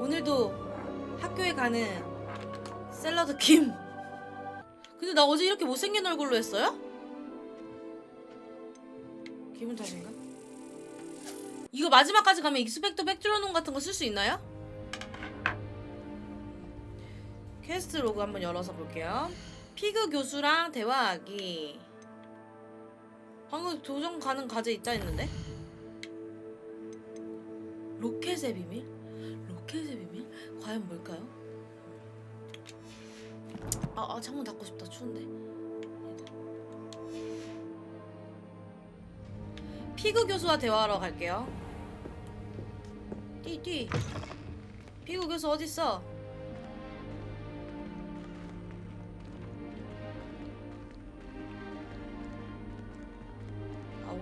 오늘도 학교에 가는 샐러드킴. 근데 나 어제 이렇게 못생긴 얼굴로 했어요? 기분 탓인가? 이거 마지막까지 가면 익스펙트 백드로놈 같은 거 쓸 수 있나요? 퀘스트 로그 한번 열어서 볼게요. 피그 교수랑 대화하기. 방금 도전 가능 과제 있다 했는데? 로켓의 비밀? 로켓의 비밀? 과연 뭘까요? 창문 닫고 싶다. 추운데. 피그 교수와 대화하러 갈게요. 띠. 피그 교수 어딨어?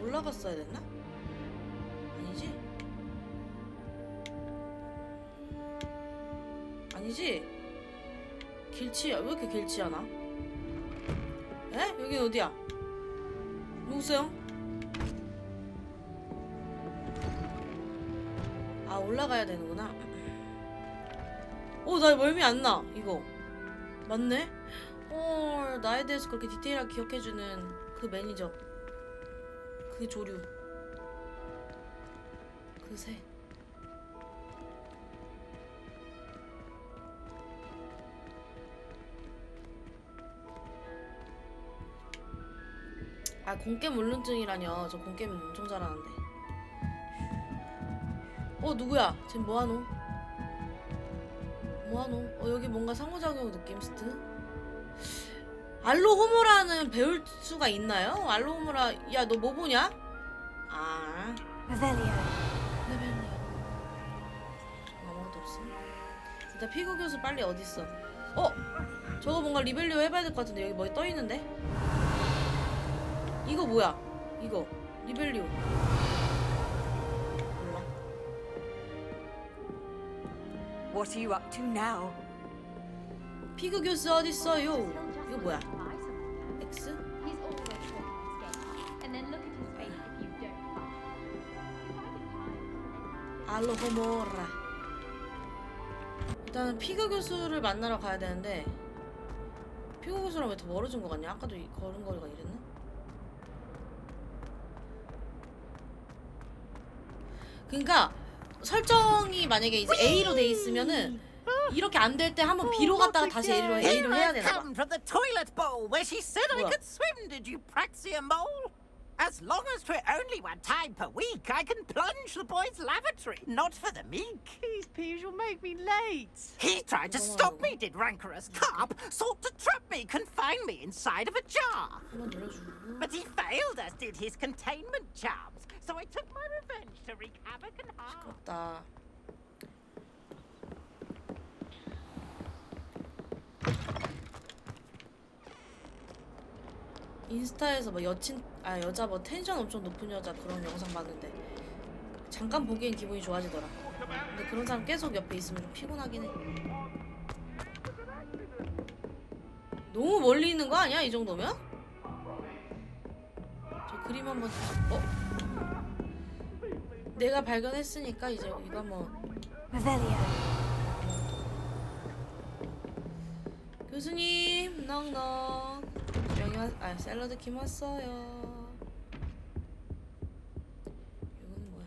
올라갔어야 됐나? 아니지? 아니지? 길치야. 왜 이렇게 길치 않아? 에? 여긴 어디야? 누구세요? 올라가야 되는구나. 나 멀미 안 나. 이거 맞네? 나에 대해서 그렇게 디테일하게 기억해주는 그 매니저, 그 조류, 그 새. 공게임 울렁증이라뇨. 저 공게임 엄청 잘하는데. 누구야? 쟨 뭐하노? 여기 뭔가 상호작용 느낌스트? 알로호모라는 배울 수가 있나요? 알로호모라. 야, 너 뭐 보냐? 레벨리오. 아무것도 없어. 일단 피구 교수 빨리 어딨어? 저거 뭔가 리벨리오 해봐야 될 것 같은데. 여기 뭐 떠있는데? 이거 뭐야? 이거 리벨리오. 몰라. What are you up to now? 피그 교수 어딨어요? 이거 뭐야? X? 알로호모라. 일단은 피그 교수를 만나러 가야 되는데, 피그 교수랑 왜 더 멀어진 것 같냐? 아까도 걸음걸이가 이랬나? 그러니까 설정이 만약에 이제 A로 돼 있으면은 이렇게 안 될 때 한번 B로 갔다가 다시 A로 해야 되나 봐. Come from the toilet bowl where she said I What? could swim. Did you praxia mole? As long as 'twere only one time per week, I can plunge the boy's lavatory. Not for the meek. Please, Peeves, you'll make me late. He tried to stop me, did rancorous carp. Sought to trap me, confine me inside of a jar. 한번 눌러주고. But he failed, as did his containment charms. So I took my revenge to wreak havoc and harm. 시끄럽다. 인스타에서 뭐 여자 뭐 텐션 엄청 높은 여자 그런 영상 봤는데 잠깐 보기엔 기분이 좋아지더라. 근데 그런 사람 계속 옆에 있으면 좀 피곤하긴 해. 너무 멀리 있는 거 아니야? 이 정도면? 저 그림 한번 내가 발견했으니까 이제 이거 한번. 레벨리오. 교수님, 넉넉. 샐러드킴 왔어요. 이건 뭐야?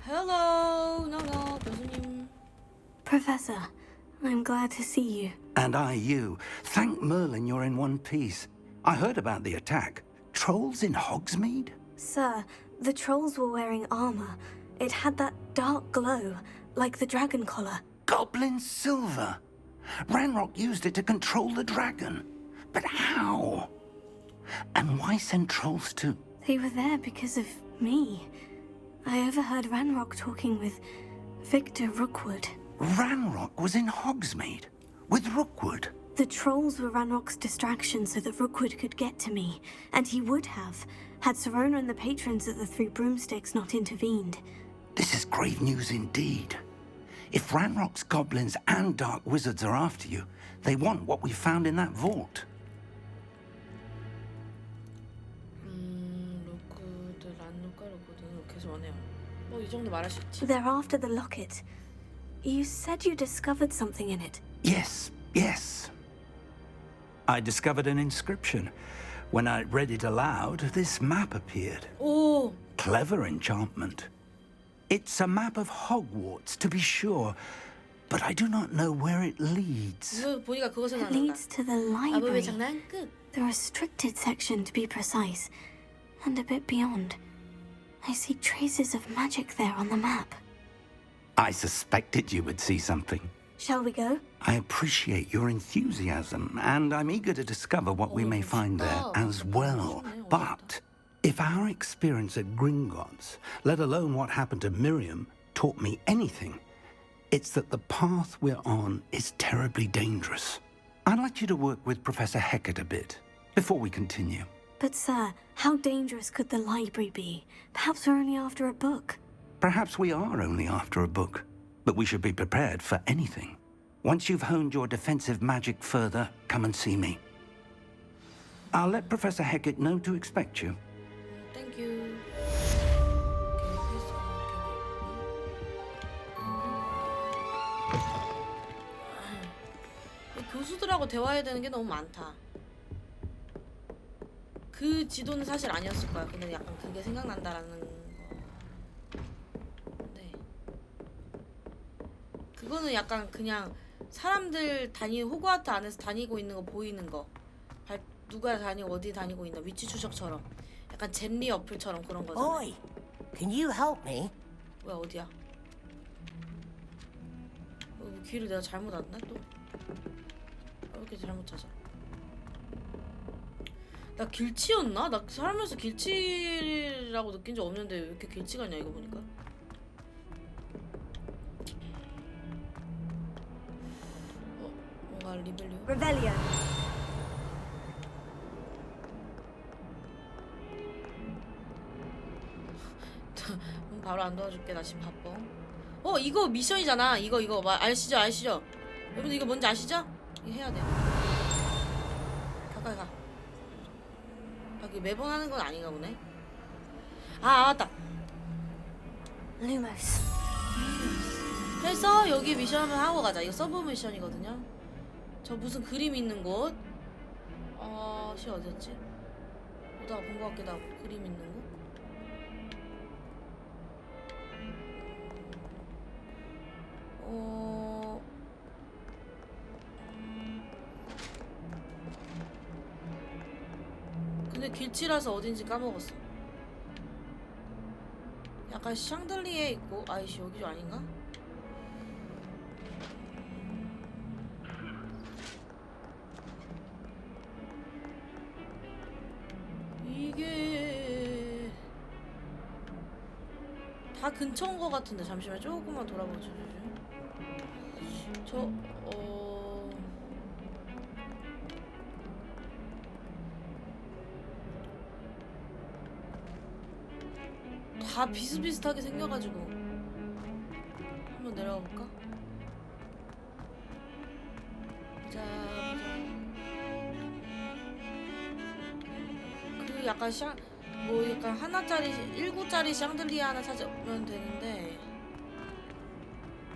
Hello, 넉넉 교수님. Professor, I'm glad to see you. And I you. Thank Merlin you're in one piece. I heard about the attack. Trolls in Hogsmeade? Sir, the trolls were wearing armor. It had that dark glow, like the dragon collar. Goblin silver. Ranrock used it to control the dragon. But how? And why send trolls to... They were there because of me. I overheard Ranrock talking with Victor Rookwood. Ranrock was in Hogsmeade with Rookwood. The trolls were Ranrock's distraction so that Rookwood could get to me, and he would have, had Serona and the patrons of the Three Broomsticks not intervened. This is grave news indeed. If Ranrock's goblins and dark wizards are after you, they want what we found in that vault. 로크들 란루카 로크들 계속 원해요. 뭐 이 정도 말할 수 있지. They're after the locket. You said you discovered something in it. Yes, yes. I discovered an inscription. When I read it aloud, this map appeared. 오, Clever enchantment. It's a map of Hogwarts, to be sure, but I do not know where it leads. 이거 보니까 그거 It 생각난다. leads to the 아버의 library. 장난 끝. The restricted section, to be precise, and a bit beyond. I see traces of magic there on the map. I suspected you would see something. Shall we go? I appreciate your enthusiasm, and I'm eager to discover what we may find there as well. But if our experience at Gringotts, let alone what happened to Miriam, taught me anything, it's that the path we're on is terribly dangerous. I'd like you to work with Professor Hecat a bit before we continue. But, sir, how dangerous could the library be? Perhaps we're only after a book. Perhaps we are only after a book, but we should be prepared for anything. Once you've honed your defensive magic further, come and see me. I'll let Professor Hecat know to expect you. Thank you. 교수들하고 대화해야 되는 게 너무 많다. 그 지도는 사실 아니었을 거야. 근데 약간 그게 생각난다라는 거. 네. 그거는 약간 그냥 사람들 호그와트 안에서 다니고 있는 거 보이는 거. 누가 다니고 어디 다니고 있나 위치 추적처럼. 약간 젠리 어플처럼 그런 거잖아. Oi, can you help me? 뭐야 어디야? 길을 내가 잘못 왔나 또? 왜 이렇게 잘못 찾아? 나 길치였나? 나 살면서 길치라고 느낀 적 없는데 왜 이렇게 길치가 있냐 이거 보니까. 뭔가 리벨리오? Revelio. 바로 안 도와줄게. 나 지금 바빠. 이거 미션이잖아. 이거 아시죠? 여러분 이거 뭔지 아시죠? 이거 해야 돼. 가까이 가. 이거 매번 하는 건 아닌가 보네. 맞다. Lumos. 그래서 여기 미션 한번 하고 가자. 이거 서브 미션이거든요. 저 무슨 그림 있는 곳. 시 어디였지? 어디다가 본 것 같기도 하고. 그림 있는 곳. 근데 길치라서 어딘지 까먹었어. 약간 샹들리에 있고 아이씨 여기 좀 아닌가? 이게 다 근처인 것 같은데 잠시만 조금만 돌아보죠. 다 비슷비슷하게 생겨가지고 한번 내려가 볼까? 보자. 그 약간 약간 하나짜리 1구짜리 샹들리에 하나 찾으면 되는데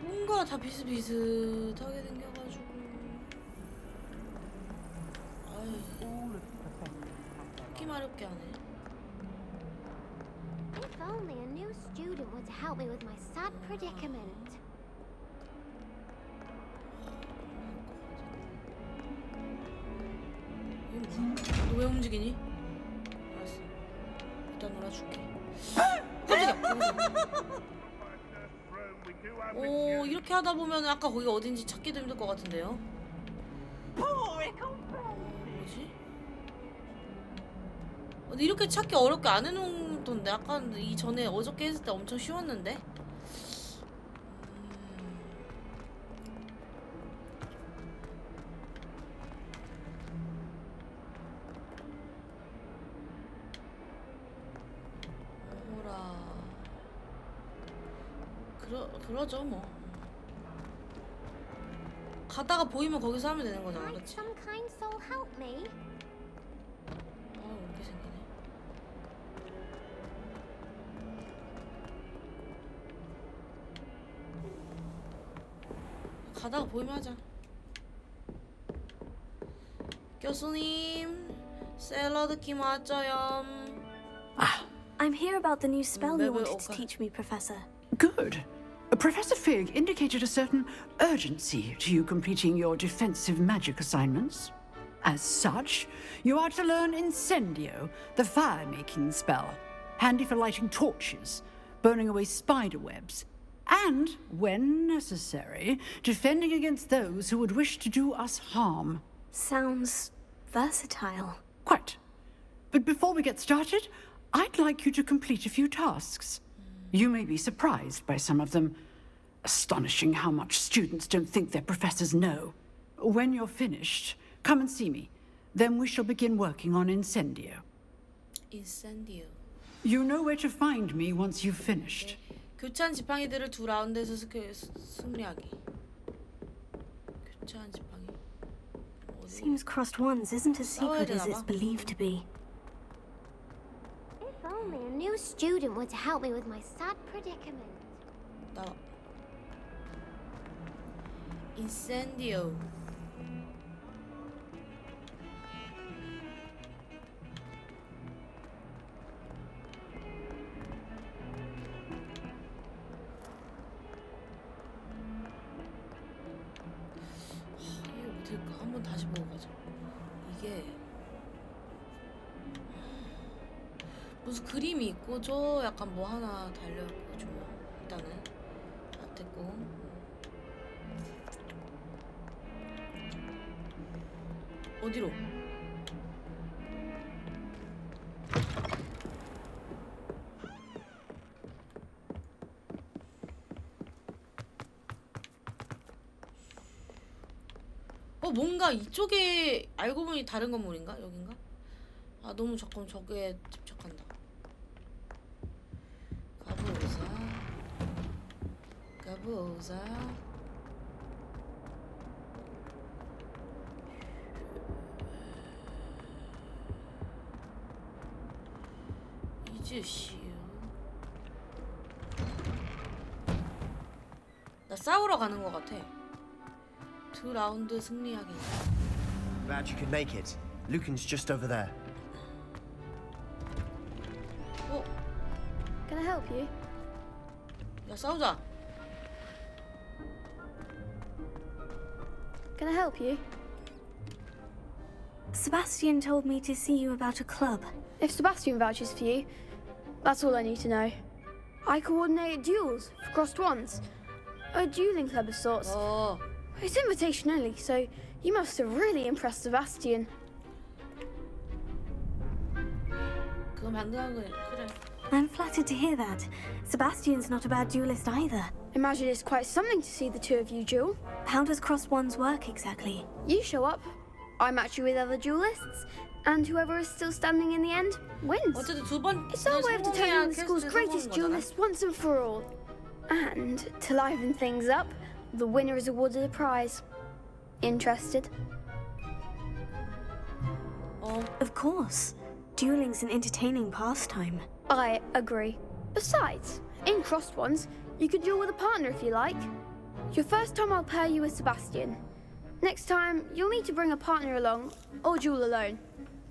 뭔가 다 비슷비슷하게 생겨가지고 끼 마렵게 하네. If only a new student were to help me with my sad predicament. 너 왜 움직이니? 알았어. 일단 놀아줄게. 깜짝이야. 이렇게 하다 보면 아까 거기 어딘지 찾기도 힘들 것 같은데요? 뭐지? 근데 이렇게 찾기 어렵게 안 해놓던데 아까 이전에 어저께 했을 때 엄청 쉬웠는데? 그러죠 뭐. 가다가 보이면 거기서 하면 되는 거잖아, Might 그렇지? some kind soul help me? 이렇게 생기네. 가다가 보이면 하자. 교수님, 샐러드 김 왔죠요. I'm here about the new spell you maybe wanted to okay. teach me, Professor. Good. Professor Fig indicated a certain urgency to you completing your defensive magic assignments. As such, you are to learn Incendio, the fire-making spell, handy for lighting torches, burning away spider webs, and, when necessary, defending against those who would wish to do us harm. Sounds versatile. Quite. But before we get started, I'd like you to complete a few tasks. You may be surprised by some of them. Astonishing how much students don't think their professors know. When you're finished, come and see me. Then we shall begin working on Incendio. 인센디오. You know where to find me once you've finished. 교차한 지팡이들을 두 라운드에서 승리하기. 교차한 지팡이. 어디? Seems crossed ones isn't as secret as it's 되나 봐. believed to be. If only a new student were to help me with my sad predicament. 나와. 인센디오. 이게 어딜까? 한번 다시 보고 가자. 이게 무슨 그림이 있고 저 약간 뭐 하나 달려 있고 좀 일단은 됐고. 어디로? 뭔가 이쪽에 알고 보니 다른 건물인가? 여긴가? 아 너무 조금 저게 집착한다. 가보자. 이즈시우. 나 싸우러 가는 것 같아. 두 라운드 승리하기. Glad you could make it. Lucan's just over there. Can I help you? 야 싸우자. Can I help you? Sebastian told me to see you about a club. If Sebastian vouches for you, that's all I need to know. I coordinate duels for crossed ones. A dueling club of sorts. It's invitation only, so you must have really impressed Sebastian. 그거 만드는 거 그래. I'm flattered to hear that. Sebastian's not a bad duelist either. Imagine it's quite something to see the two of you duel. How does crossed ones work exactly? You show up, I match you with other duelists, and whoever is still standing in the end wins. 어쨌든 두 번. It's our way of determining the school's greatest duelist once and for all. And to liven things up, the winner is awarded a prize. Interested? Of course. Dueling's an entertaining pastime. I agree. Besides, in crossed ones, you could duel with a partner if you like. Your first time I'll pair you with Sebastian. Next time, you'll need to bring a partner along, or duel alone.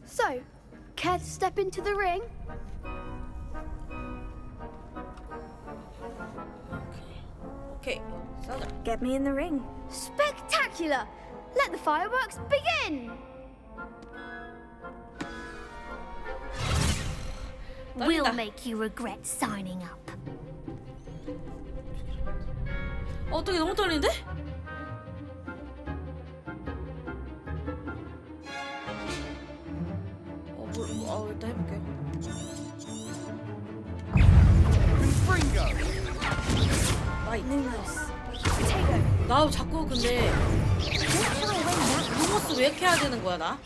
So, care to step into the ring? 오케이. 싸우자. Get me in the ring. Spectacular! Let the fireworks begin! We'll make you regret signing up. 어떻게 너무 떨리는데? 일단 해볼게. 나 자꾸 근데 루머스 왜 이렇게 해야 되는 거야 나?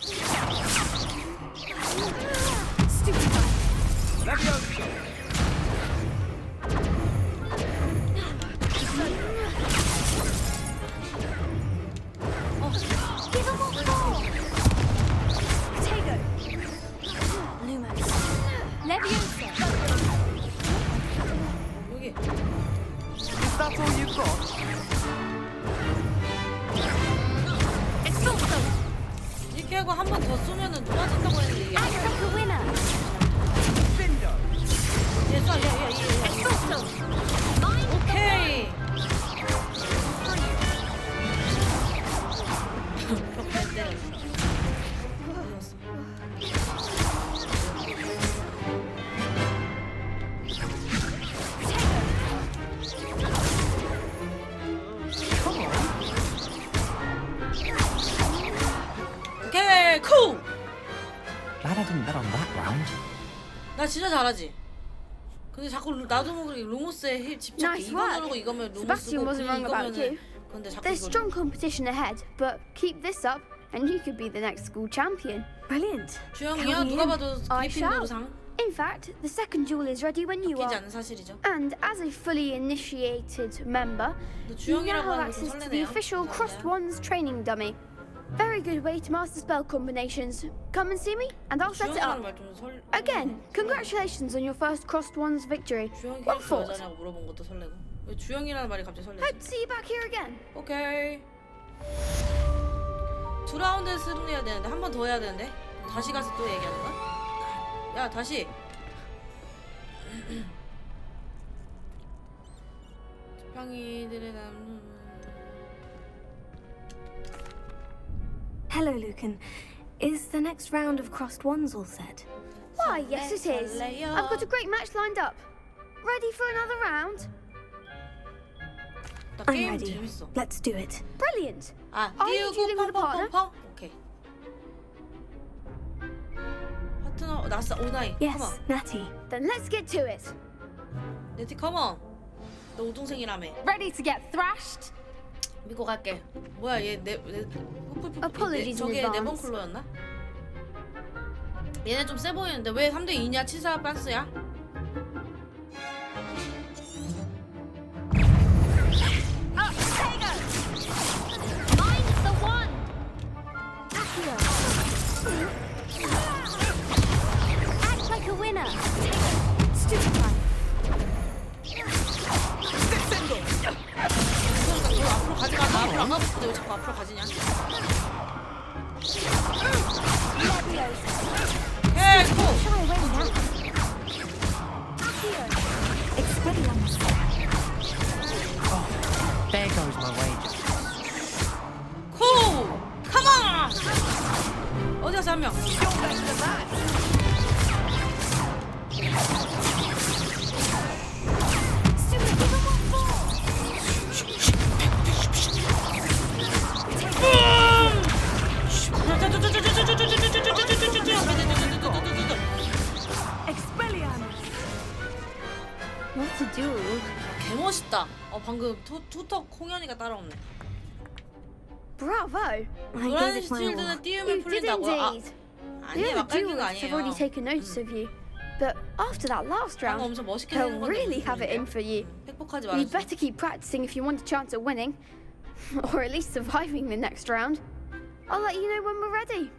이렇게 하고 한 번 더 쏘면은 놓아진다고 했는데 이게 I pick a winner. 얘 쏴, 얘. 오케이. 벽 때렸어. 오케이, 쿨. Glad I didn't bet on that round. 나 진짜 잘하지. 근데 자꾸 나도 모르게 루모스에 집착해. Nice 이거 work. 누르고 이거면 Sebastian 루모스고 wasn't wrong about 이거면은 you. 근데 자꾸 There's 이거 strong competition ahead, but keep this up and you could be the next school champion. Brilliant. 주영이야 누가 봐도 I 그리핀도르 shall. 상 In fact, the second duel is ready when you 웃기지 are. 않은 사실이죠. And as a fully initiated member, 근데 you now 주영이라고 have 하는 게 좀 access to the 설레네요. official Crossed Wands training dummy. Very good way to master spell combinations. Come and see me, and I'll set it 주영이라는 up. 말좀 설. Again, congratulations on your first Crossed Wands victory. 주영이 What 캐릭터 for? 여자냐고 물어본 것도 설레고. 왜 주영이라는 말이 갑자기 설레지? Hope to see you back here again. 오케이. 2라운드 승리해야 되는데 한 번 더 해야 되는데 다시 가서 또 얘기하는 거야? 야 다시. 지팡이들의 남는. Hello, Lucan. Is the next round of crossed wands all set? Why, yes it is. I've got a great match lined up. Ready for another round? 나 I'm 게임 ready. 재밌어. Let's do it. Brilliant. 아 Are you dealing with 띄우고 a partner? 펑펑펑펑. 오케이. 파트너 나싸 오나이. Yes, 컴온. Natty. Then let's get to it. 네티 컴온. 너 우동생이라며. Ready to get thrashed? 믿고 갈게. 뭐야 얘내 Apologies in 저게 advance. 네번클로였나? 얘네 좀 세 보이는데 왜 3대 2냐? 치사 빤스야? Mine's the one. Act like a winner. Stupid time. 너 앞으로 가지 마. 나 앞으로 안 가고 싶은데 왜 자꾸 앞으로 가지냐? 헤이 코! Try a win now. Expelliarmus. There goes my wager. 코! 컴온! 어디 가서 한 명? What to do? 개멋있다. 방금 투턱 홍현이가 따라오네. Bravo. I gave 노란 it my all. 실드는 띄우면 You did 풀린다고. indeed. The 아니에요. other 막갈기가 duelists have already 아니에요. taken notice of you. But after that last 방금 round, 엄청 멋있게 they'll 되는 건데 really 무슨 have it 소리인데요? in for you. 팩폭하지 You'd 말아주세요. better keep practicing if you want a chance at winning. Or at least surviving the next round. I'll let you know when we're ready.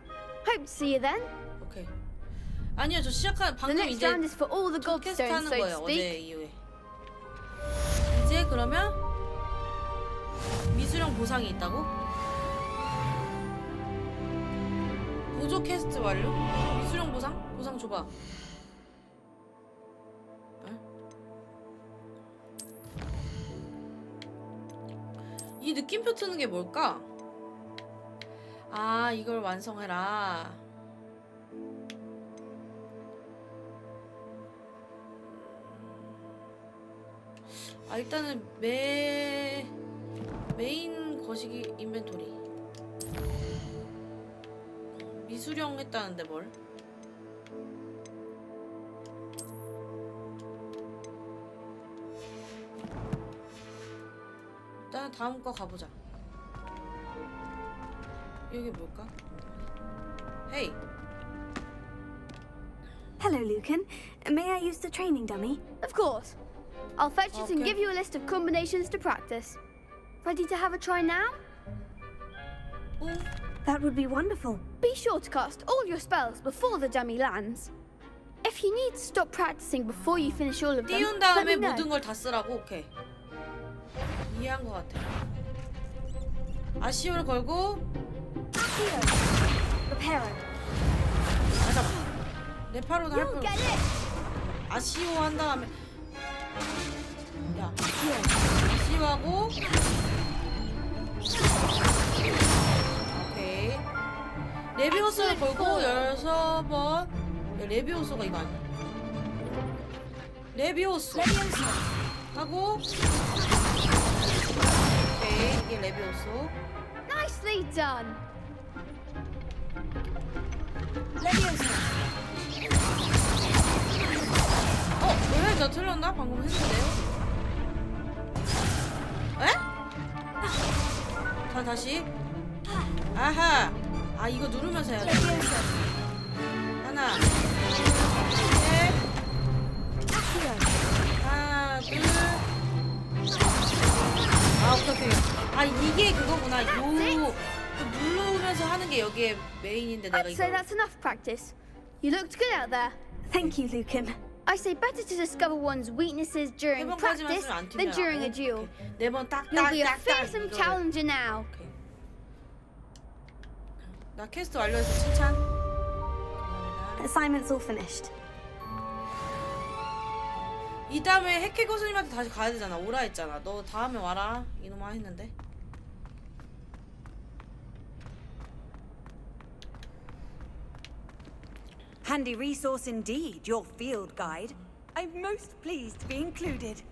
Hope to see you then. 오케이. 아니요, 저 시작한 The 방금 next 이제 round is for all the 첫 퀘스트 godstones, 하는 so to 거예요. 어제 speak. 이후에. 이제 그러면 미수령 보상이 있다고? 보조 퀘스트 완료? 미수령 보상? 보상 줘봐. 이 느낌표 트는 게 뭘까? 아, 이걸 완성해라. 아, 일단은 메인 거시기 인벤토리. 미수령 했다는데 뭘? 일단 다음 거 가보자. 여기 뭘까? 헤이. Hello, Lucan. May I use the training dummy? Of course. I'll fetch it and Okay. give you a list of combinations to practice. Ready to have a try now? 응. That would be wonderful. Be sure to cast all your spells before the dummy lands. If you need to stop practicing before you finish all of them, 띄운 let 다음에 me know. 모든 걸 다 쓰라고? 오케이. 이해한 것 같아. 아시오를 걸고 Prepare hero. 아 잠깐. 네파로는 할 필요 없어. 아시오 한 다음에 야 아시오하고 오케이 레비오스를 걸고 6번 야 레비오스가 이거 아니야 레비오스 하고 오케이 이게 레비오스 Nicely done. 왜? 나 틀렸나? 방금 했는데요? 에? 자, 다시. 아하. 아, 이거 누르면서 해야 돼. 하나, 둘, 셋. 하나, 둘. 아, 오케이. 아, 이게 그거구나. 요. 누르면서 하는 게 여기에 메인인데 내가 I'd say 이거. that's enough practice. You looked good out there. Thank you, Lucan. I say better to discover one's weaknesses during practice than during a duel. 네번 딱, You'll 딱, be a 딱, 딱. fearsome challenger now. 오케이. 나 퀘스트 완료해서 칭찬. 감사합니다. Assignment's all finished. 이 다음에 해케 교수님한테 다시 가야 되잖아. 오라 했잖아. 너 다음에 와라. 이놈아 했는데. Handy resource indeed, your field guide. I'm most pleased to be included.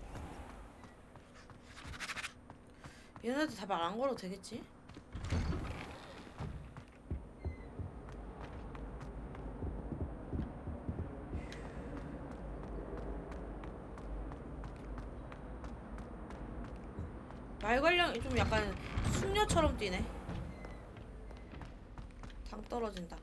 얘네들 다 말 안 걸어도 되겠지? 말 관련 좀 약간 숙녀처럼 뛰네. 당 떨어진다.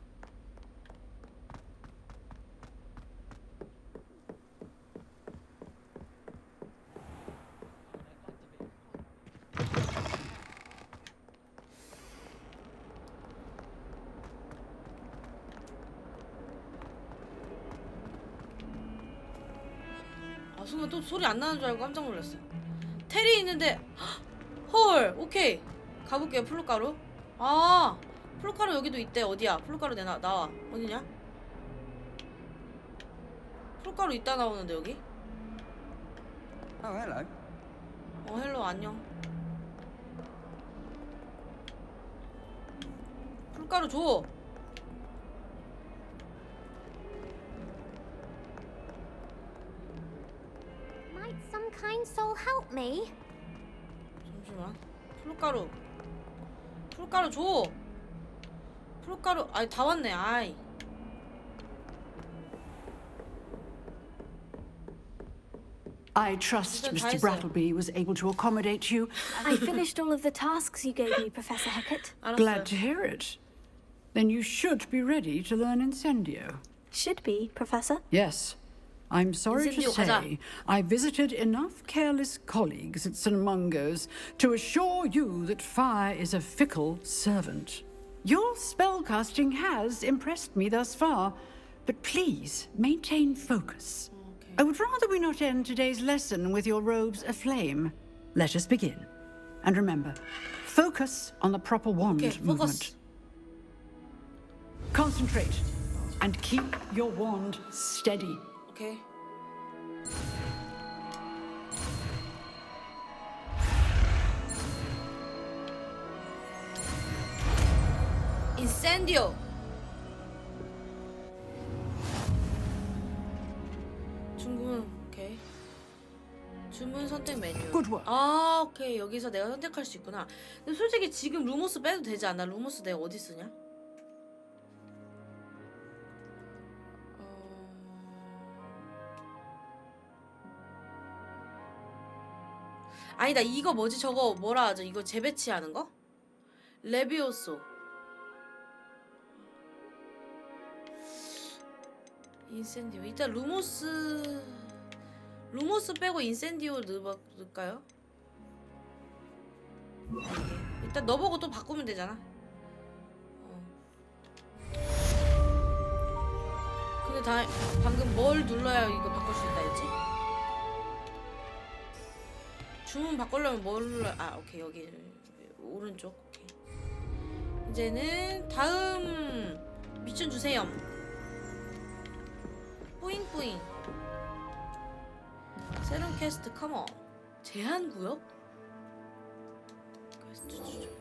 아 순간 또 소리 안 나는 줄 알고 깜짝 놀랐어. 테리 있는데 헐 오케이 가볼게요. 플루가루. 아 플루가루 여기도 있대. 어디야 플루가루 내놔 나와. 어디냐 플루가루 있다 나오는데 여기. Oh, hello. 헬로 안녕. 풀가루 줘. Might some kind soul help me? 잠시만. 풀가루. 풀가루 줘. 풀가루. 아이 다 왔네. 아이. I trust 일단 다 Mr. 했어요. Brattleby was able to accommodate you. I finished all of the tasks you gave me, Professor Hecat. 알았어요. Glad to hear it. Then you should be ready to learn Incendio. Should be, Professor. Yes. I'm sorry to Incendio say, 가자. I visited enough careless colleagues at St. Mungo's to assure you that fire is a fickle servant. Your spellcasting has impressed me thus far, but please maintain focus. I would rather we not end today's lesson with your robes aflame. Let us begin. And remember, focus on the proper wand 오케이, movement. 포커스. Concentrate and keep your wand steady. 오케이. 인센디오. 주문. 오케이. 주문 선택 메뉴. Good work. 아 오케이 여기서 내가 선택할 수 있구나. 근데 솔직히 지금 루모스 빼도 되지 않나? 루모스 내가 어디 쓰냐? 아니다 이거 뭐지 저거 뭐라 하죠? 이거 재배치하는 거? 레비오소. 인센디오. 일단 루모스 빼고 인센디오 넣을까요? 일단 너보고 또 바꾸면 되잖아. 근데 방금 뭘 눌러야 이거 바꿀 수 있다 했지? 주문 바꾸려면 뭘 눌러야... 아 오케이 여기 오른쪽. 오케이. 이제는 다음 미션 주세요. 뿌잉뿌잉. 새로운 퀘스트 컴온. 제한구역? 퀘스트 추천.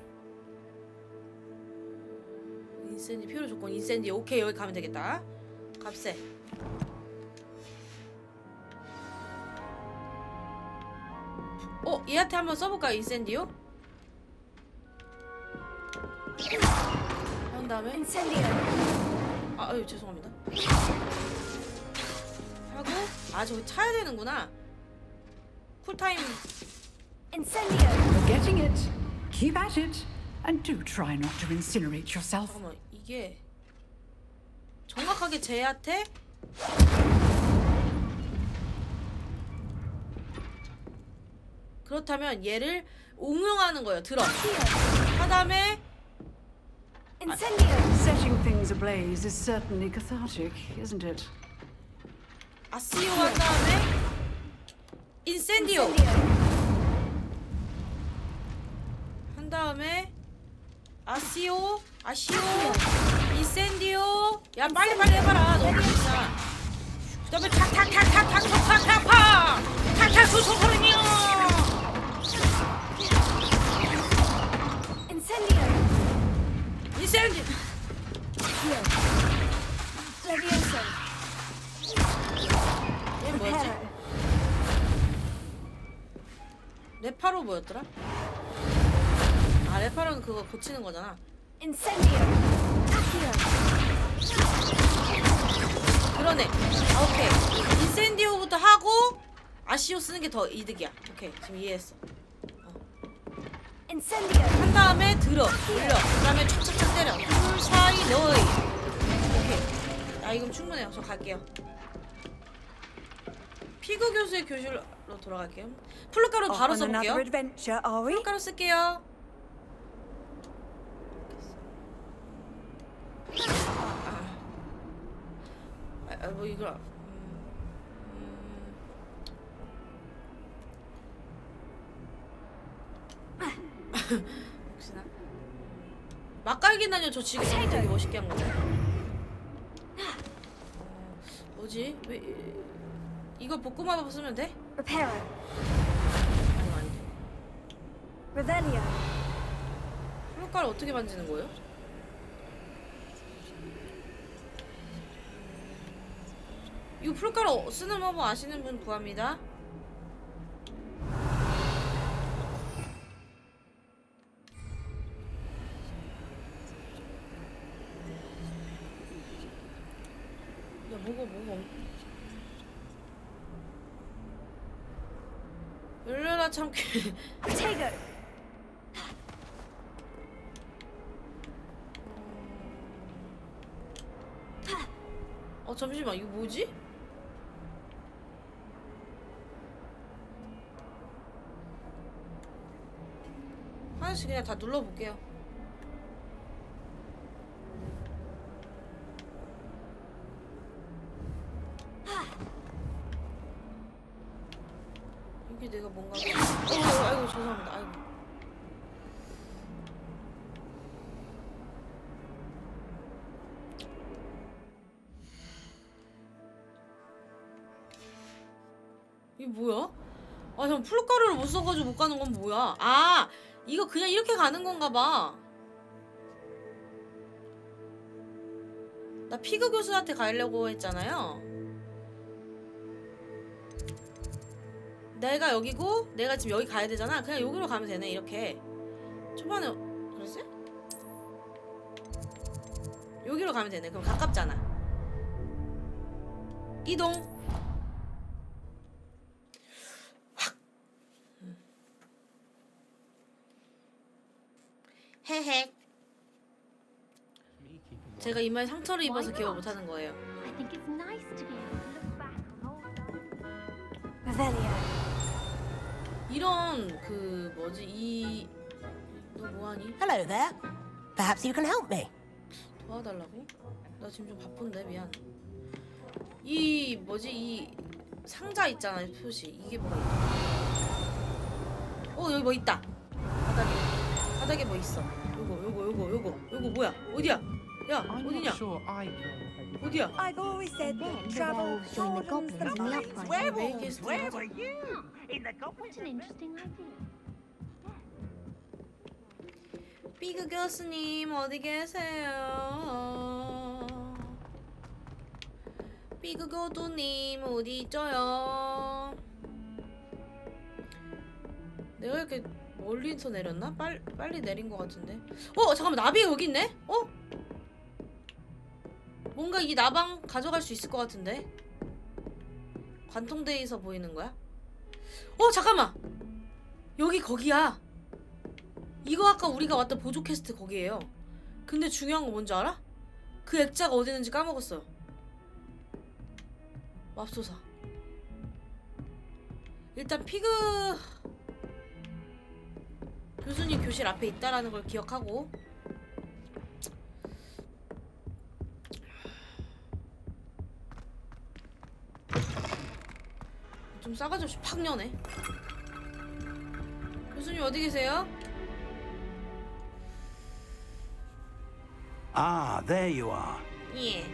인센디 필요 조건 인센디. 오케이 여기 가면 되겠다. 값세. 얘한테 한번 써볼까요? 인센디오? 한 다음에 아유 죄송합니다. 하고 저기 차야 되는구나. 쿨타임. You're getting it. Keep at it. And do try not to incinerate yourself. 잠깐만 이게 정확하게 쟤한테 그렇다면 얘를 옹용하는 거예요. 들어. 하다음에 Setting things ablaze is certainly cathartic, isn't it? 아시오 한 다음에 인센디오 한 다음에 아시오 인센디오. 야 빨리 해봐라. 너무 진짜. 그 다음에 탁탁 소소소리요. 인센디오. 얘 뭐였지? 레파로 뭐였더라? 레파로는 그거 고치는 거잖아. 그러네. 오케이. 인센디오부터 하고 아시오 쓰는 게 더 이득이야. 오케이 지금 이해했어. 한 다음에 들어 올려. 그 다음에 촥촥촥 때려. 둘 사이 너희. 오케이. 이건 충분해요. 저 갈게요. 피그 교수의 교실로 돌아갈게요. 플루가루 바로 써볼게요. 플루가루 쓸게요. 뭐 이거 혹시나 막갈기나요? 저 지금 되게 멋있게 한 거죠. 뭐지? 왜 이거 볶음밥 쓰면 돼? 아니 아닌데. 플루가루 어떻게 만지는 거예요? 이거 플루가루 쓰는 방법 아시는 분 구합니다. 야 뭐가 열려라 참깨. 잠시만 이거 뭐지? 하나씩 그냥 다 눌러볼게요. 이게 내가 뭔가 아이고 죄송합니다. 아이고 이게 뭐야? 형 플루가루를 못 써가지고 못 가는 건 뭐야? 이거 그냥 이렇게 가는 건가 봐. 나 피그 교수한테 가려고 했잖아요. 내가 여기고 내가 지금 여기 가야 되잖아. 그냥 여기로 가면 되네. 이렇게 초반에 그랬지? 여기로 가면 되네. 그럼 가깝잖아. 이동. 헤헤. 제가 이마에 상처를 입어서 기억 못하는 거예요. I think it's nice to be able to look back on old times. 이런 그 뭐지 너 뭐하니? Hello there. Perhaps you can help me. 도와달라고? 나 지금 좀 바쁜데 미안. 이 뭐지 이 상자 있잖아 표시 이게 뭐가 있다. 여기 뭐 있다. 바닥에 뭐 있어. 요거 뭐야? 어디야? 야, I'm 어디냐? not sure I know. 어디야? I've always said that travel join the broadens goblins in the minds. upright. Werewolves, where were you? In the What an interesting idea. 삐그 교수님 어디 계세요? 삐그 교수님 어디 있어요? 내가 이렇게 멀리서 내렸나? 빨리 내린 것 같은데. 잠깐만, 나비 여기 있네? 뭔가 이 나방 가져갈 수 있을 것 같은데. 관통대에서 보이는 거야? 잠깐만, 여기 거기야. 이거 아까 우리가 왔던 보조 퀘스트 거기에요. 근데 중요한 거 뭔지 알아? 그 액자가 어디 있는지 까먹었어요. 맙소사. 일단 피그 교수님 교실 앞에 있다라는 걸 기억하고, 좀 싸가지 없이 팍 여네. 교수님 어디 계세요? Ah, there you are. 예.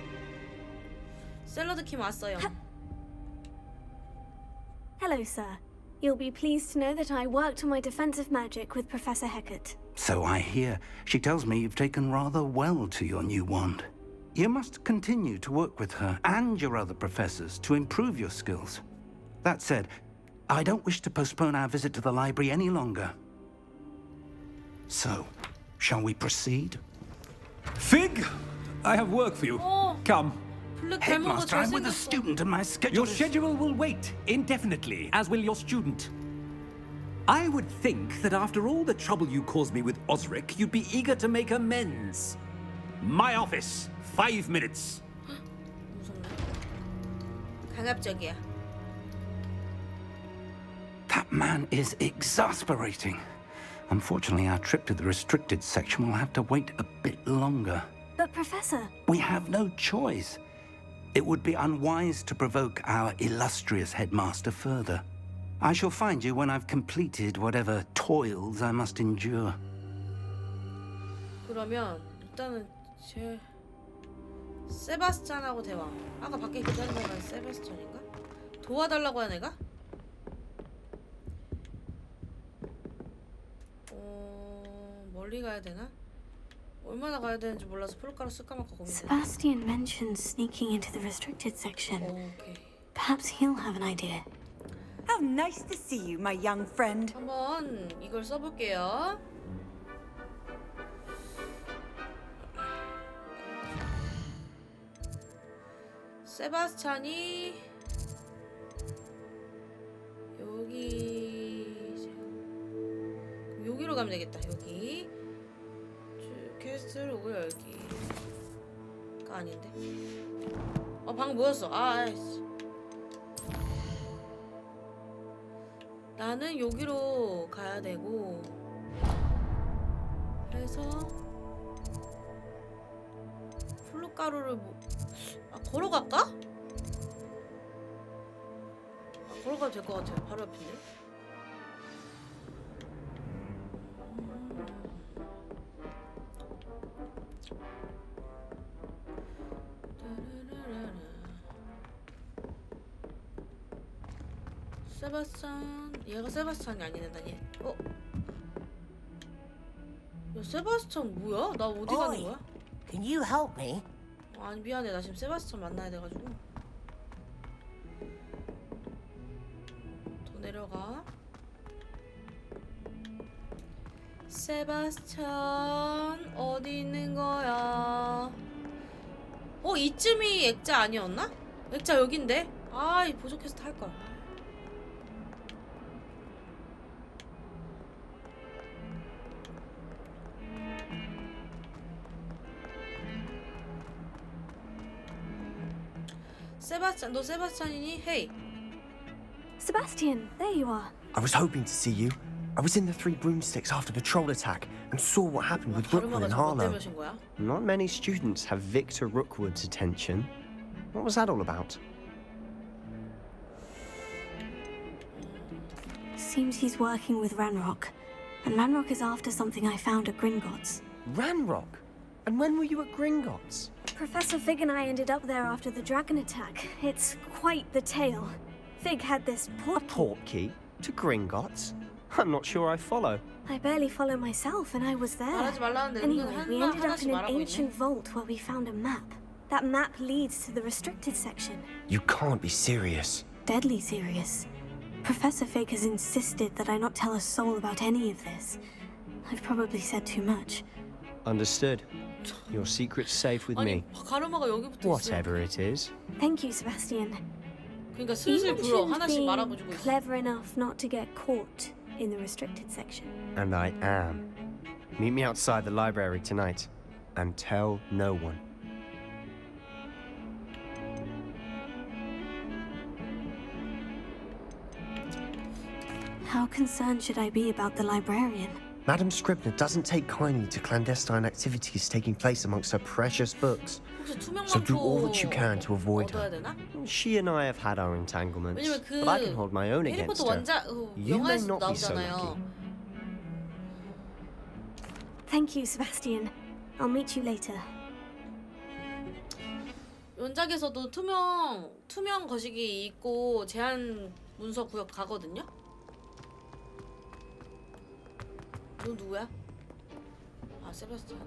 샐러드킴 왔어요. Hello, sir. You'll be pleased to know that I worked on my defensive magic with Professor Heckert. So I hear. She tells me you've taken rather well to your new wand. You must continue to work with her and your other professors to improve your skills. That said, I don't wish to postpone our visit to the library any longer. So, shall we proceed? Fig, I have work for you. Come. 블랙 닮은 거 Headmaster, I'm with a 잘생겼어. student and my schedule Your is... schedule will wait indefinitely, as will your student. I would think that after all the trouble you caused me with Osric, you'd be eager to make amends. My office, 5 minutes. 무섭네. 강압적이야. That man is exasperating. Unfortunately, our trip to the restricted section will have to wait a bit longer. But, Professor... We have no choice. It would be unwise to provoke our illustrious headmaster further. I shall find you when I've completed whatever toils I must endure. 그러면 일단은 제 세바스찬하고 대화. 아까 밖에 기다리는 애가 세바스찬인가? 도와달라고 한 애가? 멀리 가야 되나? 얼마나 가야 되는지 몰라서 프로카로 쓸까 말까 고민돼. Sebastian mentioned sneaking into the restricted section. 오케이. Perhaps he'll have an idea. How nice to see you, my young friend. 한번 이걸 써볼게요. 세바스찬이 여기로 가면 되겠다. 여기 퀘스트 로그 열기가 아닌데. 방금 뭐였어? 아이씨. 나는 여기로 가야 되고 해서 플룻가루를 걸어갈까? 걸어가도 될 것 같아요. 바로 옆인데. 세바스찬, 얘가 세바스찬이 아니네, 나 얘. 야, 세바스찬 뭐야? 나 어디 가는 거야? Can you help me? 아니 미안해, 나 지금 세바스찬 만나야 돼가지고. 더 내려가. 세바스찬 어디 있는 거야? 이쯤이 액자 아니었나? 액자 여긴데? 이 보조 퀘스트 할걸. 세바스찬, 너 세바스찬이니? Hey. Sebastian, there you are. I was hoping to see you. I was in the Three Broomsticks after the troll attack and saw what happened with Rookwood in Harlow. Not many students have Victor Rookwood's attention. What was that all about? Seems he's working with Ranrock. And Ranrock is after something I found at Gringotts. Ranrock? And when were you at Gringotts? Professor Fig and I ended up there after the dragon attack. It's quite the tale. Fig had this A portkey? To Gringotts? I'm not sure I follow. I barely follow myself, and I was there. 말하지 말라는데 Anyway, 은근 we ended up 하나씩 in an 말하고 ancient 있네. vault where we found a map. That map leads to the restricted section. You can't be serious. Deadly serious. Professor Fig has insisted that I not tell a soul about any of this. I've probably said too much. Understood. Your secret's safe with 아니 me. 가르마가 여기부터 있어. Whatever it is. Thank you, Sebastian. 그러니까 You 슬슬 불어. mentioned 하나씩 being 말아보고 있어. clever enough not to get caught in the restricted section. And I am. Meet me outside the library tonight. And tell no one. How concerned should I be about the librarian? Madam Scribner doesn't take kindly to clandestine activities taking place amongst her precious books. 혹시 So do all that you can to avoid 얻어야 her. 되나? She and I have had our entanglements, 왜냐면 그 but I can hold my own against 해리포터 her. 원작 You may 영화에서 not be so 나오잖아요. lucky. Thank you, Sebastian. I'll meet you later. 원작에서도 투명 거시기 있고 제한 문서 구역 가거든요. 너 누구야? 아 세바스찬.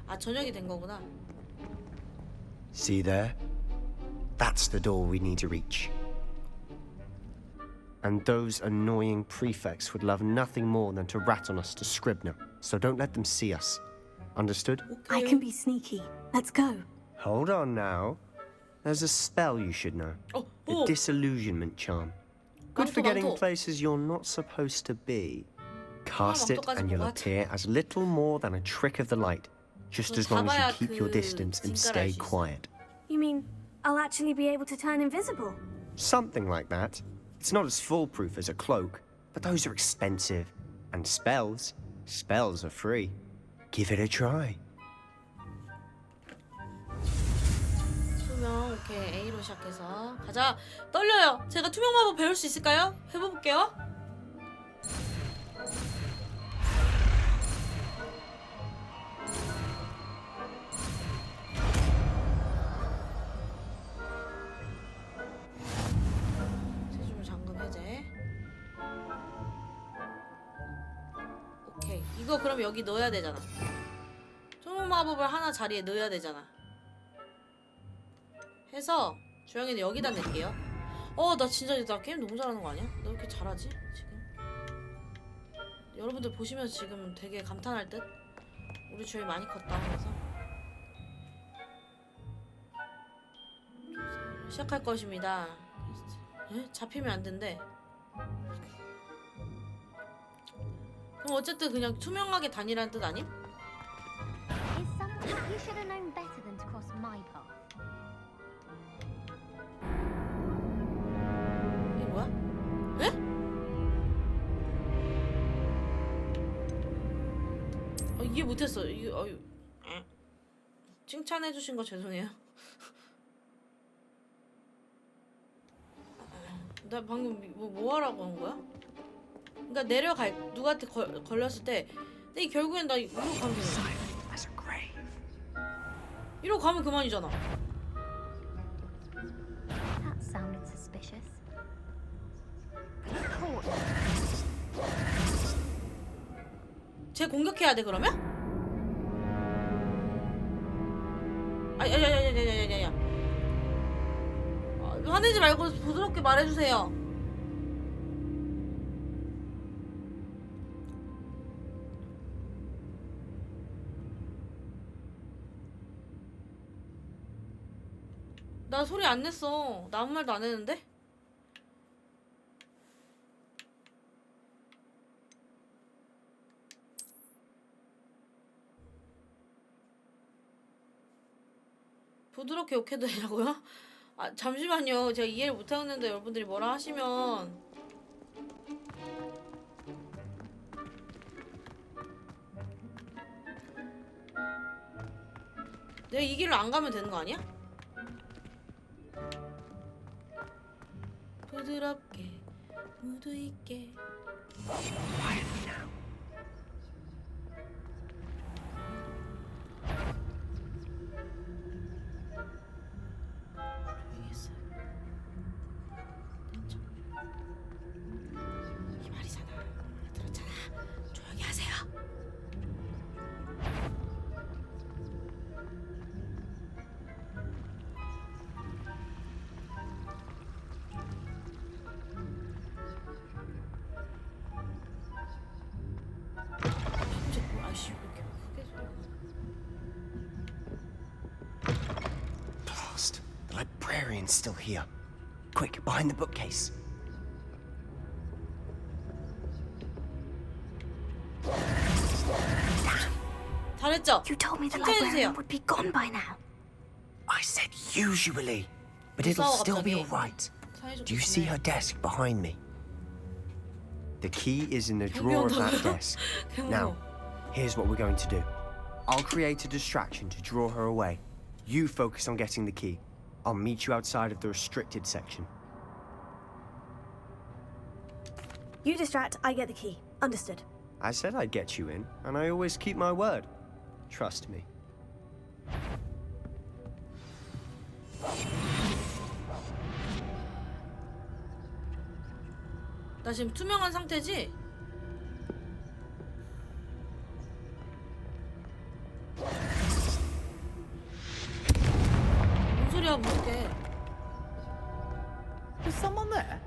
아 저녁이 된 거구나. See there? That's the door we need to reach. And those annoying prefects would love nothing more than to rat on us to Scribner. So don't let them see us. Understood? I can be sneaky. Let's go. Hold on now. There's a spell you should know. The disillusionment charm. Good for getting places you're not supposed to be. Cast it and you'll appear as little more than a trick of the light. Just as long as you keep your distance and stay quiet. You mean I'll actually be able to turn invisible? Something like that. It's not as foolproof as a cloak, but those are expensive. And spells are free. Give it a try. 투명 오케이 A로 시작해서 가자. 떨려요. 제가 투명 마법 배울 수 있을까요? 해볼게요. 세줄 잠금 해제. 오케이 이거 그럼 여기 넣어야 되잖아. 투명 마법을 하나 자리에 넣어야 되잖아. 해서 주영이는 여기다 낼게요. 나 진짜 나 게임 너무 잘하는 거 아니야? 나 왜 이렇게 잘하지 지금? 여러분들 보시면서 지금 되게 감탄할 듯? 우리 주영이 많이 컸다 하면서 시작할 것입니다. 에? 잡히면 안 된대. 그럼 어쨌든 그냥 투명하게 다니라는 뜻 아님? Is someone you should have known better than to cross my path? 이게 뭐야? 에? 이해 못했어. 이게 칭찬해주신 거 죄송해요. 나 방금 뭐 하라고 한 거야? 그러니까 내려갈 누구한테 걸렸을 때, 근데 결국엔 나 이러고 가면 되잖아. 이러고 가면 그만이잖아. That sounded suspicious. 쟤 공격해야 돼 그러면? 야야야야야야야야. 화내지 말고 부드럽게 말해주세요. 나 소리 안 냈어. 나 아무 말도 안 했는데? 부드럽게 욕해도 되냐고요? 아 잠시만요. 제가 이해를 못하겠는데 여러분들이 뭐라 하시면 내가 이 길로 안 가면 되는 거 아니야? 부드럽게 무드 있게 The librarian's still here. Quick, behind the bookcase. 잘했죠? You told me the 칭찬해주세요. librarian would be gone by now. I said usually, but it'll still be 갑자기. all right. 사이좋게 Do you see 지내. her desk behind me? The key is in the drawer of that desk. Now, here's what we're going to do. I'll create a distraction to draw her away. You focus on getting the key. I'll meet you outside of the restricted section. You distract, I get the key. Understood. I said I'd get you in, and I always keep my word. Trust me. 나 지금 투명한 상태지? 뭔 소리야 무섭게. Is someone there?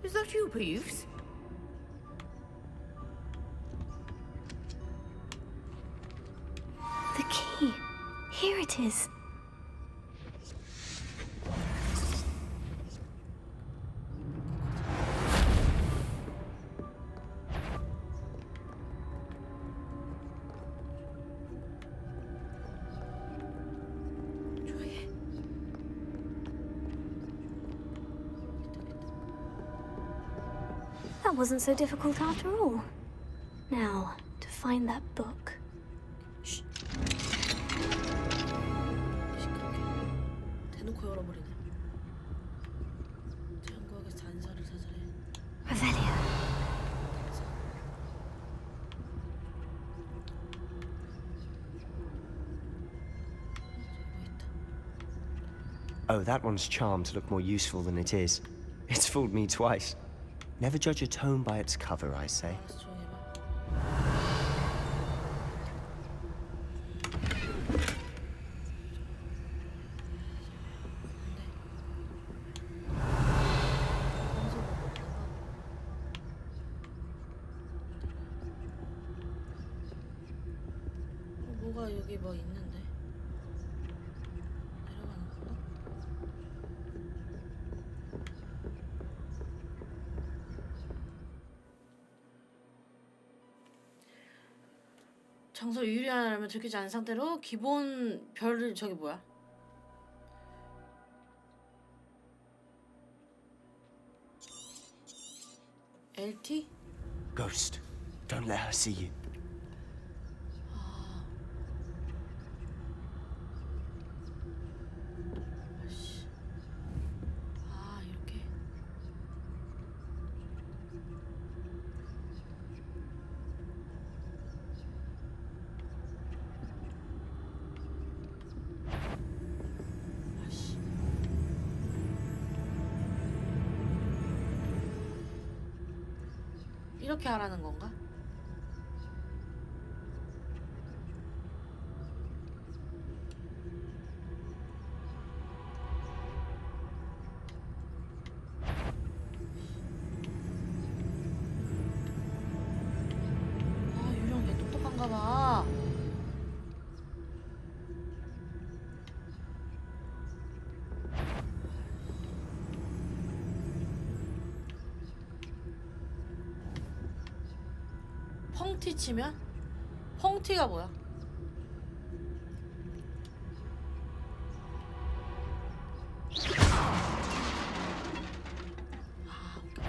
Is that you, Peeves? The key. Here it is. 조용히. That wasn't so difficult after all. Now, to find that book. 대놓고 열어버리네. 태양과학에서 단서를 찾아내. Revelio. Oh, that one's charmed to look more useful than it is. It's fooled me twice. Never judge a tome by its cover, I say. 알았어, 조용히 해봐. 뭐가 여기 뭐 있는데? 내려가는 건가? 장소 유리하려면 들키지 않은 상태로 기본 별을 저기 뭐야? LT? Ghost, don't let her see you. 아씨. 아 이렇게. 아씨. 이렇게 하라는 건가? 아 유령 얘 똑똑한가 봐. 펑티 치면? 펑티가 뭐야? 아, 오케이.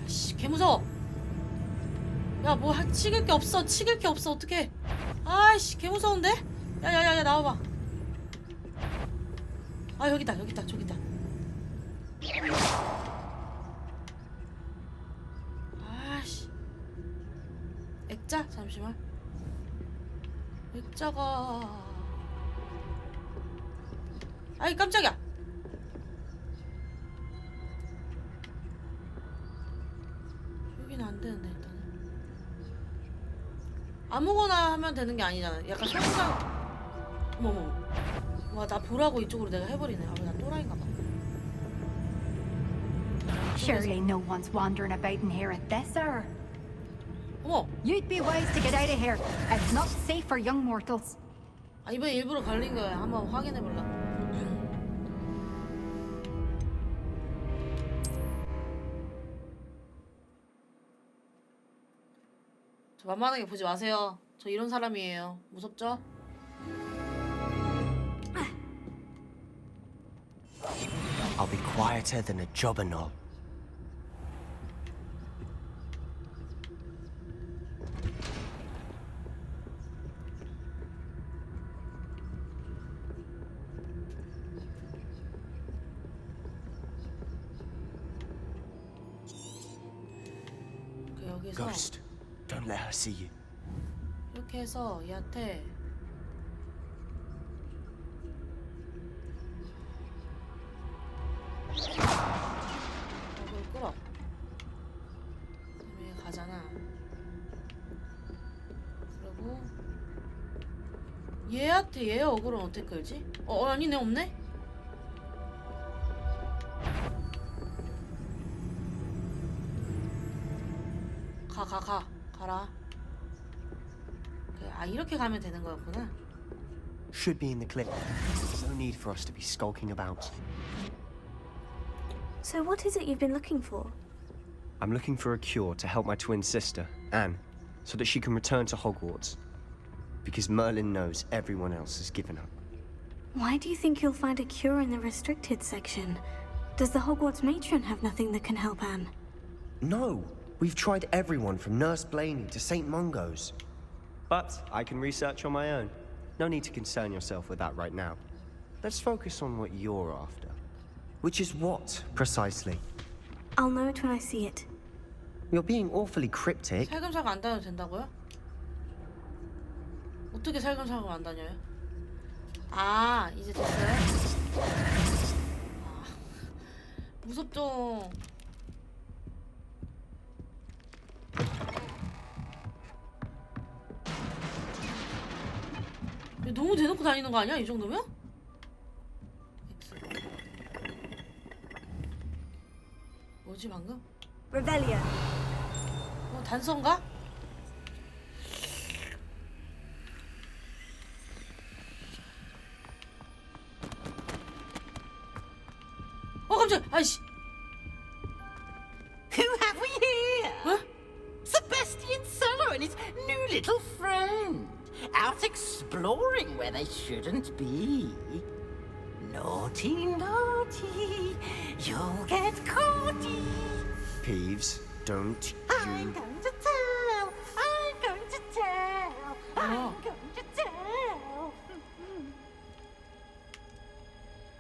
아씨 개무서워. 야 뭐 치길 게 없어. 치길 게 없어. 어떡해. 아이씨 개무서운데? 야야야야 나와봐. 아 여기다 여기다 저기다. 아씨 액자? 잠시만. 액자가 아이 깜짝이야. 여기는 안 되는데 일단은 아무거나 하면 되는 게 아니잖아. 약간 상상 어머머. 와, 나 보라고 이쪽으로 내가 해버리네. 아, 나 또라이인가 봐. Surely no one's wandering about in here at this hour. 어머. You'd be wise to get out of here. It's not safe for young mortals. 아, 이번에 일부러 걸린 거야. 한번 확인해 볼라. 저 만만하게 보지 마세요. 저 이런 사람이에요. 무섭죠? I'll be quieter than a jobberknoll. 여기서 Ghost, don't let her see you. 이렇게 해서 얘한테 이걸 끌어. 그다음에 가잖아. 그리고 얘한테 얘 어그로는 어떻게 끌지? 아니네, 없네? 가라. 아, 이렇게 가면 되는 거였구나. Should be in the clip. No need for us to be skulking about. So what is it you've been looking for? I'm looking for a cure to help my twin sister, Anne, so that she can return to Hogwarts. Because Merlin knows everyone else has given up. Why do you think you'll find a cure in the restricted section? Does the Hogwarts matron have nothing that can help Anne? No! We've tried everyone from Nurse Blaney to St. Mungo's. But I can research on my own. No need to concern yourself with that right now. Let's focus on what you're after. Which is what, precisely? I'll know it when I see it. You're being awfully cryptic. 살금살금 안 다녀도 된다고요? 어떻게 살금살금 안 다녀요? 아, 이제 됐어요? 아, 무섭죠. 너무 대놓고 다니는 거 아니야? 이 정도면? 뭐지 방금? Revelio. 단서인가? 깜짝! 아이씨! Who have we here? Huh? Sebastian Sallow and his new little friend. Out exploring where they shouldn't be. Naughty, naughty, you'll get caughty. Peeves, don't I'm going to tell, I'm going to tell, I'm going to tell.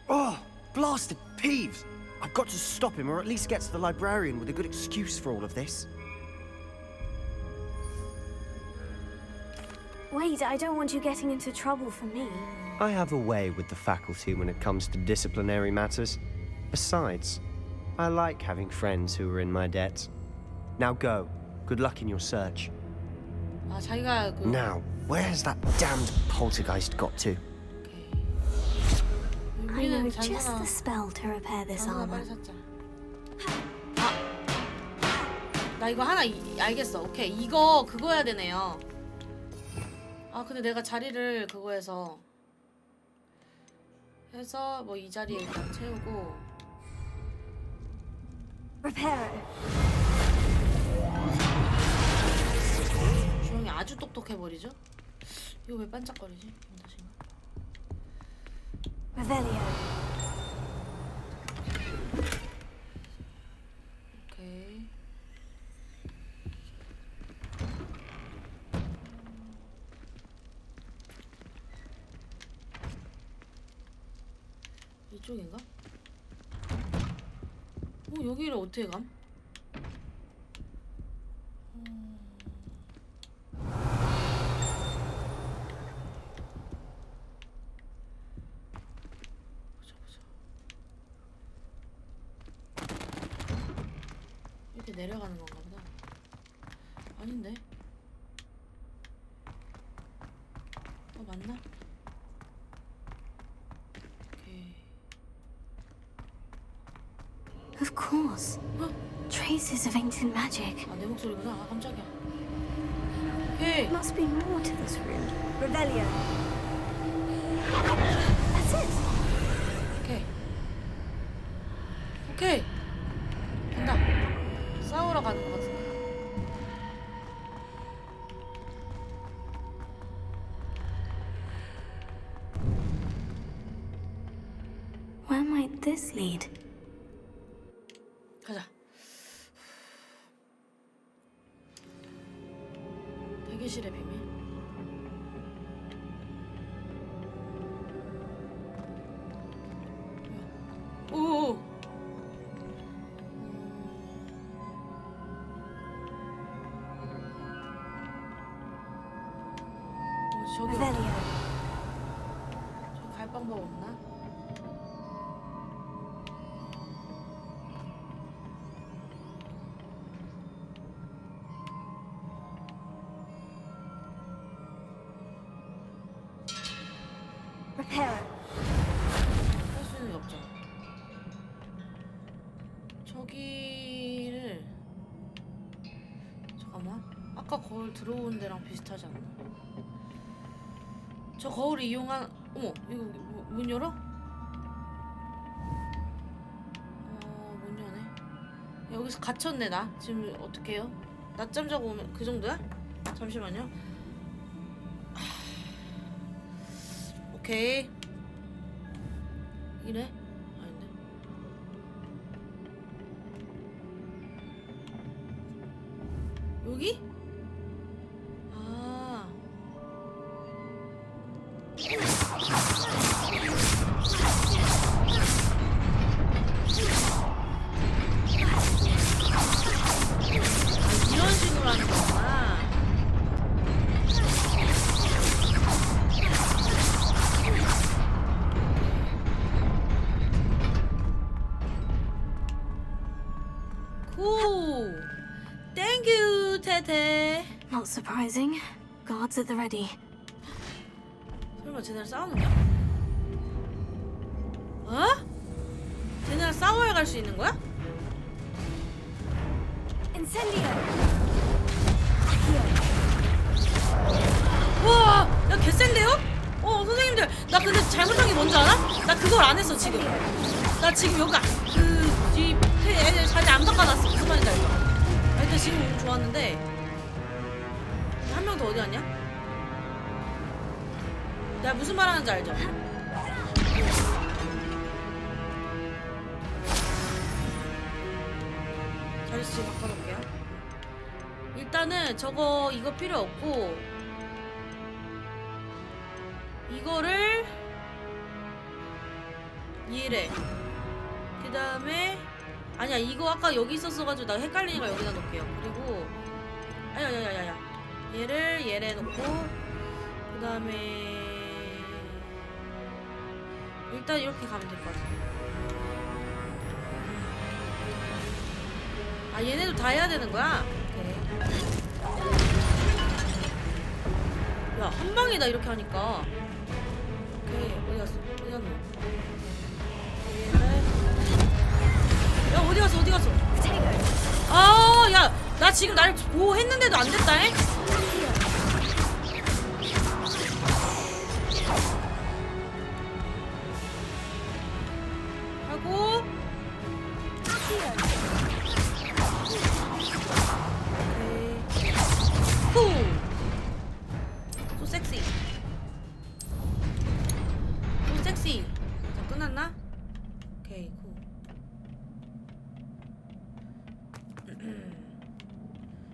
Oh, blasted Peeves! I've got to stop him, or at least get to the librarian with a good excuse for all of this. Wait, I don't want you getting into trouble for me. I have a way with the faculty when it comes to disciplinary matters. Besides, I like having friends who are in my debt. Now go. Good luck in your search. 아, 자기가 그... Now, where's that damned poltergeist got to? I know just the spell to repair this armor. 나 이거 하나 알겠어. 오케이, 이거 그거 해야 되네요. 아, 근데 내가 자리를 그거에서 해서 뭐 이 자리에 일단 채우고. Repair. 주영이 아주 똑똑해버리죠? 이거 왜 반짝거리지? Revelio. 오케이. 이쪽인가? 여기를 어떻게 감? 이렇게 내려가는 건가 보다. 아닌데? 맞나? Of course. Traces of ancient magic. 아, 내 목소리구나. 아, 깜짝이야. 오케이. Must be more to this room. Revelio. That's it. 오케이. 오케이. 간다. 싸우러 가는 것 같은데. Where might this lead? 가자. 대기실의 비밀. 오. 저기 저기 갈 방법 없나? Repair. 할 수 있는 게 없잖아. 저기를 잠깐만. 아까 거울 들어온 데랑 비슷하지 않나? 저 거울을 이용한 어머 이거 문 열어? 못 여네. 여기서 갇혔네 나. 지금 어떡해요? 낮잠 자고 오면 그 정도야? 잠시만요. 오케이. 이래? 아닌데. 여기? 아. 이런 식으로 하는 거구나. Cool. Thank you, 테테. Not surprising. Guards at the ready. 설마 쟤네랑 싸우는 거야? 어? 쟤네랑 싸워야 갈 수 있는 거야? Incendio. 우와! 야 개센데요? 선생님들 나 근데 잘못한 게 뭔지 알아? 나 그걸 안 했어 지금. 나 지금 여기 그이 애들 자리 안 바꿔놨어. 무슨 말인지 알죠? 일단 지금 너무 좋았는데 한 명 더 어디 갔냐? 내가 무슨 말 하는지 알죠? 자리수 지금 바꿔놓을게요. 일단은 이거 필요 없고 이거를 이래. 그 다음에 아니야 이거 아까 여기 있었어가지고 나 헷갈리니까 여기다 놓을게요. 그리고 야야야야야 얘를 얘래 놓고 그 다음에 일단 이렇게 가면 될 것 같아. 아 얘네도 다 해야 되는 거야? 오케이. 야 한방이다 이렇게 하니까. 오케이 어디 갔어? 어디 갔노? 야 어디 갔어? 어디 갔어? 아 야 나 지금 날 보호했는데도 안 됐다잉? 하고 오케이 소 섹시 소 섹시 자 끝났나? 오케이 굿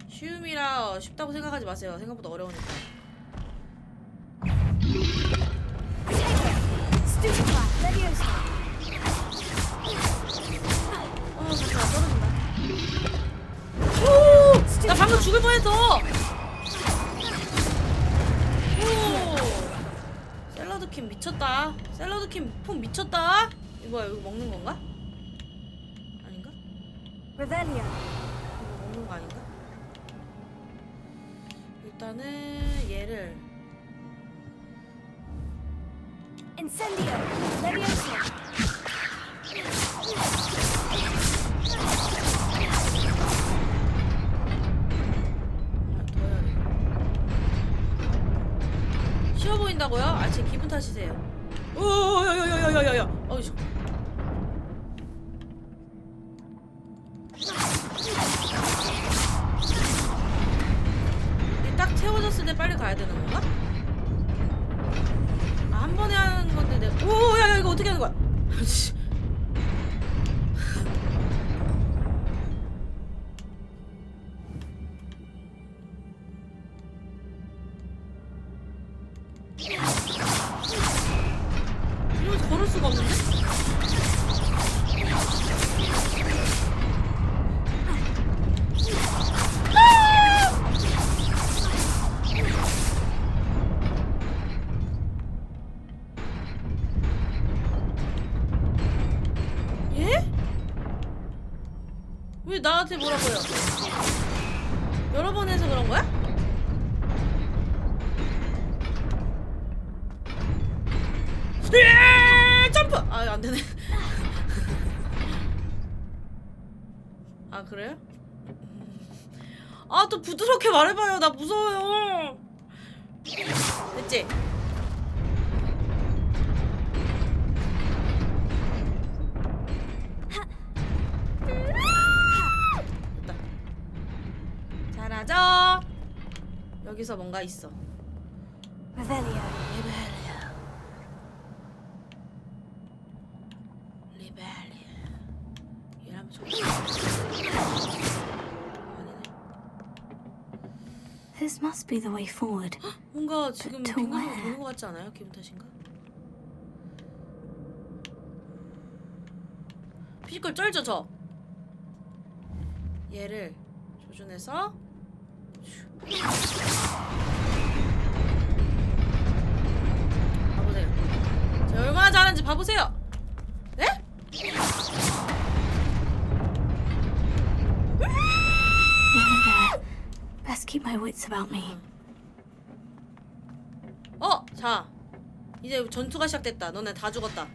쉬움이라 쉽다고 생각하지 마세요. 생각보다 어려우니까. 잠시만 떨어진다. 오! 나 방금 죽을 뻔했어. 오! 샐러드킴 미쳤다. 샐러드킴 폼 미쳤다. 이거 먹는 건가? 아닌가? Revelio. 이거 먹는 거 아닌가? 일단은 얘를 Incendio. Levioso. 뭐라고요? 아, 제 기분 탓이세요. 오, 야야야야야야야. 어이. 딱 채워졌을 때 빨리 가야 되는 건가? 아, 한 번에 하는 건데 내가. 오, 야야 이거 어떻게 하는 거야? 이러면서 걸을 수가 없는데? 예? 왜 나한테 뭐라고요? 여러 번 해서 그런 거야? 점프! 아, 안 되네. 아, 그래요? 아, 또 부드럽게 말해봐요. 나 무서워요. 됐지? 됐다. 잘하죠? 여기서 뭔가 있어. Revelio. This must be the way forward. 뭔가 지금 빙하로 보는 것 같지 않아요? 기분 탓인가? 피지컬 쩔죠 저? 얘를 조준해서 봐보세요. 제가 얼마나 잘하는지 봐보세요. 네? Best keep my wits about me. 자, 이제 전투가 시작됐다. 너네 다 죽었다.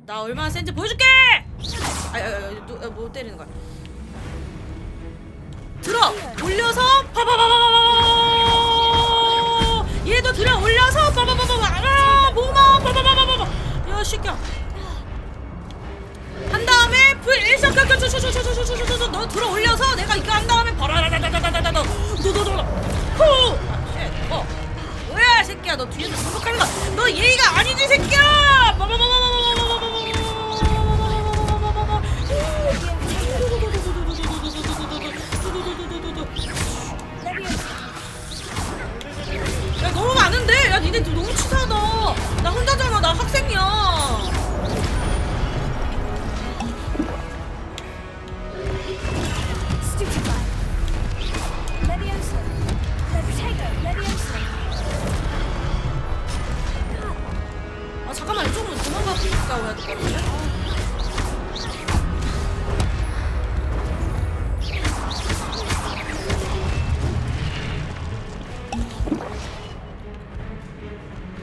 나 얼마나 센지 보여줄게! 뭐 때리는 거야? 들어! 올려서 파바바바바바바! 얘도 들어 올려서 파바바바바! 아, 목마 파바바바바바! 야, 시켜. 한 다음에 일석 너 들어 올려서 내가 이거 한 다음에 바로 뭐야 새끼야 너 뒤에서 반복하는 거 너 예의가 아니지 새끼야. 야 너무 많은데? 야 니네 너무 치사하다. 나 혼자잖아. 나 학생이야. 아 잠깐만 이쪽으로 도망가고 해야 될 것 같은데?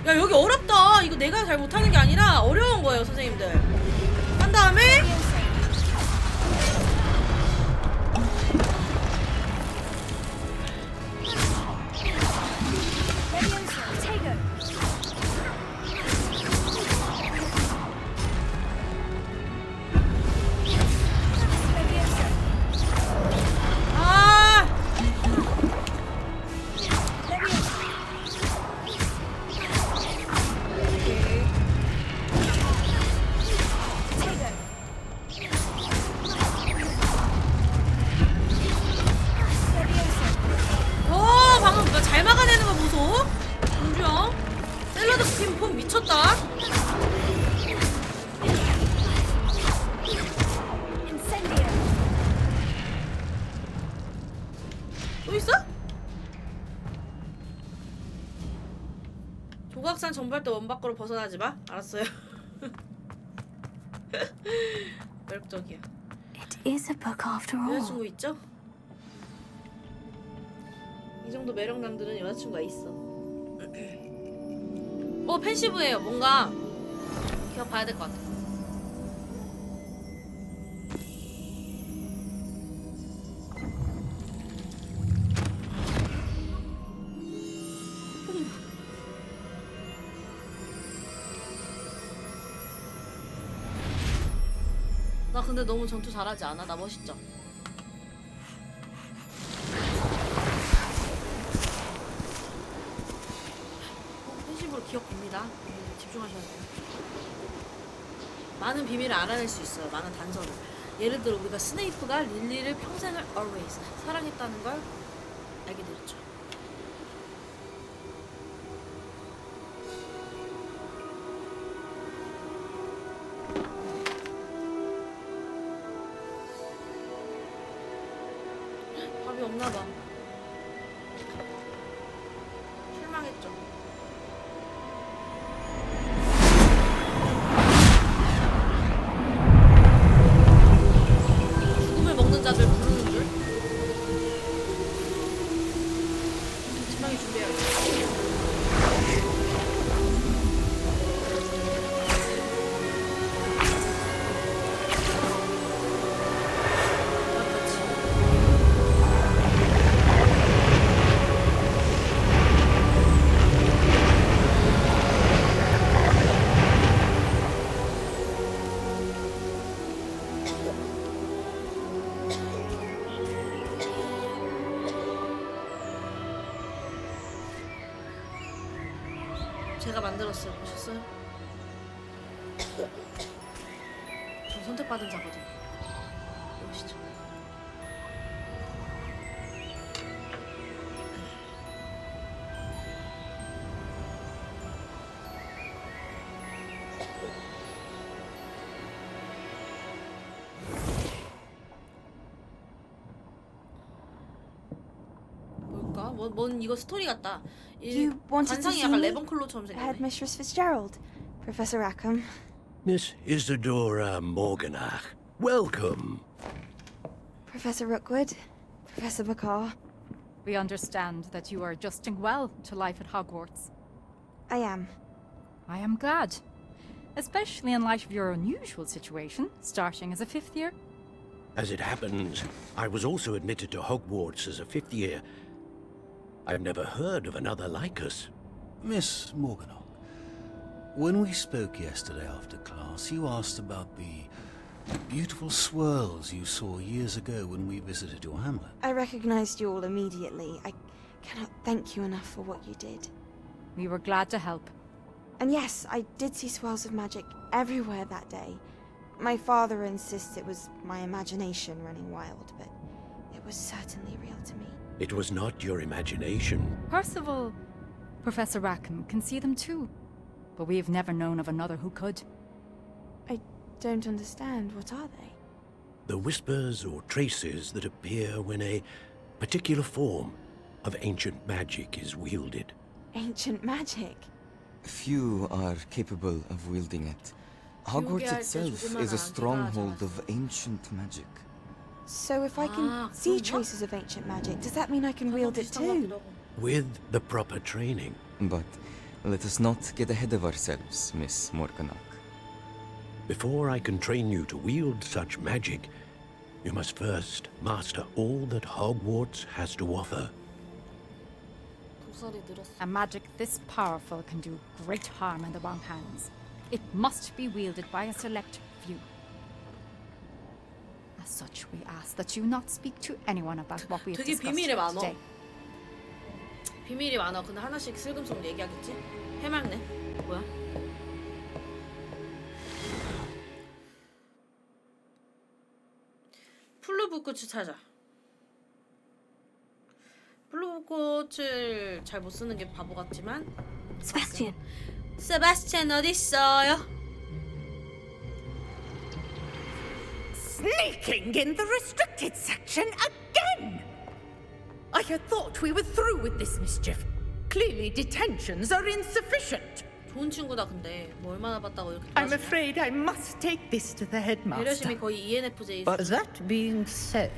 야 여기 어렵다. 이거 내가 잘 못하는 게 아니라 어려운 거예요 선생님들. 한 다음에 방금 잘 막아내는 거 보소. 공주형 샐러드 핀폼 미쳤다. 또 있어? 조각산 전발대 원 밖으로 벗어나지 마. 알았어요. 매력적이야. It is a book after all. 여자친구 있죠? 이 정도 매력남들은 여자친구가 있어. 펜시브해요. 뭔가 기억 봐야 될 것 같아. 나 근데 너무 전투 잘하지 않아? 나 멋있죠? 팬심으로 기억 빕니다. 집중하셔야 돼요. 많은 비밀을 알아낼 수 있어요. 많은 단서를. 예를 들어 우리가 스네이프가 릴리를 평생을 always 사랑했다는 걸 알게 되었죠. 밥이 없나봐. 실망했죠. 죽음을 먹는 자들 부르는 줄. 지팡이 준비해야겠다. 제가 만들었어요. 보셨어요? 저 선택받은 자거든요. 보시죠. 뭘까? 뭔 이거 스토리 같다. You wanted to 관상이 see 약간 me? 레번클로처럼 생겼네. Headmistress Fitzgerald, Professor Rackham. Miss Isadora Morganach, welcome. Professor Rookwood, Professor Bakar. We understand that you are adjusting well to life at Hogwarts. I am. I am glad. Especially in light of your unusual situation, starting as a 5th year. As it happens, I was also admitted to Hogwarts as a 5th year. I've never heard of another like us. Miss Morganach, when we spoke yesterday after class, you asked about the beautiful swirls you saw years ago when we visited your hamlet. I recognized you all immediately. I cannot thank you enough for what you did. We were glad to help. And yes, I did see swirls of magic everywhere that day. My father insists it was my imagination running wild, but it was certainly real to me. It was not your imagination. Percival, Professor Rackham can see them too. But we've never known of another who could. I don't understand. What are they? The whispers or traces that appear when a particular form of ancient magic is wielded. Ancient magic? Few are capable of wielding it. Hogwarts itself is a stronghold of ancient magic. So if I can see traces of ancient magic, does that mean I can wield it too? With the proper training. But let us not get ahead of ourselves, Miss Morganach. Before I can train you to wield such magic, you must first master all that Hogwarts has to offer. A magic this powerful can do great harm in the wrong hands. It must be wielded by a select few. As such, we ask that you not speak to anyone about what we have 되게 discussed 비밀이 많아. today. 비밀이 많아. 근데 하나씩 슬금슬금 얘기하겠지? 해맑네. 뭐야? 플루브꽃을 찾아. 플루브꽃을 잘 못 쓰는 게 바보 같지만. Sebastian. 세바스찬 어디 있어요? Sneaking in the restricted section again! I had thought we were through with this mischief. Clearly detentions are insufficient. 좋은 친구다 근데 뭐 얼마나 봤다고 이렇게 I'm afraid I must take this to the headmaster. 배려심이 거의 ENFJ. But that being said,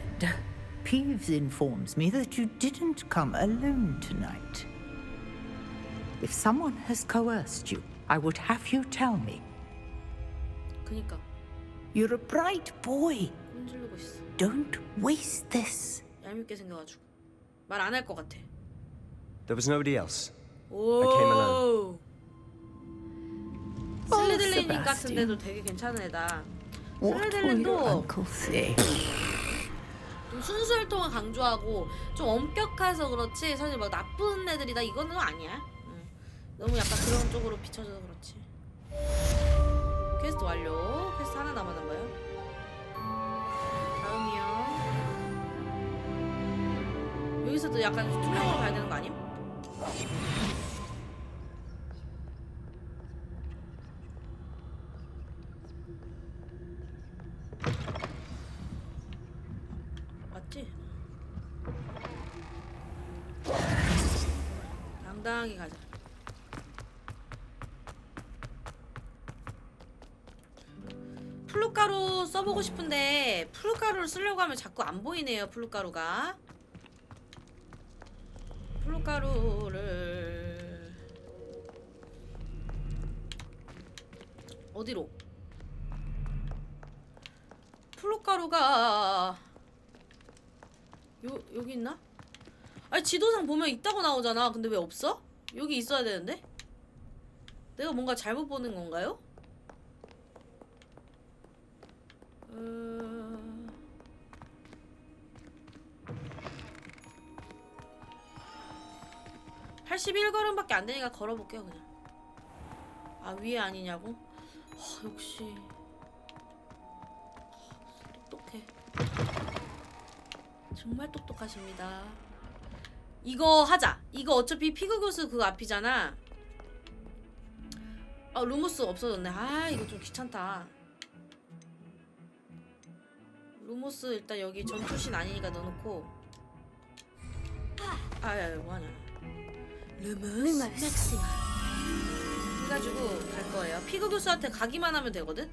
Peeves informs me that you didn't come alone tonight. If someone has coerced you, I would have you tell me. 그니까. You're a bright boy. 끈질르고 있어. Don't waste this. 얄밉게 생겨가지고 말 안 할 것 같아. There was nobody else. 오. I came alone. 슬리들린 같은데도 되게 괜찮은 애다. What will your uncle say? 좀 순수혈통을 강조하고 좀 엄격해서 그렇지 사실 막 나쁜 애들이다 이거는 아니야. 너무 약간 그런 쪽으로 비춰져서 그렇지. 퀘스트 완료. 퀘스트 하나 남았나봐요. 다음이요. 여기서도 약간 투명으로 가야 되는 거 아님? 맞지? 당당하게 가자. 플룻가루 써보고 싶은데 플룻가루를 쓰려고 하면 자꾸 안 보이네요. 플룻가루가. 플룻가루를 어디로? 플룻가루가 여기 있나? 아니 지도상 보면 있다고 나오잖아. 근데 왜 없어? 여기 있어야 되는데? 내가 뭔가 잘못 보는 건가요? 81걸음밖에 안 되니까 걸어볼게요 그냥. 아 위에 아니냐고? 역시 똑똑해. 정말 똑똑하십니다. 이거 하자. 이거 어차피 피그교수 그 앞이잖아. 아 루무스 없어졌네. 아 이거 좀 귀찮다. 루모스 일단 여기 전투신 아니니까 넣어놓고. 아야 뭐하냐. 루모스 맥시마 해가지고 갈 거예요. 피그 교수한테 가기만 하면 되거든?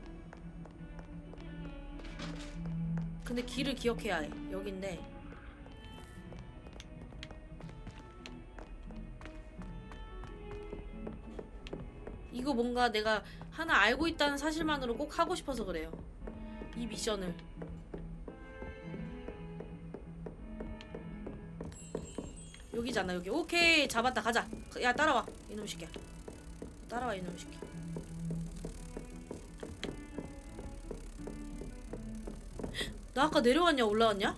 근데 길을 기억해야 해. 여긴데 이거 뭔가 내가 하나 알고 있다는 사실만으로 꼭 하고 싶어서 그래요. 이 미션을. 여기잖아 여기. 오케이 잡았다. 가자. 야 따라와 이놈 새끼야. 따라와 이놈 새끼야. 나 아까 내려왔냐 올라왔냐?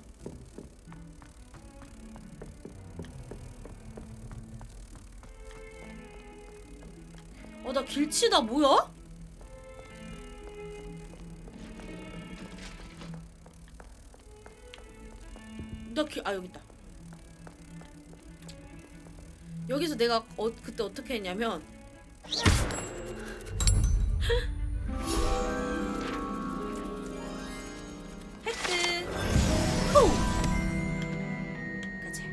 나 길치다 뭐야? 아 여기 있다. 여기서 내가 그때 어떻게 했냐면 획득. 후. 가자.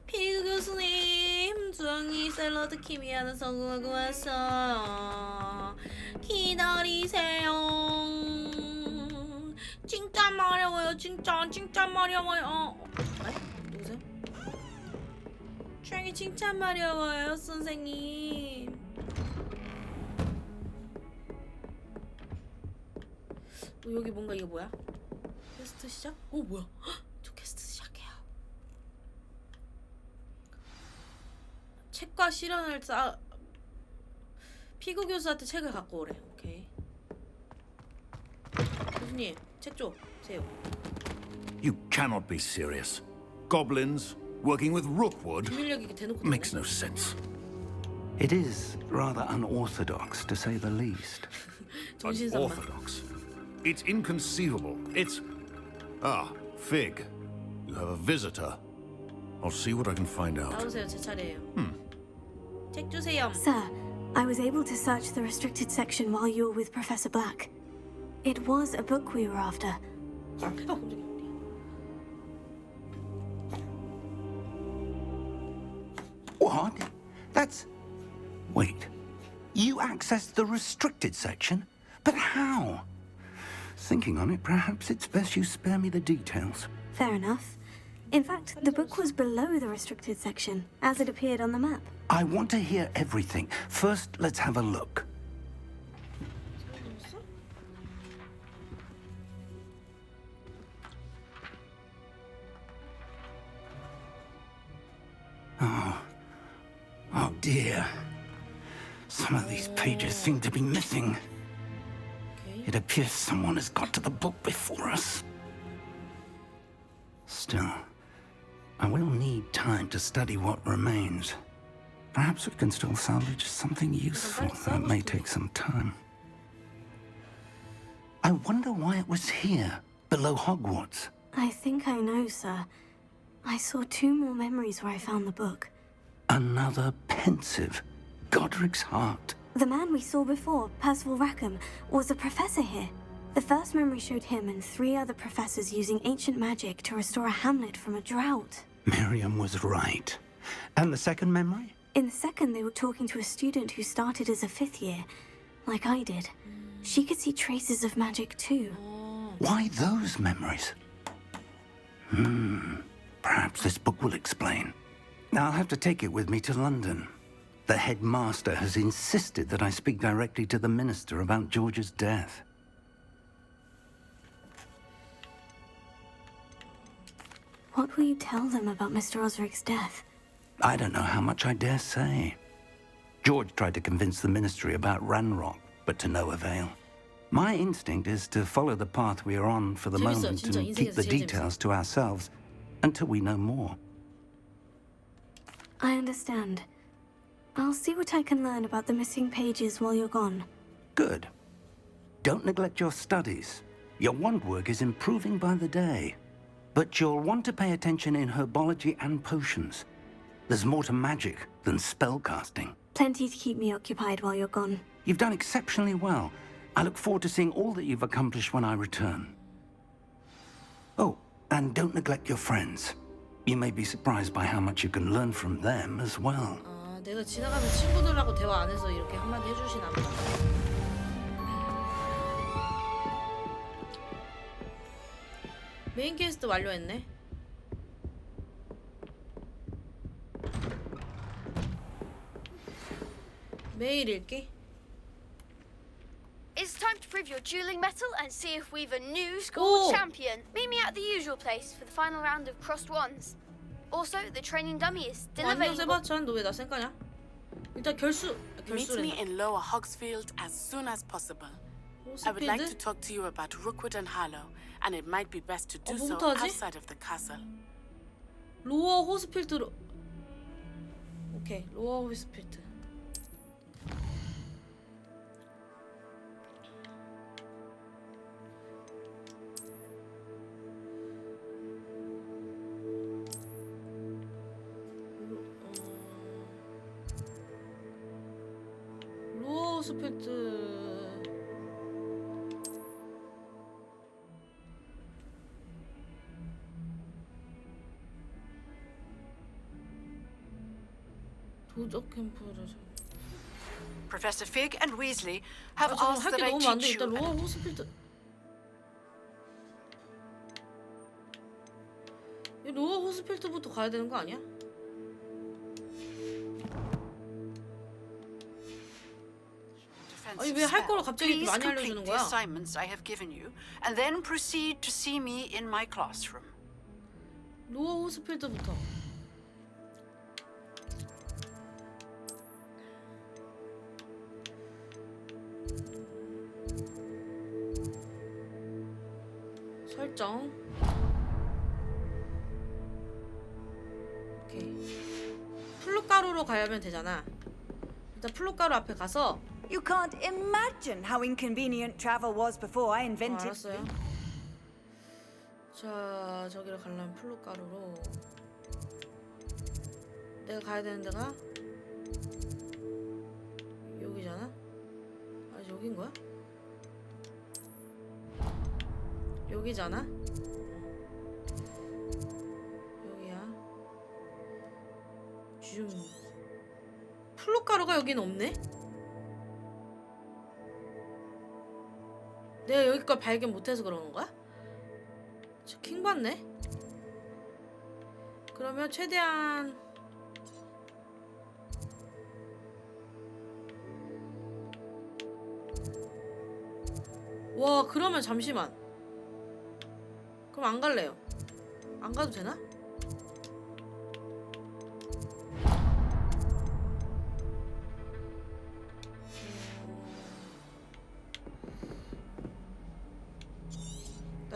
피그 교수님, 주영이 샐러드 키미야는 성공하고 왔어요. 기다리세요. 진짜 마려워요. 진짜 마려워요. 누구세요? 주영이 진짜 마려워요, 선생님. 여기 뭔가 이거 뭐야? 퀘스트 시작? 뭐야? 헉, 저 퀘스트 시작해요. 책과 실현을 피그 교수한테 책을 갖고 오래. 오케이. 교수님, 책 줘. 세요. You cannot be serious. Goblins working with Rookwood makes no sense. It is rather unorthodox, to say the least. Unorthodox? It's inconceivable. It's... Ah, Fig. You have a visitor. I'll see what I can find out. 나오세요, 제 차례예요. 책 주세요. Sir, I was able to search the restricted section while you were with Professor Black. It was a book we were after. What? That's... Wait. You accessed the restricted section? But how? Thinking on it, perhaps it's best you spare me the details. Fair enough. In fact, the book was below the restricted section, as it appeared on the map. I want to hear everything. First, let's have a look. Oh dear. Some of these pages seem to be missing. It appears someone has got to the book before us. Still, I will need time to study what remains. Perhaps we can still salvage something useful, though it may take some time. I wonder why it was here, below Hogwarts. I think I know, sir. I saw 2 more memories where I found the book. Another pensive. Godric's heart. The man we saw before, Percival Rackham, was a professor here. The first memory showed him and 3 other professors using ancient magic to restore a hamlet from a drought. Miriam was right. And the second memory? In the second, they were talking to a student who started as a 5th year, like I did. She could see traces of magic too. Why those memories? Perhaps this book will explain. I'll have to take it with me to London. The headmaster has insisted that I speak directly to the minister about George's death. What will you tell them about Mr. Osric's death? I don't know how much I dare say. George tried to convince the ministry about Ranrock, but to no avail. My instinct is to follow the path we are on for the moment and keep the details to ourselves until we know more. I understand. I'll see what I can learn about the missing pages while you're gone. Good. Don't neglect your studies. Your wand work is improving by the day. But you'll want to pay attention in herbology and potions. There's more to magic than spellcasting. Plenty to keep me occupied while you're gone. You've done exceptionally well. I look forward to seeing all that you've accomplished when I return. Oh, and don't neglect your friends. You may be surprised by how much you can learn from them as well. 아, 내가 지나가면 친구들하고 대화 안 해서 이렇게 한마디 해주시나 보다. 메인 퀘스트 완료했네. 매일 읽기. It's time to prove your dueling mettle and see if we've a new school Oh. champion. Meet me at the usual place for the final round of crossed wands. Also, the training dummy is still 안녕 available. 세바찬, 너 왜 나 쌩까냐? 일단 Meet 결수래. me in Lower Hogsfield as soon as possible. I would like to talk to you about Rookwood and Harlow, and it might be best to do so 뭐부터 하지? outside of the castle. 로어 호스필드로. 오케이, 로어 호스필드. 로어 호스필드. 도적 캠프를. Professor Fig and Weasley have 아, asked 할게 that I 너무 많은데 teach 일단 you. 로어 호스필드. 이 로어 호스필드부터 가야 되는 거 아니야? 아니 왜 할 거를 갑자기 이렇게 Please 많이 complete 알려주는 the 거야? assignments I have given you, and then proceed to see me in my classroom. 로어 호스필드부터. 설정. 오케이. 플룻가루로 가야면 되잖아. 일단 플룻가루 앞에 가서. You can't imagine how inconvenient travel was before I invented. 알았어요. 자, 저기를 가려면 플룻가루로. 내가 가야 되는 데가 여기잖아. 아, 여긴 거야? 여기잖아. 여기야. 줌. 플룻가루가 여기는 없네? 내가 여기 걸 발견 못해서 그러는 거야? 저 킹받네? 그러면 최대한 와 그러면 잠시만 그럼 안 갈래요. 안 가도 되나?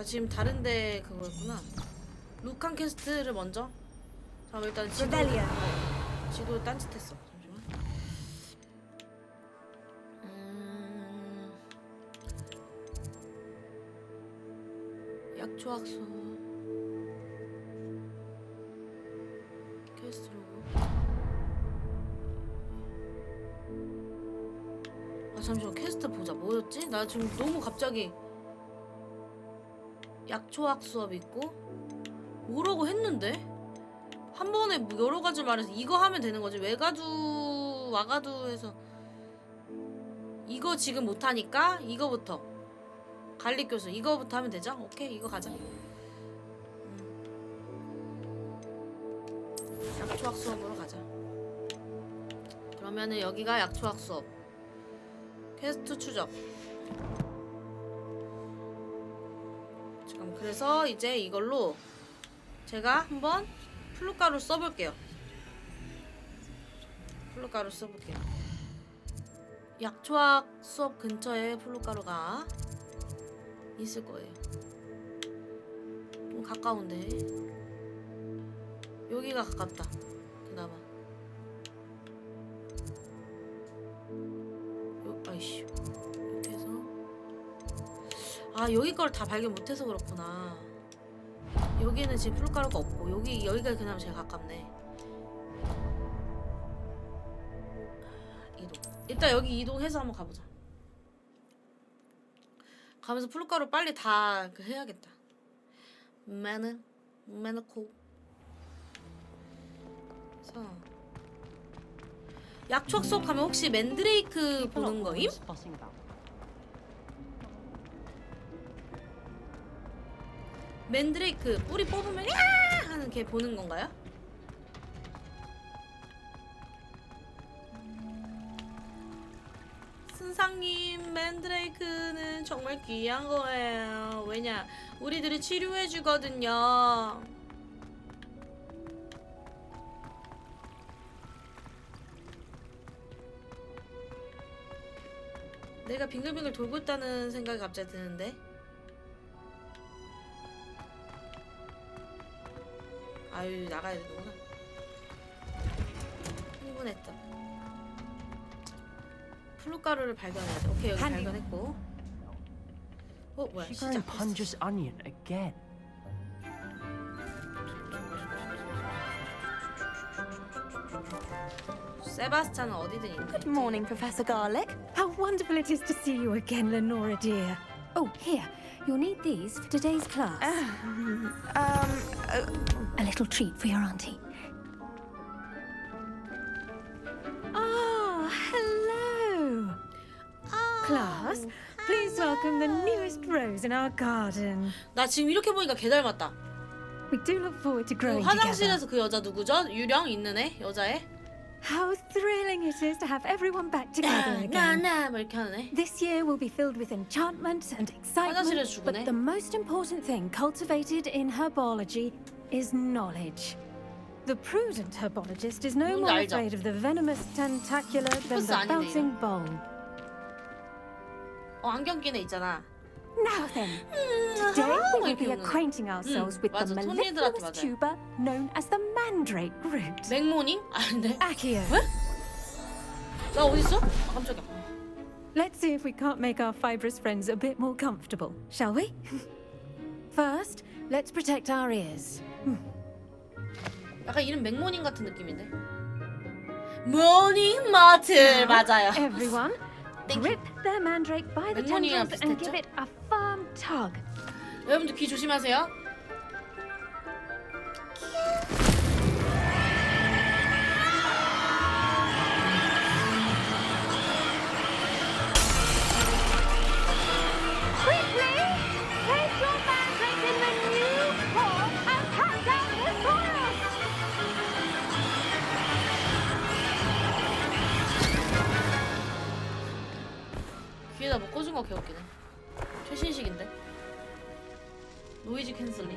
나 지금 다른데 그거였구나. 루칸 퀘스트를 먼저. 잠깐 일단 지도 딴짓했어. 잠시만. 약초학소 퀘스트로. 아 잠시만 퀘스트 보자. 뭐였지? 나 지금 너무 갑자기 약초학 수업 있고 뭐라고 했는데 한 번에 뭐 여러 가지 말해서 이거 하면 되는 거지. 외가두 와가두 해서 이거 지금 못하니까 이거부터 갈릭 교수 이거부터 하면 되죠? 오케이 이거 가자. 약초학 수업으로 가자. 그러면은 여기가 약초학 수업 퀘스트 추적. 지금 그래서 이제 이걸로 제가 한번 플룻가루 써볼게요. 플룻가루 써볼게요. 약초학 수업 근처에 플룻가루가 있을 거예요. 좀 가까운데 여기가 가깝다. 그나마 아이씨 이렇게 해서 아 여기 걸 다 발견 못해서 그렇구나. 여기는 지금 플룻가루가 없고 여기가 그나마 제일 가깝네. 이동. 일단 여기 이동해서 한번 가보자. 가면서 플룻가루 빨리 다 해야겠다. 매너코. 그래서 약초학 수업 가면 혹시 맨드레이크 보는 거임? 맨드레이크 뿌리 뽑으면 야 하는 걔 보는 건가요? 선생님 맨드레이크는 정말 귀한 거예요. 왜냐 우리들이 치료해 주거든요. 내가 빙글빙글 돌고 있다는 생각이 갑자기 드는데. 아유 나가야 되는구나. 흥분했다. 플룻가루를 발견해야 돼. 오케이 여기 발견했고. 뭐야 시작. Punches onion again. 세바스찬은 어디든 있네. Good morning, Professor Garlic. How wonderful it is to see you again, Lenora dear. Oh, here. You'll need these for today's class. A little treat for your auntie. Ah, hello. Class, please welcome the newest rose in our garden. 나 지금 이렇게 보니까 개 닮았다. We do look forward to growing 화장실에서 together. 그 여자 누구죠? 유령 있는 애? 여자애? How thrilling it is to have everyone back together again. 뭐 이렇게 하는 애? This year will be filled with enchantment and excitement, but the most important thing cultivated in herbology is knowledge. The prudent herbologist is no more afraid of the venomous tentacula than the bouncing bulb. 안경 낀 애 있잖아. Now then, today we will be acquainting ourselves with the mellifluous tuber known as the mandrake root. 맥모닝? 아닌데? Accio. 나 어디 있어? 깜짝이야. Let's see if we can't make our fibrous friends a bit more comfortable, shall we? First, let's protect our ears. 약간 이름 맥모닝 같은 느낌인데. 모닝 마트 맞아요. Everyone, grip their mandrake by the tendrils and give it a firm tug. 여러분들 귀 조심하세요. Quickly, place your mandrake in the new pot and cut down the soil. 귀에다 못 꽂은 거 개웃기네. 최신식인데. 노이즈 캔슬링.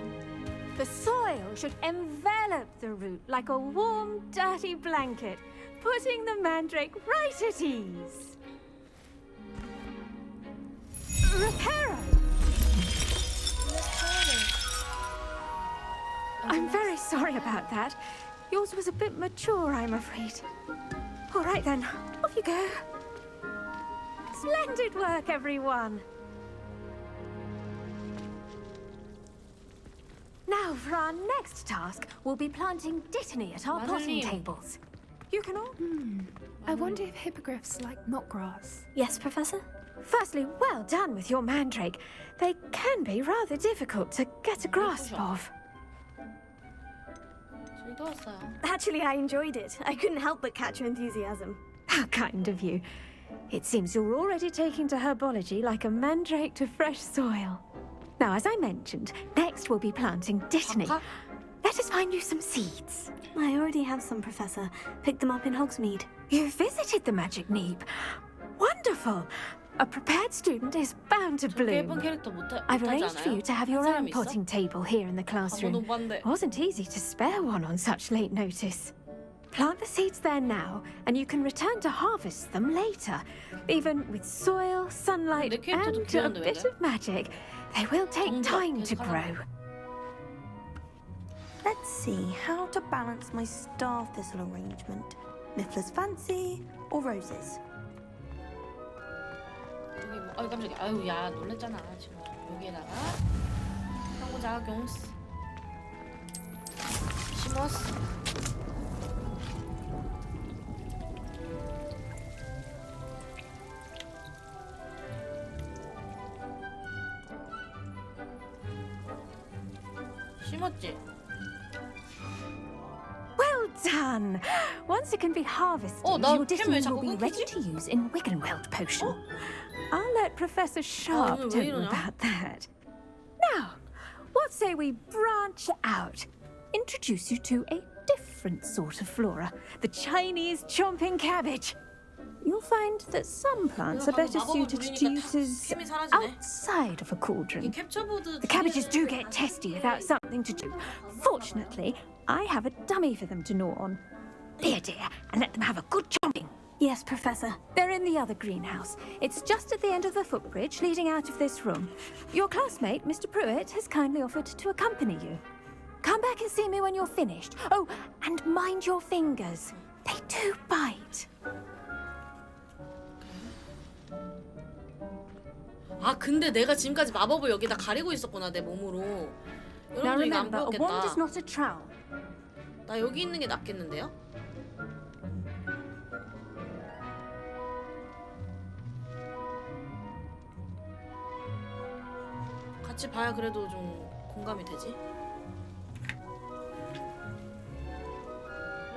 The soil should envelop the root like a warm, dirty blanket, putting the mandrake right at ease. Reparo! I'm very sorry about that. Yours was a bit mature, I'm afraid. All right then, off you go. Splendid work, everyone. Now, for our next task, we'll be planting dittany at our potting tables. You can all... I wonder if hippogriffs like knotgrass. Yes, Professor? Firstly, well done with your mandrake. They can be rather difficult to get a grasp of. Actually, I enjoyed it. I couldn't help but catch your enthusiasm. How kind of you. It seems you're already taking to herbology like a mandrake to fresh soil. Now, as I mentioned, next we'll be planting dittany. Let us find you some seeds. I already have some, Professor. Picked them up in Hogsmeade. You visited the Magic Neep. Wonderful. A prepared student is bound to bloom. I've arranged for you to have your own potting table here in the classroom. Wasn't easy to spare one on such late notice. Plant the seeds there now, and you can return to harvest them later. Even with soil, sunlight, and a bit of magic, they will take time to grow. Let's see how to balance my star thistle arrangement. Niffler's fancy or roses? 아유 깜짝이야. 아유 야 놀랬잖아 지금. 여기에다가 상호자 경스 심었어. 심었지? Well done! Once it can be harvested, your dittany will be ready to use in Wiggenweld potion. I'll let Professor Sharp tell you about that. Now, what say we branch out? Introduce you to a different sort of flora, the Chinese chomping cabbage. You'll find that some plants are better suited to uses outside of a cauldron. The cabbages do get testy without something to do. Fortunately, I have a dummy for them to gnaw on. There, dear, and let them have a good chomping. Yes, Professor. They're in the other greenhouse. It's just at the end of the footbridge leading out of this room. Your classmate, Mr. Pruitt, has kindly offered to accompany you. Come back and see me when you're finished. Oh, and mind your fingers. They do bite. 아 근데 내가 지금까지 마법을 여기다 가리고 있었구나 내 몸으로. 여러분들 이거 안 보였겠다. 나 여기 있는 게 낫겠는데요? 같이 봐야 그래도 좀 공감이 되지.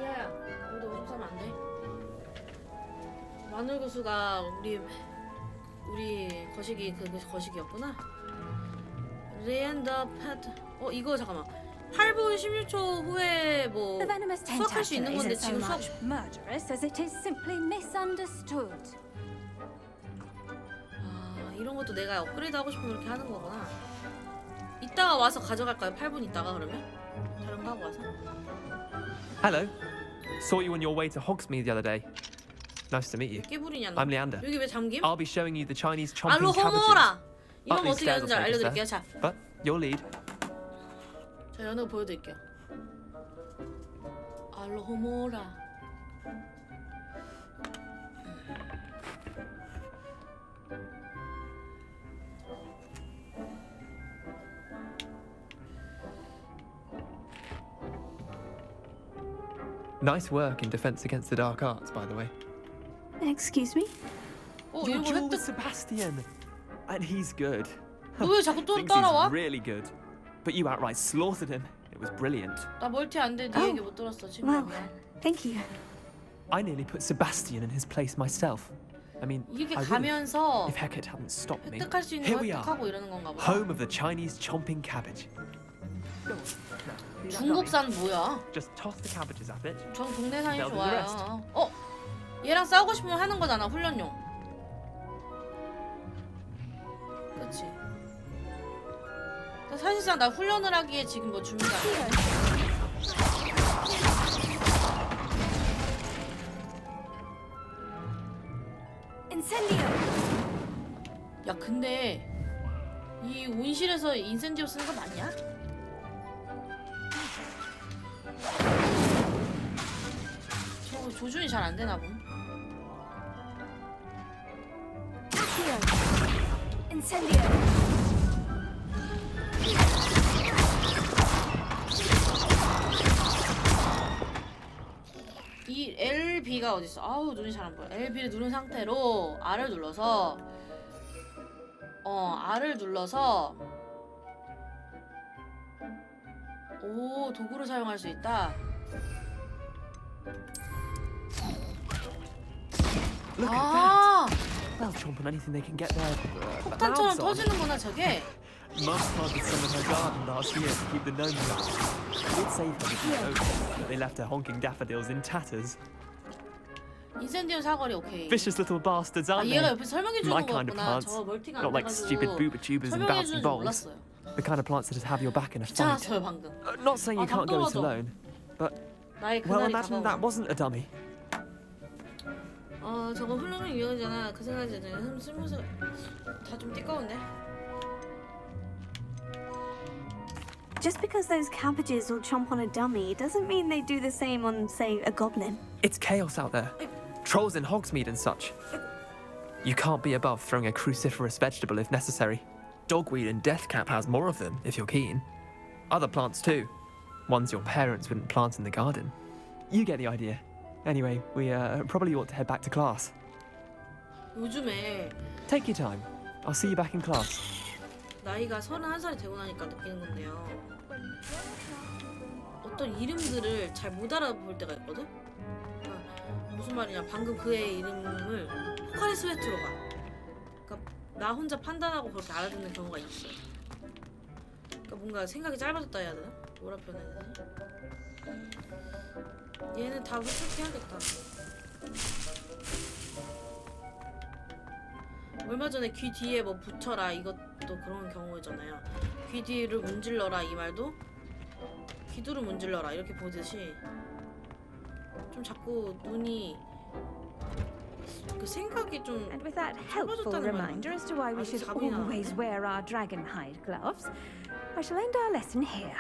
리아야, 우리도 오줌 싸면 안 돼? 마늘 교수가 우리 거시기 그 거시기였구나. 레앤더 패드. 이거 잠깐만. 8분 16초 후에 뭐 수학할 수 있는 건데 지금 수학. 이런 것도 내가 업그레이드 하고 싶으면 이렇게 하는 거구나. 이따가 와서 가져갈까요? 8분 있다가 그러면? 다른 거 하고 와서. Hello. Saw you on your way to Hogsmeade the other day. Nice to meet you. I'm Leander. 여기 왜 잠김? I'll be showing you the Chinese chomping cabbages. 알로호모라. 이런 거 어떻게 하는지 알려드릴게요. 자. But your lead. 자, 연어 보여드릴게요. 알로호모라. Nice work in defense against the dark arts, by the way. Excuse me? Your duel with Sebastian, and he's good. 너 왜 자꾸 또 Thinks 따라와? he's really good, but you outright slaughtered him. It was brilliant. 나 멀티 안 돼. 네 얘기 못 들었어 지금. Well, thank you. I nearly put Sebastian in his place myself. I mean, 이렇게 I would've 가면서 if Hecate hadn't stopped me. 획득할 수 있는 Here 거 we are, 획득하고 이러는 건가 보다. home of the Chinese chomping cabbage. 중국산 뭐야? Just toss the cabbages at it. 전 동네산이 They'll do the rest. 좋아요. 얘랑 싸우고 싶으면 하는 거잖아, 훈련용. 그렇지. 사실상 나 훈련을 하기에 지금 뭐 준비가 안 돼. 인센디오. 야, 근데 이 온실에서 인센디오 쓰는 거 맞냐? 저 조준이 잘 안 되나 봄. Incendio. 이 LB가 어딨어? 아우 눈이 잘 안 보여. LB를 누른 상태로 R을 눌러서 R을 눌러서 오 도구를 사용할 수 있다. Look at 아 that. They'll chomp on anything they can get their 폭탄처럼 mouths on. 터지는구나 저게. Mum planted some in her garden last year to keep the gnomes out. It saved her with the oak, but they left her honking daffodils in tatters. 인센디움 사거리 오케이. Vicious little bastards, 아 aren't 얘가 they? 옆에 설명해 주는 My kind of 거였구나. plants. 저 멀티가 안 Not like stupid 돼가지고 booba tubers and 설명해 bouncing 주는 줄 balls. 몰랐어요. The kind of plants that'd have your back in a fight. 귀찮았어요 방금. Not saying you can't go it 답답하죠. alone, but 나의 well, 그날이 imagine 다가오고. that wasn't a dummy. 저거 흘러가면 유형이잖아. 그 생각이 드네. 쓸모서 다 좀 띠꺼운데. Just because those cabbages will chomp on a dummy doesn't mean they do the same on, say, a goblin. It's chaos out there. Trolls in Hogsmeade and such. You can't be above throwing a cruciferous vegetable if necessary. Dogweed and Deathcap has more of them, if you're keen. Other plants too. Ones your parents wouldn't plant in the garden. You get the idea. Anyway, we probably ought to head back to class. 요즘에 Take your time. I'll see you back in class. 나이가 31살이 되고 나니까 느끼는 건데요. 어떤 이름들을 잘 못 알아볼 때가 있거든? 그러니까 무슨 말이냐. 방금 그 애의 이름을 포카리 스웨트로 봐. 그러니까 나 혼자 판단하고 그렇게 알아듣는 경우가 있어요. 그러니까 뭔가 생각이 짧아졌다 해야 되나? 뭐라 표현해야 되지? 얘는 다 흡족해야겠다. 얼마 전에 귀 뒤에 뭐 붙여라 이것도 그런 경우잖아요. 귀 뒤를 문질러라 이 말도 귀두를 문질러라 이렇게 보듯이 좀 자꾸 눈이 그 생각이 좀 And with that helpful reminder as to why we should always wear our dragon hide gloves, I shall end our lesson here.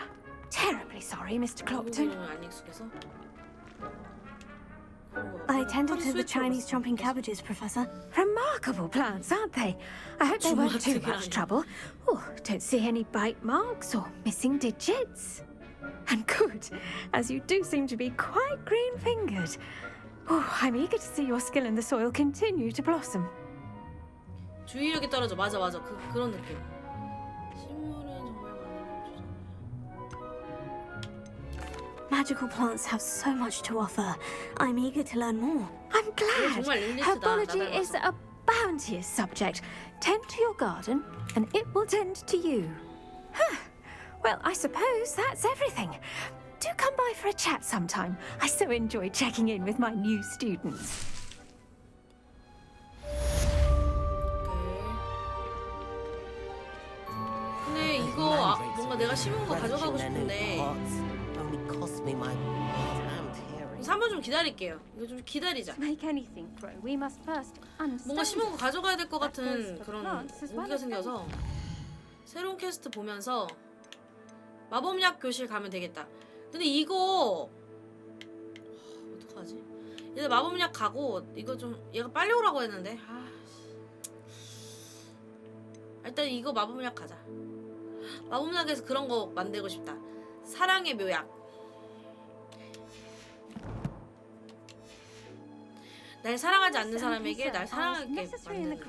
Terribly sorry, Mr. Clopton. 안 익숙해서 I tended to the Chinese chomping cabbages, Professor. Remarkable plants, aren't they? I hope they weren't too much trouble. Oh, don't see any bite marks or missing digits. And good, as you do seem to be quite green-fingered. Oh, I'm eager to see your skill in the soil continue to blossom. 주의력이 떨어져. 맞아. 그런 느낌. 식물은 정말 Magical plants have so much to offer. I'm eager to learn more. I'm glad. Herbology is a bounteous subject. Tend to your garden, and it will tend to you. Huh. Well, I suppose that's everything. Do come by for a chat sometime. I so enjoy checking in with my new students. 근데 이거 뭔가 내가 심은 거 가져가고 싶은데 3번 좀 기다릴게요. 이거 좀 기다리자. 뭔가 심은 거 가져가야 될 것 같은 그런 오기가 생겨서 새로운 퀘스트 보면서 마법약 교실 가면 되겠다. 근데 이거 어떡하지? 얘들 마법약 가고 이거 좀 얘가 빨리 오라고 했는데 일단 이거 마법약 가자. 마법약에서 그런 거 만들고 싶다. 사랑의 묘약. 날 사랑하지 않는 사람에게 날 사랑하게 만드는.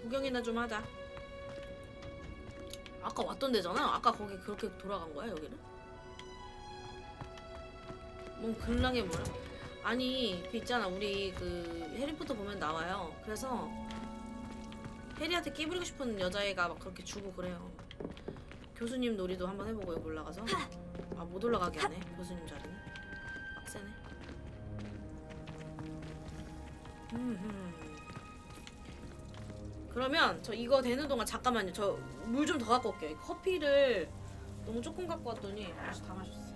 구경이나 좀 하자. 아까 왔던 데잖아. 아까 거기 그렇게 돌아간 거야 여기는? 뭔 근랑에 뭐야? 아니 그 있잖아 우리 그 해리포터 보면 나와요. 그래서 해리한테 끼부리고 싶은 여자애가 막 그렇게 주고 그래요. 교수님 놀이도 한번 해보고 여기 올라가서 못 올라가게 하네 교수님 자리는. 빡세네. 그러면 저 이거 되는 동안 잠깐만요. 저 물 좀 더 갖고 올게요. 커피를 너무 조금 갖고 왔더니 벌써 다 마셨어.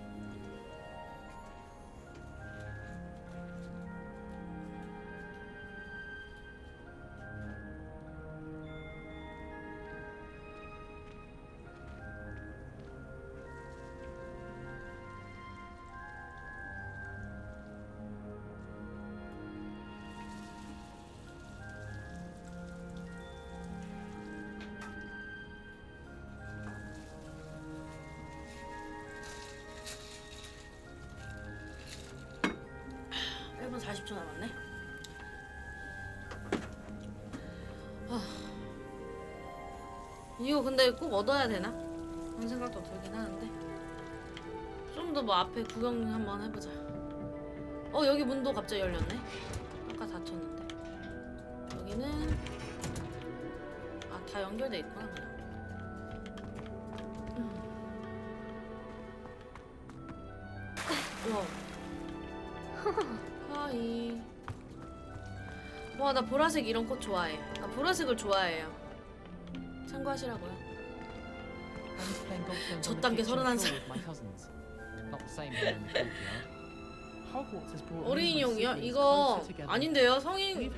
4초 남았네. 이거 근데 꼭 얻어야 되나? 그런 생각도 들긴 하는데 좀 더 뭐 앞에 구경 한번 해보자. 여기 문도 갑자기 열렸네. 아까 닫혔는데. 여기는 다 연결돼 있구나 그냥. 와. 하이. 와, 나 보라색 이런 꽃 좋아해. 나 보라색을 좋아해요. 참고하시라고요. 저 단계 31살. 어린이용이요? 이거 아닌데요? 성인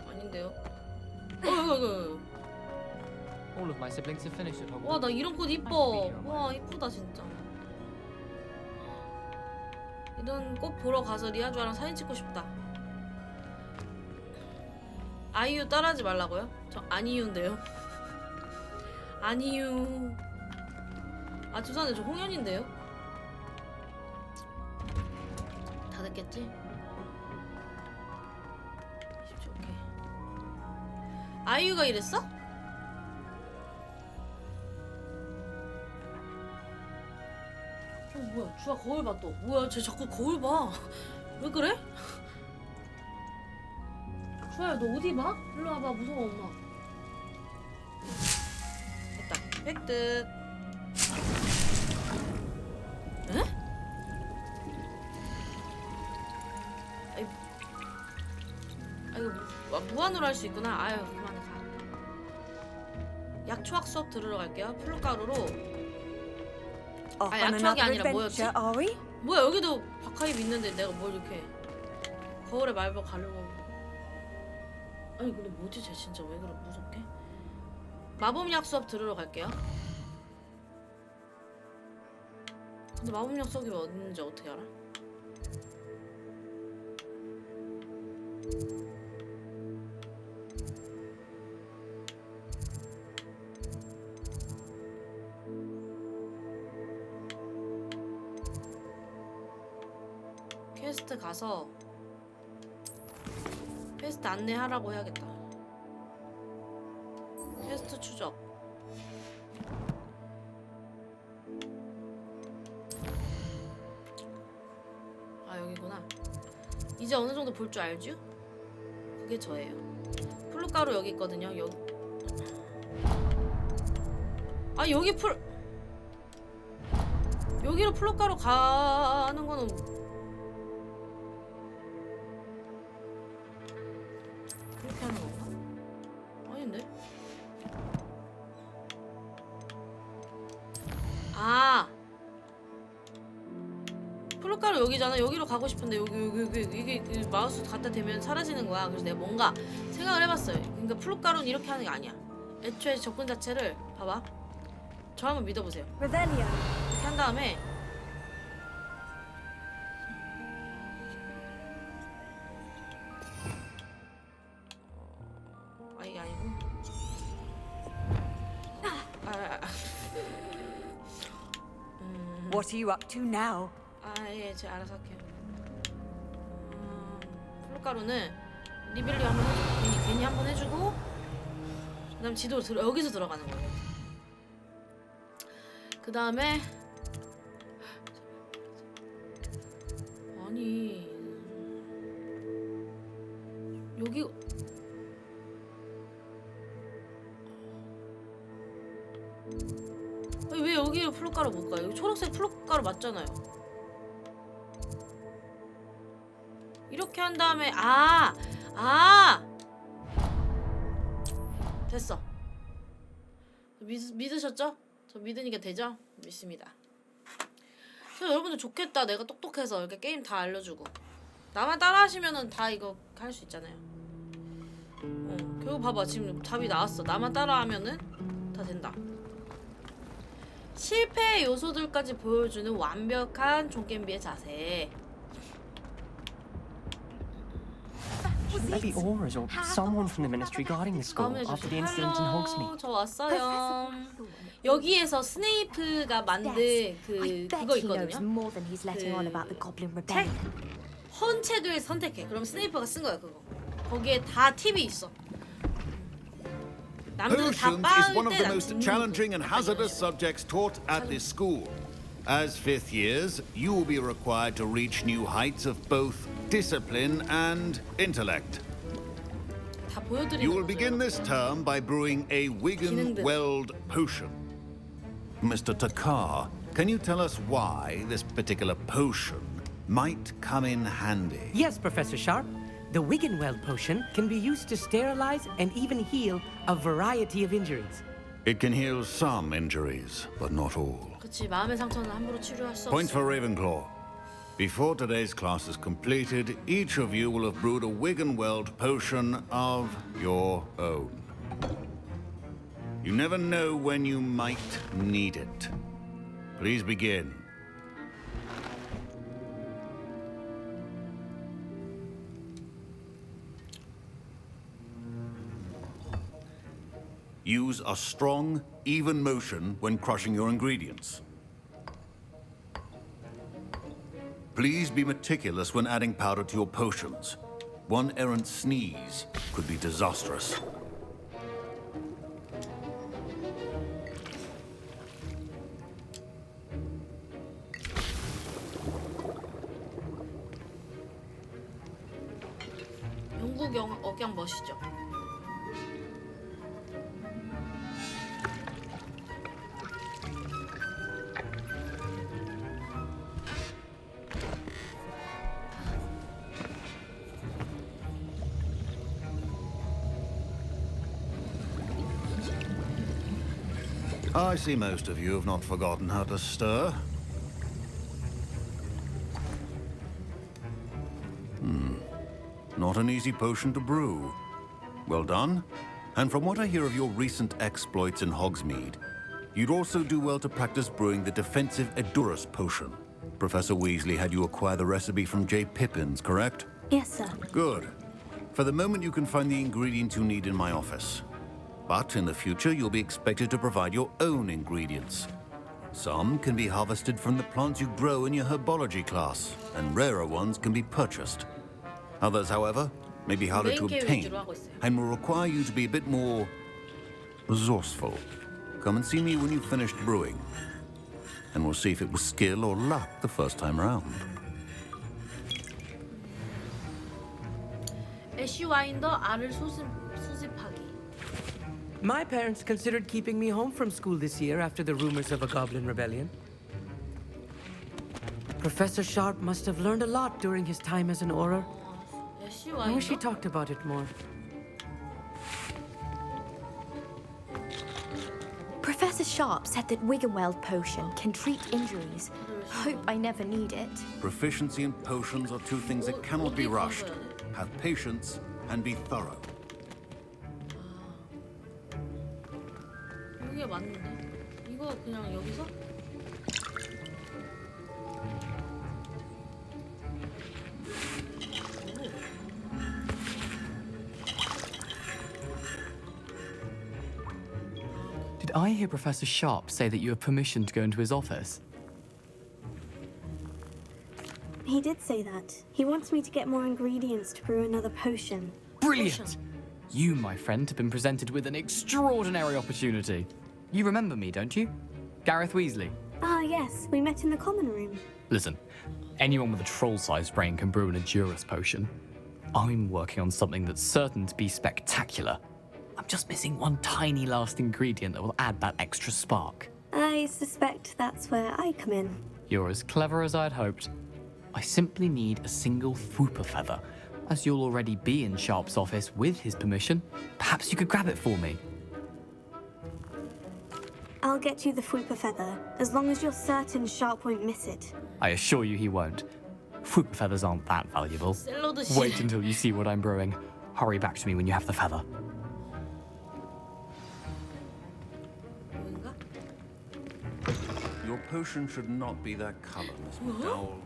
아닌데요? 와, 나 이런 꽃 이뻐. 와, 이쁘다 진짜. 이런 꽃 보러 가서 리아주아랑 사진 찍고 싶다. 아이유 따라하지 말라고요? 저 아니유인데요. 아니유. 죄송한데 저 홍현인데요? 다 됐겠지? 20초 오케이. 아이유가 이랬어? 뭐야, 주아 거울 봐 또. 뭐야, 쟤 자꾸 거울 봐. 왜 그래? 주아야, 너 어디 봐? 일로 와봐, 무서워 엄마. 됐다, 획득. 에? 이거 무한으로 할 수 있구나. 아유, 그만해 가. 약초학 수업 들으러 갈게요. 플루가루로. 약초학이 아니라 뭐였지? 뭐야, 여기도 박하입 있는데 내가 뭘 이렇게 거울에 말벌 가려고. 아니 근데 뭐지 쟤 진짜 왜 그래 무섭게? 마법약 수업 들으러 갈게요. 근데 마법약 수업이 어딘지 어떻게 알아? 퀘스트 가서 퀘스트 안내하라고 해야겠다. 퀘스트 추적. 여기구나. 이제 어느 정도 볼 줄 알죠? 그게 저예요. 플루가루 여기 있거든요. 여기 여기로 플루가루 가는 거는 그렇게 하는 건가? 아닌데? 플루가루 여기잖아. 여기로 가고 싶은데 이게 마우스 갖다 대면 사라지는 거야. 그래서 내가 뭔가 생각을 해봤어요. 그러니까 플루가루는 이렇게 하는 게 아니야. 애초에 접근 자체를 봐봐. 저 한번 믿어보세요. 이렇게 한 다음에 이게 아니고 What are you up to now? 예, 제가 알아서 할게요. 플루가루는 리빌리 한번 해주고 괜히 한번 해주고 그 다음에 지도로 여기서 들어가는 거예요. 그 다음에 아니 여기 왜 여기로 플루가루 못 가요? 여기 초록색 플루가루 맞잖아요. 이렇게 한 다음에 됐어. 믿으셨죠? 저 믿으니까 되죠? 믿습니다. 여러분들 좋겠다. 내가 똑똑해서 이렇게 게임 다 알려주고 나만 따라하시면은 다 이거 할 수 있잖아요. 결국 봐봐 지금 답이 나왔어. 나만 따라하면은 다 된다. 실패의 요소들까지 보여주는 완벽한 종겜비의 자세. Shouldn't there be auras or someone from the ministry guarding the school after the incident in Hogsmeade? 저 왔어요. 여기에서 스네이프가 만든 그거 있거든요. 책. 헌 책을 선택해. 그럼 스네이프가 쓴 거야 그거. 거기에 다 팁이 있어. Potions is one of the most challenging and hazardous subjects taught at this school. As fifth years, you will be required to reach new heights of both discipline and intellect. You will begin this term by brewing a Wigan-Weld potion. Mr. Takar, can you tell us why this particular potion might come in handy? Yes, Professor Sharp. The Wigan-Weld potion can be used to sterilize and even heal a variety of injuries. It can heal some injuries, but not all. 그치, 마음의 상처는 함부로 치료할 수 Point 없어. for Ravenclaw. Before today's class is completed, each of you will have brewed a Wigan-Weld potion of your own. You never know when you might need it. Please begin. Use a strong, even motion when crushing your ingredients. Please be meticulous when adding powder to your potions. One errant sneeze could be disastrous. 영국 억양 멋이죠. I see most of you have not forgotten how to stir. Not an easy potion to brew. Well done. And from what I hear of your recent exploits in Hogsmeade, you'd also do well to practice brewing the defensive Edurus potion. Professor Weasley had you acquire the recipe from J. Pippins, correct? Yes, sir. Good. For the moment, you can find the ingredients you need in my office. But in the future, you'll be expected to provide your own ingredients. Some can be harvested from the plants you grow in your herbology class, and rarer ones can be purchased. Others, however, may be harder to obtain, and will require you to be a bit more resourceful. Come and see me when you've finished brewing, and we'll see if it was skill or luck the first time around. 애쉬 와인더 알을 수집하기. My parents considered keeping me home from school this year after the rumors of a goblin rebellion. Professor Sharp must have learned a lot during his time as an Auror. I wish he talked about it more. Professor Sharp said that Wigan-Weld potion can treat injuries. Hope I never need it. Proficiency in potions are two things that cannot be rushed. Have patience and be thorough. 이게 맞는데? 이거 그냥 여기서? Did I hear Professor Sharp say that you have permission to go into his office? He did say that. He wants me to get more ingredients to brew another potion. Brilliant! You, my friend, have been presented with an extraordinary opportunity. You remember me, don't you? Gareth Weasley. Ah, yes. We met in the common room. Listen, anyone with a troll-sized brain can brew an Edurus potion. I'm working on something that's certain to be spectacular. I'm just missing one tiny last ingredient that will add that extra spark. I suspect that's where I come in. You're as clever as I'd hoped. I simply need a single Fwooper feather. As you'll already be in Sharp's office with his permission, perhaps you could grab it for me. I'll get you the Fwooper feather, as long as you're certain Sharp won't miss it. I assure you he won't. Fwooper feathers aren't that valuable. Wait until you see what I'm brewing. Hurry back to me when you have the feather. Your potion should not be that color, Miss McDowell.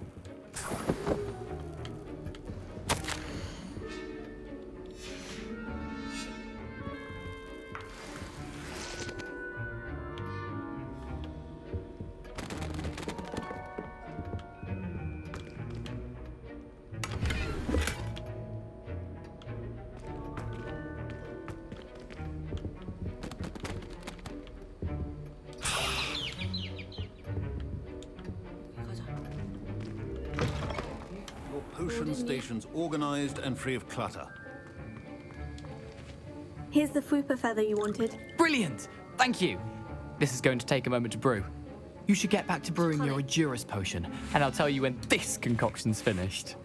potion stations organized and free of clutter. Here's the fupa feather you wanted. Brilliant! Thank you. This is going to take a moment to brew. You should get back to brewing your Edurus potion, and I'll tell you when this concoction's finished.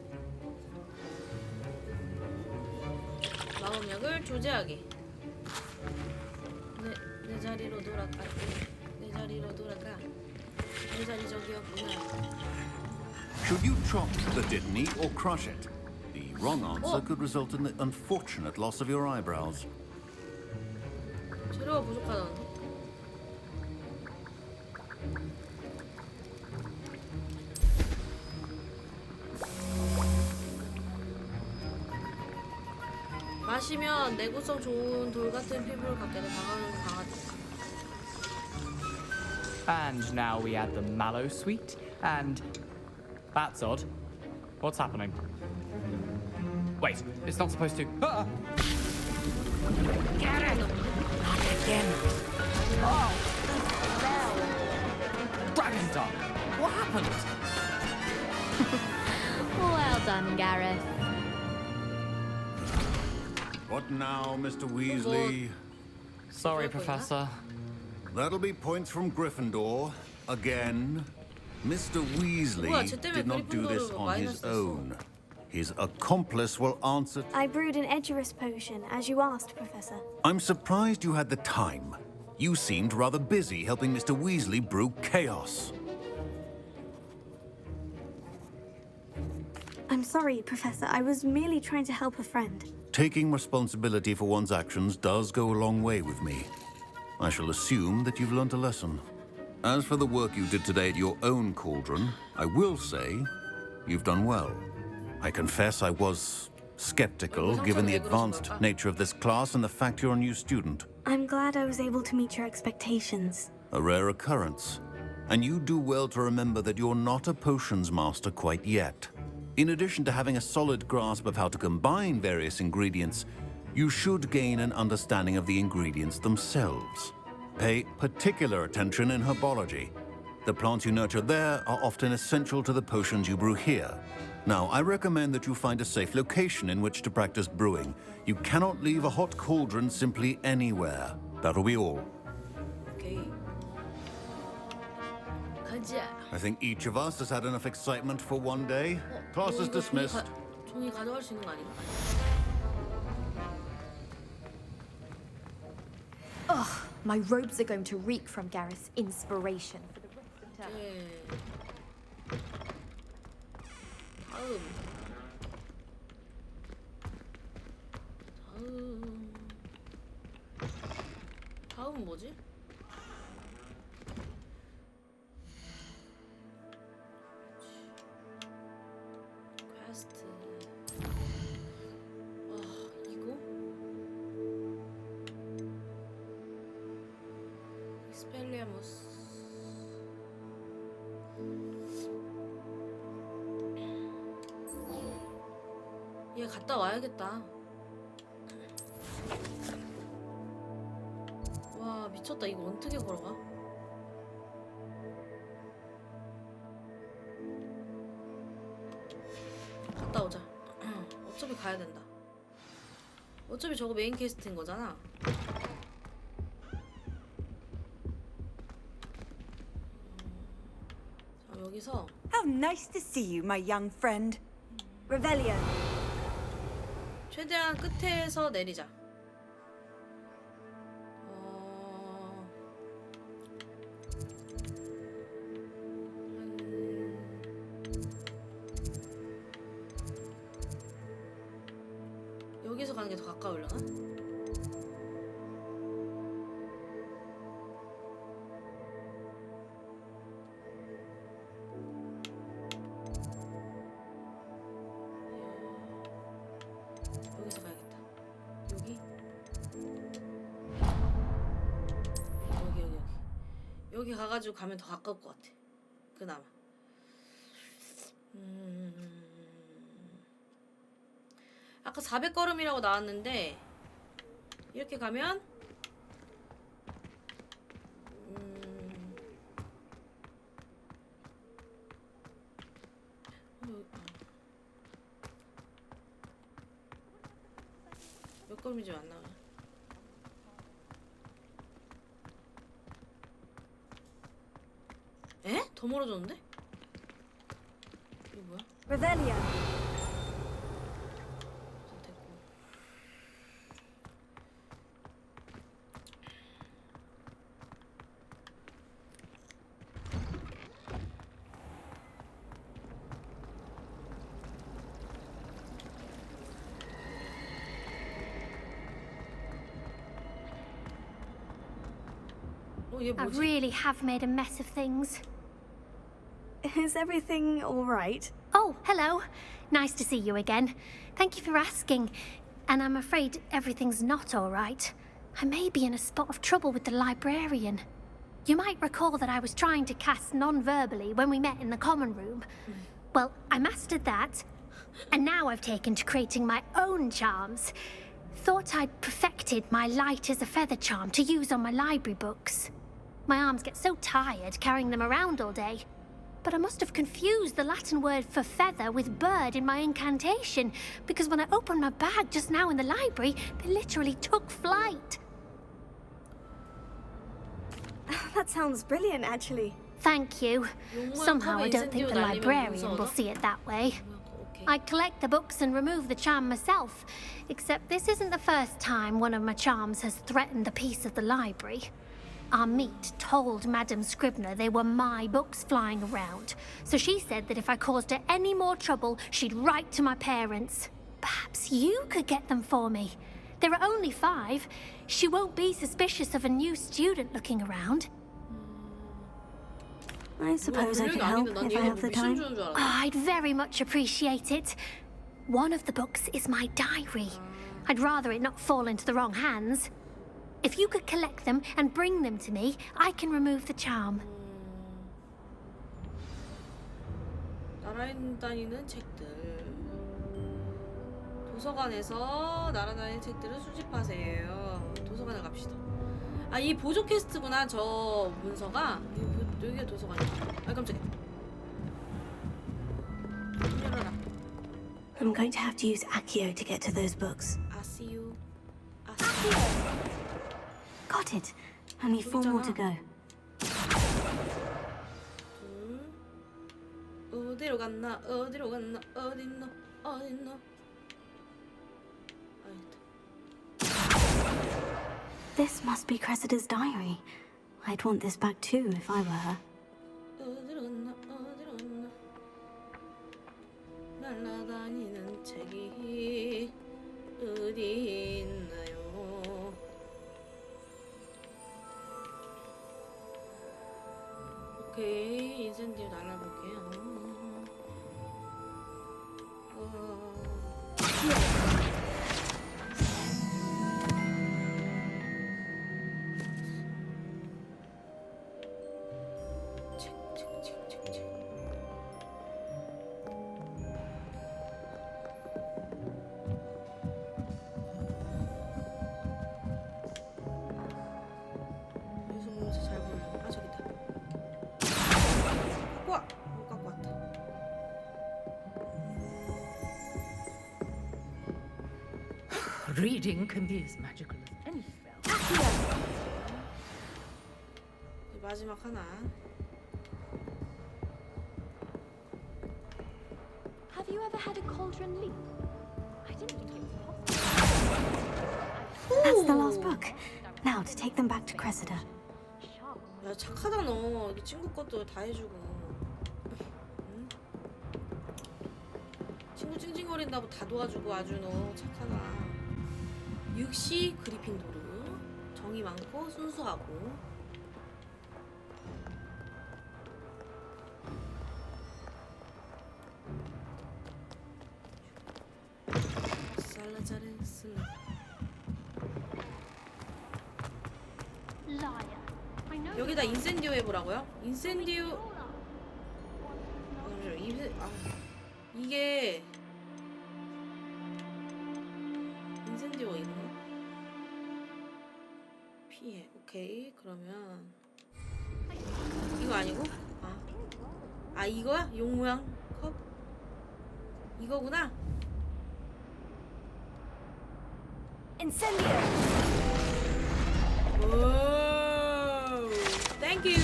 마법약을 조제하기. 내 자리로 돌아가. 내 자리로 돌아가. 내 자리 저기였구나. Should you chop the didn't or crush it? The wrong answer could result in the unfortunate loss of your eyebrows. 재료가 부족하다는데? 마시면 내구성 좋은 돌 같은 피부를 갖게 돼 방어력이 강하다. And now we add the mallow sweet, and that's odd. What's happening? Wait, it's not supposed to. Get it! Not again. Oh! Dragon Dog! What happened? Well done, Gareth. What now, Mr. Weasley? Sorry, Professor. That'll be points from Gryffindor. Again. Mr. Weasley did not do this on his own. His accomplice will answer. I brewed an Edurus potion, as you asked, Professor. I'm surprised you had the time. You seemed rather busy helping Mr. Weasley brew chaos. I'm sorry, Professor. I was merely trying to help a friend. Taking responsibility for one's actions does go a long way with me. I shall assume that you've learnt a lesson. As for the work you did today at your own cauldron, I will say you've done well. I confess I was skeptical given the advanced nature of this class and the fact you're a new student. I'm glad I was able to meet your expectations. A rare occurrence. And you do well to remember that you're not a potions master quite yet. In addition to having a solid grasp of how to combine various ingredients, you should gain an understanding of the ingredients themselves. Pay particular attention in herbology. The plants you nurture there are often essential to the potions you brew here. Now, I recommend that you find a safe location in which to practice brewing. You cannot leave a hot cauldron simply anywhere. That'll be all. Okay. 가자. I think each of us has had enough excitement for one day. Class is dismissed. 종이 가져갈 수 있는 거 아닌가? Ugh, my robes are going to reek from Gareth's inspiration for the rest of the term. 다음 뭐지? 퀘스트. 이거? 스펠리아무스. 얘 갔다 와야겠다. 와 미쳤다. 이거 어떻게 걸어가? 갔다 오자. 어차피 가야 된다. 어차피 저거 메인 퀘스트인 거잖아. 자 여기서. How nice to see you, my young friend. Revelio. 최대한 끝에서 내리자. 여기서 가는 게 더 가까우려나? 여기서 가야겠다. 여기? 여기. 여기 가가지고 가면 더 가까울 것 같아. 그나마. 아까 400걸음이라고 나왔는데 이렇게 가면 뒷걸음질 안 나와. 에? 더 멀어졌는데? 이거 뭐야? Revelio. I really have made a mess of things. Is everything all right? Oh, hello. Nice to see you again. Thank you for asking. And I'm afraid everything's not all right. I may be in a spot of trouble with the librarian. You might recall that I was trying to cast non-verbally when we met in the common room. Well, I mastered that. And now I've taken to creating my own charms. Thought I'd perfected my light as a feather charm to use on my library books. My arms get so tired carrying them around all day. But I must have confused the Latin word for feather with bird in my incantation, because when I opened my bag just now in the library, they literally took flight. That sounds brilliant, actually. Thank you. Somehow I don't think the librarian will see it that way. I collect the books and remove the charm myself, except this isn't the first time one of my charms has threatened the peace of the library. Our meet told Madame Scribner they were my books flying around, so she said that if I caused her any more trouble, she'd write to my parents. Perhaps you could get them for me. There are only 5. She won't be suspicious of a new student looking around. I suppose I could help if I have the time. Oh, I'd very much appreciate it. One of the books is my diary. I'd rather it not fall into the wrong hands. If you could collect them and bring them to me, I can remove the charm. 날아다니는 책들. 도서관에서 날아다니는 책들을 수집하세요. 도서관에 갑시다. 아, 이 보조 퀘스트구나. 저 문서가. 여기가 도서관이야. 아, 깜짝이야. 열어라. I'm going to have to use Accio to get to those books. 아시유. Got it. Only 4 more to go. 어디로 갔나? 어디로 갔나? 어딨노? 어딨노? This must be Cressida's diary. I'd want this back too if I were her. 어디로 갔나? 어디로 갔나? 날아다니는 책이 어디 있나요? 오케이, 인센티브 날라볼게요. 여기서 보면서 잘 보여. 아, 저기 있다. 우와! 못 갖고 왔다. Reading can be as magical as any spell. 마지막 하나. Have you ever had a cauldron leap? I didn't think it was possible. That's the last book. Now to take them back to Cressida. 야, 착하다 너. 이 친구 것도 다 해주고. 응? 친구 찡찡거린다고 다 도와주고 아주 너 착하다. 육시 그리핀도르. 정이 많고 순수하고. 살라자레스. 여기다 인센디오 해보라고요? 인센디오. 이게 인센디오 있나? 피해. 오케이. 그러면 이거 아니고? 아 이거야? 용 모양 컵? 이거구나. Incendio. 오, thank you.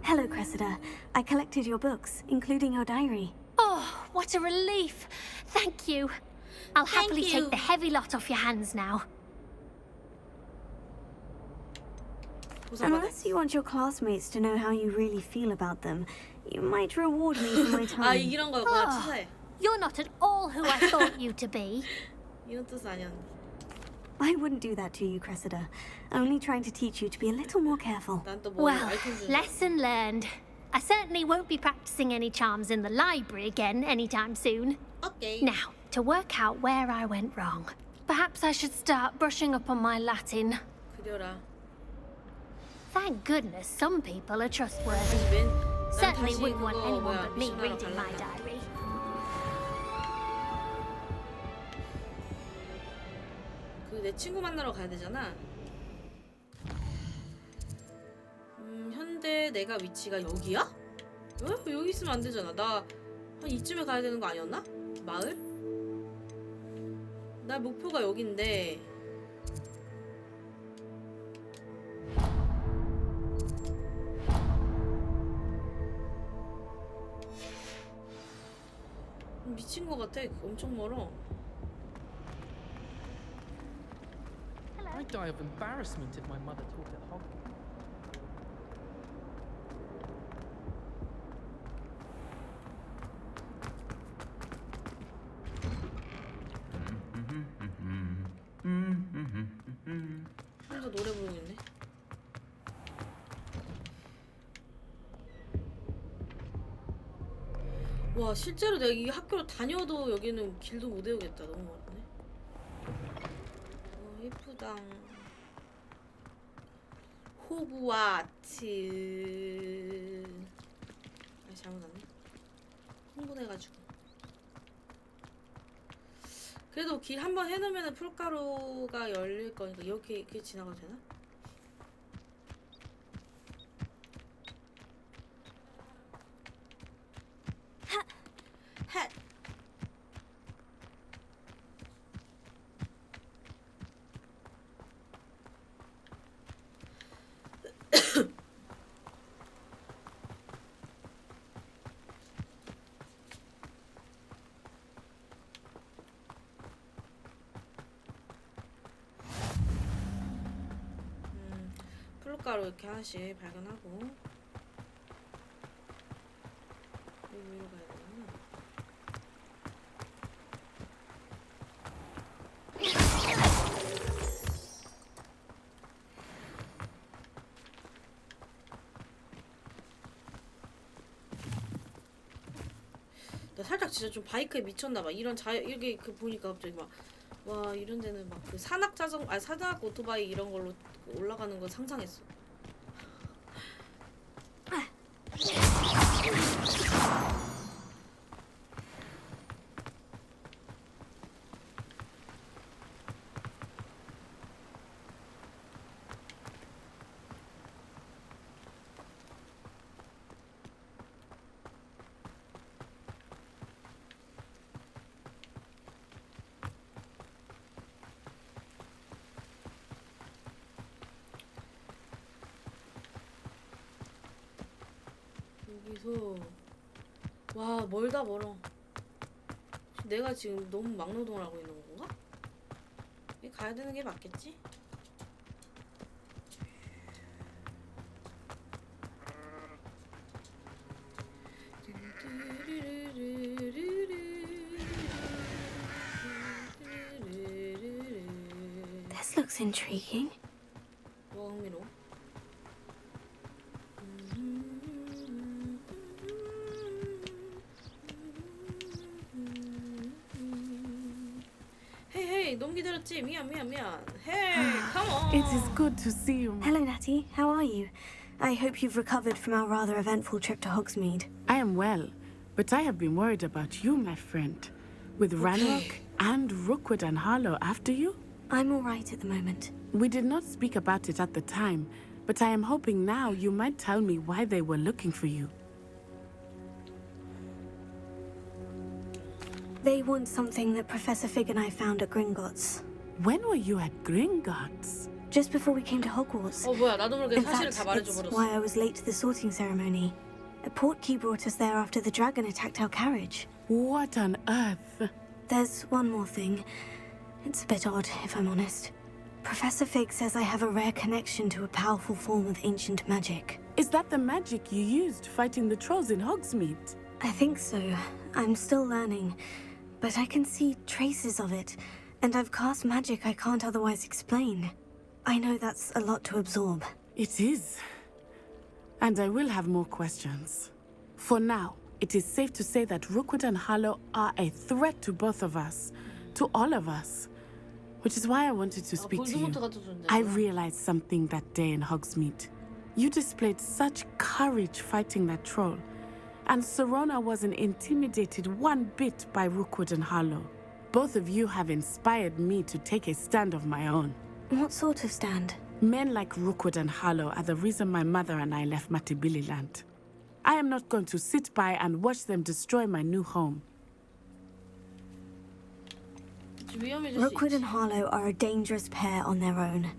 Hello, Cressida. I collected your books, including your diary. Oh, what a relief. Thank you. I'll happily take the heavy lot off your hands now. Unless you want your classmates to know how you really feel about them, you might reward me for my time. 이런 거였구나. 치사해. You're not at all who I thought you to be. 이런 뜻 아니었는데. I wouldn't do that to you, Cressida. Only trying to teach you to be a little more careful. Well, lesson learned. I certainly won't be practicing any charms in the library again anytime soon. Okay. Now, to work out where I went wrong. Perhaps I should start brushing up on my Latin. 그려라. Thank goodness some people are trustworthy. Certainly wouldn't want anyone but me reading my diary. 내 친구 만나러 가야 되잖아. 현대 내가 위치가 여기야? 왜? 여기 있으면 안 되잖아. 나 한 이쯤에 가야 되는 거 아니었나? 마을? 나 목표가 여긴데. 미친 거 같아. 엄청 멀어. I'd die of embarrassment if my mother taught at Hogwarts. 혼자 노래 부르고 있네. 와, 실제로 내가 이 학교를 다녀도 여기는 길도 못 외우겠다. 너무 멀네. 예쁘다. 호그와트. 아, 잘못 왔네. 흥분해가지고. 그래도 길 한번 해놓으면 풀가루가 열릴 거니까 이렇게 지나가도 되나? 핫. 풀가루 이렇게 하나씩 발견하고 여기로 가야 되나? 나 살짝 진짜 좀 바이크에 미쳤나봐. 이런 이렇게 보니까 갑자기 막 와, 이런 데는 막 그 산악 오토바이 이런 걸로 올라가는 거 상상했어. 여기서 와, 멀다 멀어. 내가 지금 너무 막노동을 하고 있는 건가? 가야 되는 게 맞겠지? This looks intriguing. 뭐 흥미로워? Hey, 너무 기다렸지? 미안. Hey, come on. It is good to see you. Hello, Natty. How are you? I hope you've recovered from our rather eventful trip to Hogsmeade. I am well, but I have been worried about you, my friend. With Ranrock and Rookwood and Harlow after you? I'm all right at the moment. We did not speak about it at the time, but I am hoping now you might tell me why they were looking for you. They want something that Professor Fig and I found at Gringotts. When were you at Gringotts? Just before we came to Hogwarts. 뭐야, 나도 모르게 In 사실을 fact, 다 말해줘 it's 버렸어. why I was late to the sorting ceremony. A portkey brought us there after the dragon attacked our carriage. What on earth? There's one more thing. It's a bit odd, if I'm honest. Professor Fig says I have a rare connection to a powerful form of ancient magic. Is that the magic you used fighting the trolls in Hogsmeade? I think so. I'm still learning. But I can see traces of it. And I've cast magic I can't otherwise explain. I know that's a lot to absorb. It is. And I will have more questions. For now, it is safe to say that Rookwood and Harlow are a threat to both of us. To all of us. Which is why I wanted to speak to you. I realized something that day in Hogsmeade. You displayed such courage fighting that troll. And Serona wasn't intimidated one bit by Rookwood and Harlow. Both of you have inspired me to take a stand of my own. What sort of stand? Men like Rookwood and Harlow are the reason my mother and I left Matabeleland. I am not going to sit by and watch them destroy my new home. Rookwood and Harlow are a dangerous pair on their own.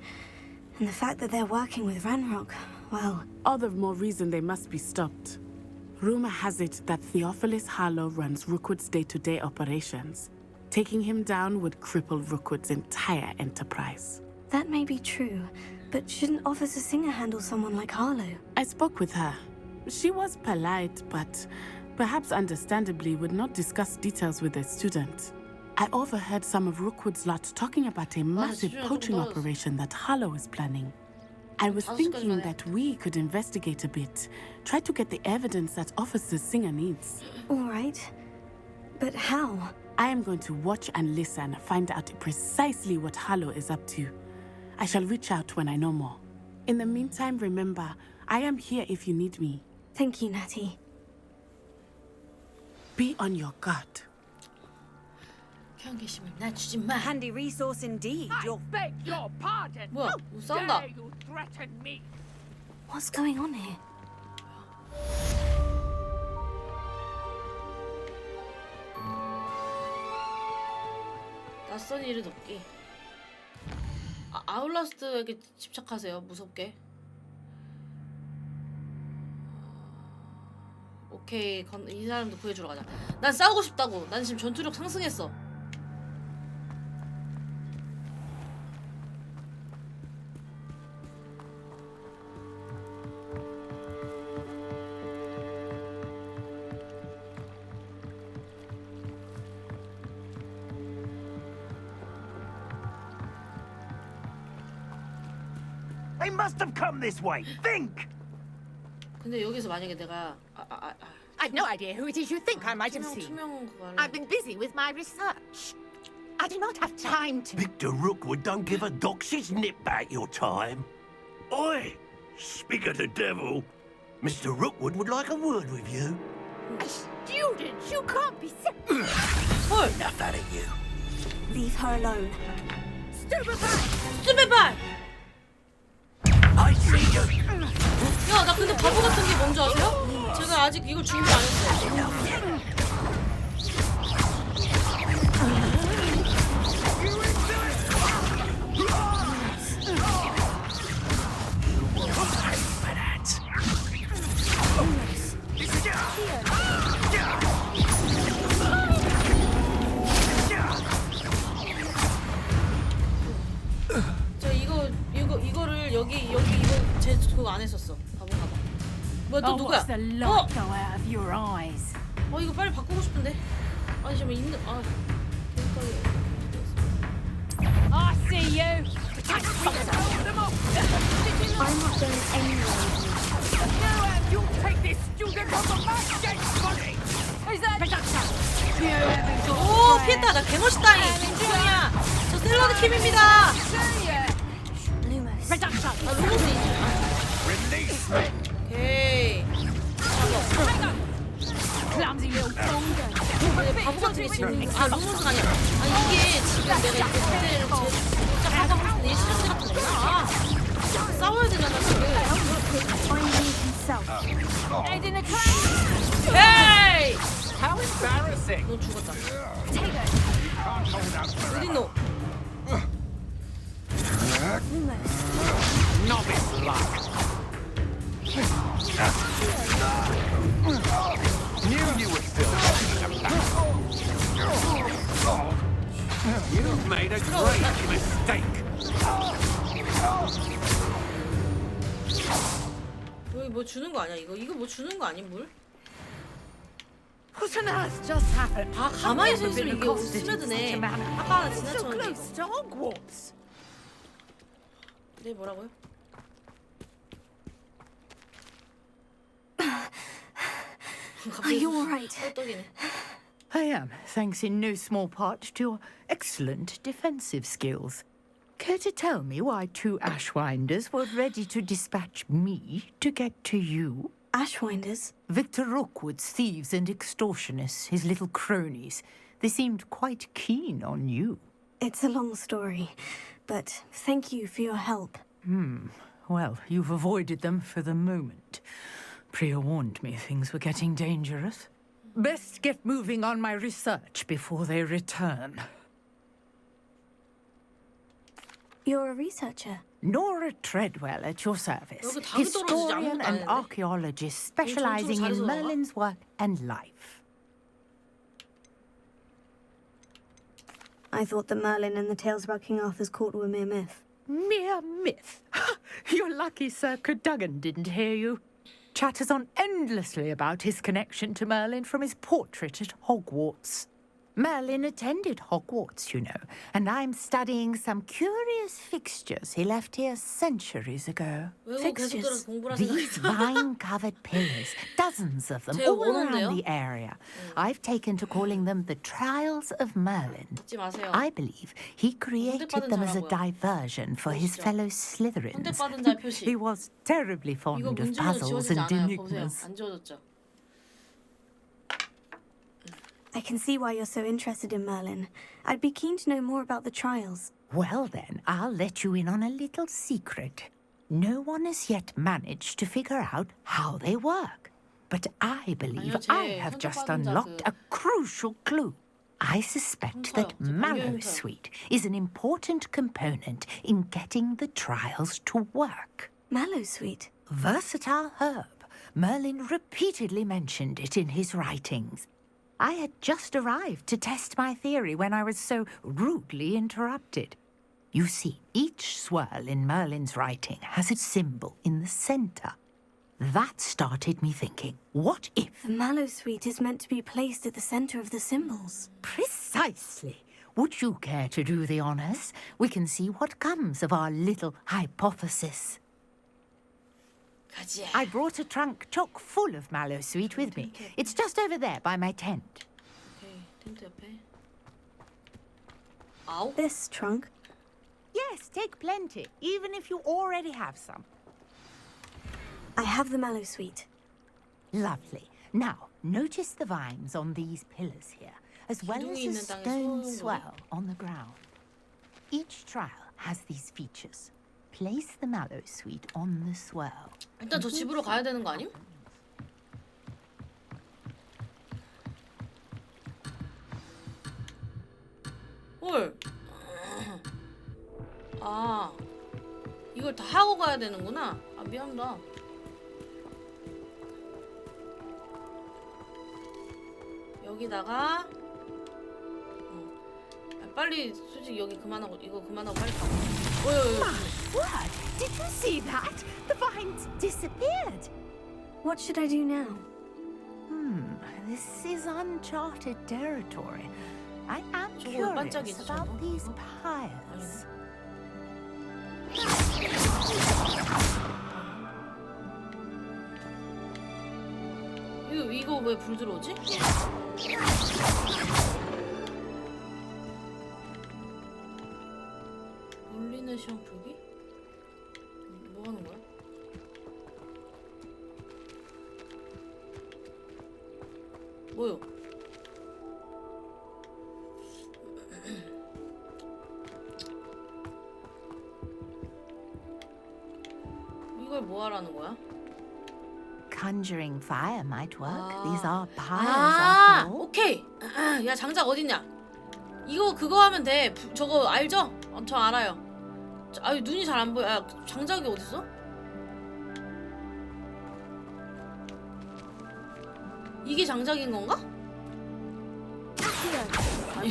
And the fact that they're working with Ranrock, well... All the more reason they must be stopped. Rumor has it that Theophilus Harlow runs Rookwood's day-to-day operations. Taking him down would cripple Rookwood's entire enterprise. That may be true, but shouldn't Officer Singer handle someone like Harlow? I spoke with her. She was polite, but perhaps understandably would not discuss details with a student. I overheard some of Rookwood's lot talking about a massive poaching operation that Harlow is planning. I was thinking that we could investigate a bit, try to get the evidence that Officer Singer needs. All right. But how? I am going to watch and listen, find out precisely what Harlow is up to. I shall reach out when I know more. In the meantime, remember, I am here if you need me. Thank you, Natty. Be on your guard. Handy resource indeed. I beg your pardon. 뭐야, How dare you threaten me? What's going on here? 낯선 일을 돕기. 아울라스트에게 집착하세요. 무섭게. 오케이, 이 사람도 구해주러 가자. 난 싸우고 싶다고. 난 지금 전투력 상승했어. They must have come this way. Think! 근데 여기서 만약에 내가 I've no idea who it is you think I might have seen. I've been busy with my research. I do not have time to... Victor Rookwood don't give a dox's nip back your time. Oi! Speak of the devil. Mr. Rookwood would like a word with you. A student? You can't be sick. Enough out of you. Leave her alone. 스베발! I see you. 야, 나 근데 바보 같은 게 뭔지 아세요? 제가 아직 이걸 준비 안 했어요. 이거를 여기 이거 제 그거 안 했었어. 봐봐. 뭐야 또 누구야? 이거 빨리 바꾸고 싶은데. 아니 잠깐 있는 I see you. I'm not going anywhere. You'll take this student on the match against money. Is that? 오 피했다. 나 개멋있다. 김주영이야. 저 셀리아킴입니다. 오케이. 바보 같은 게 지금 루몬스가 아니야. 이게 지금 내가 이렇게 상대를 진짜 하고 있는 실력자 같은 거야. 싸워야 되잖아 지금. 헤이! Embarrassing. 너 죽었다. 어디 너? Novice luck. Knew you were still You've made a great mistake. 여기 뭐 주는 거 아니야? 이거 뭐 주는 거 아니 물? What on earth just happened? 아 가만히 서 있으면 이게 스며드네. 아까 지나쳤는데 이거. 네 뭐라고요? Are you all right? 헐떡이네. I am, thanks in no small part to your excellent defensive skills. Care to tell me why 2 Ashwinders were ready to dispatch me to get to you? Ashwinders? Victor Rookwood's thieves and extortionists, his little cronies. They seemed quite keen on you. It's a long story, but thank you for your help. Well, you've avoided them for the moment. Priya warned me things were getting dangerous. Best get moving on my research before they return. You're a researcher? Nora Treadwell at your service. 여기 닭이 떨어지지 Historian 아무것도 안 and 했네. archaeologist specializing in 잘해서 Merlin's work and life. I thought that Merlin and the tales about King Arthur's court were mere myth. Mere myth? You're lucky Sir Cadogan didn't hear you. Chatters on endlessly about his connection to Merlin from his portrait at Hogwarts. Merlin attended Hogwarts, you know, and I'm studying some curious fixtures he left here centuries ago. Fixtures? These vine-covered pillars, dozens of them all around the area. I've taken to calling them the Trials of Merlin. I believe he created them as a diversion for his fellow Slytherins. He was terribly fond of puzzles and enigmas. 안 지워졌죠? I can see why you're so interested in Merlin. I'd be keen to know more about the trials. Well then, I'll let you in on a little secret. No one has yet managed to figure out how they work. But I believe I have just unlocked a crucial clue. I suspect that Mallowsweet is an important component in getting the trials to work. Mallowsweet? Versatile herb. Merlin repeatedly mentioned it in his writings. I had just arrived to test my theory when I was so rudely interrupted. You see, each swirl in Merlin's writing has a symbol in the center. That started me thinking, what if... The Mallowsweet is meant to be placed at the center of the symbols. Precisely. Would you care to do the honors? We can see what comes of our little hypothesis. I brought a trunk chock full of Mallowsweet with me. It's just over there by my tent. This trunk? Yes, take plenty, even if you already have some. I have the Mallowsweet. Lovely. Now, notice the vines on these pillars here, as well as a stone swell on the ground. Each trial has these features. Place the Mallowsweet on the swirl. 일단 저 집으로 가야 되는 거 아님? 헐. 아, 이걸 다 하고 가야 되는구나. 아, 미안하다. 여기다가 빨리 솔직히 여기 그만하고 이거 그만하고 빨리 가. What? Did you see that? The vines disappeared. What should I do now? This is uncharted territory. I am curious about these piles. 이거 왜 불 들어오지? 물리는 시험 풀기? 뭐 하는 거야? 뭐요? 이걸 뭐 하라는 거야? conjuring fire might work. These are pyres 아, after all. 오케이. 야, 장작 어딨냐? 이거 그거 하면 돼. 저거 알죠? 저 알아요. 아유, 눈이 잘 안 보여. 야, 장작이 어딨어? 이게 장작인 건가? 아니,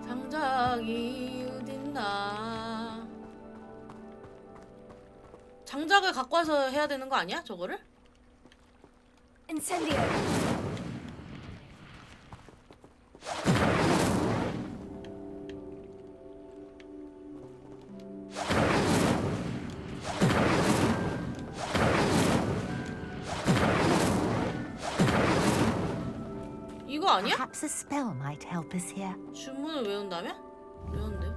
장작이 어딨나? 장작을 갖고 와서 해야 되는 거 아니야? 저거를? Incendio. 이거 아니야? Perhaps a spell might help us here. 주문을 외운다면? 외운데.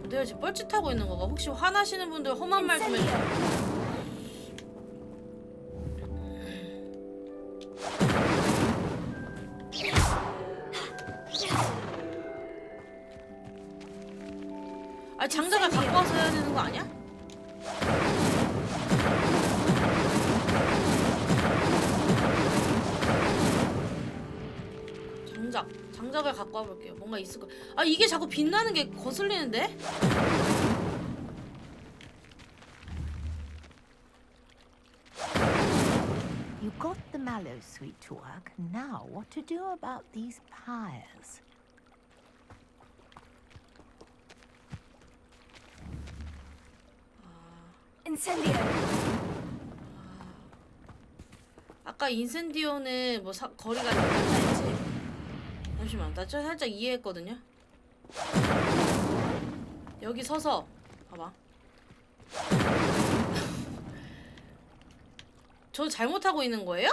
내가 지금 뻘짓하고 있는 거가 혹시 화나시는 분들 험한 말 좀 해주세요. 아, 장작을 갖고 와서 해야 되는 거 아니야? 장작을 갖고 와볼게요. 뭔가 있을 거. 아, 이게 자꾸 빛나는 게 거슬리는데? You got the mallow sweet to work. Now, what to do about these pyres? Incendio. 아까 인센디오는 뭐 거리가 있다 했지? 잠시만, 나 저 살짝 이해했거든요. 여기 서서 봐봐. 저 잘못하고 있는 거예요?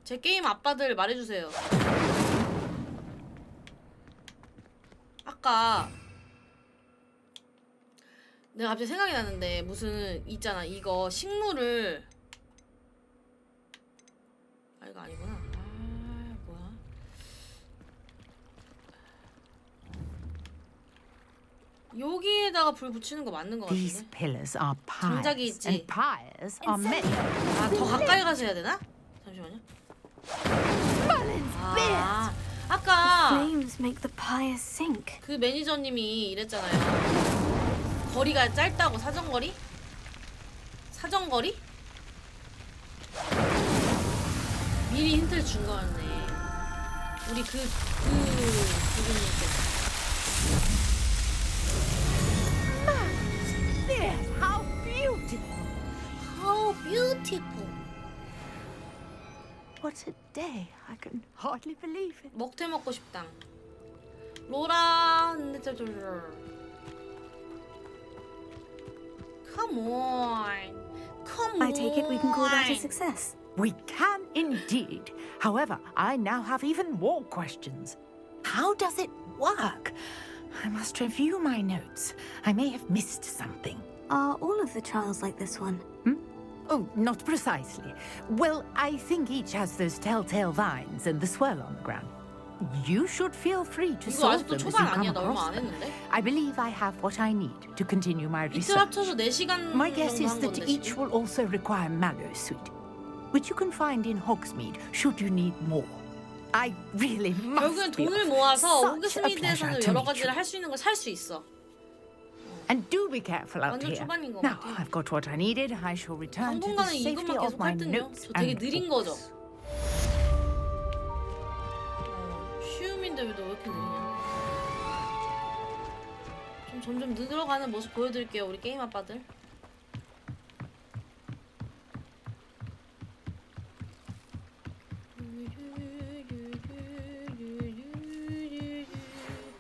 제 게임 아빠들 말해주세요. 아까 내가 갑자기 생각이 나는데 무슨 있잖아, 이거 식물을 아, 이거 아니구나. 아, 뭐야? 여기에다가 불 붙이는 거 맞는 거 These 같은데? pillars are 장작이 pyres, 있지. and pyres are many. 아, 더 가까이 가서 해야 되나? 잠시만요. 아, 아까 Flames make the pyre sink. 그 매니저님이 이랬잖아요. 거리가 짧다고. 사정거리? 사정거리? 미리 힌트를 준 거였네. 우리 그 부분님께서. Yes, how beautiful! How beautiful! What a day! I can hardly believe it. 먹태 먹고 싶다. 로라, Come on. Come on. I take it we can call that a success. We can indeed. However, I now have even more questions. How does it work? I must review my notes. I may have missed something. Are all of the trials like this one? Oh, not precisely. Well, I think each has those telltale vines and the swirl on the ground. You should feel free to 이거 solve 아직도 them as you 초반 come 아니야? 나 얼마 across 안 them. 했는데? I believe I have what I need to continue my 이틀 research. 합쳐서 4시간 My guess 정도 is 한 that 건데, each 지금? will also require mallow sweet, which you can find in Hogsmeade should you need more. I really must 결국엔 be 돈을 off. 모아서 Such a pleasure 호그스미드에서는 to 여러 meet 가지를 you. 할 수 있는 걸 살 수 있어. And do be careful out 완전 here. 초반인 것 Now 같아. I've got what I needed. I shall return to the 당분간은 safety 이것만 of 계속 my 할 듯요. notes 저 되게 and 느린 books. 거죠? 쉬움인데 왜 너 왜 이렇게 느리냐? 좀 점점 늘어가는 모습 보여드릴게요, 우리 게임 아빠들.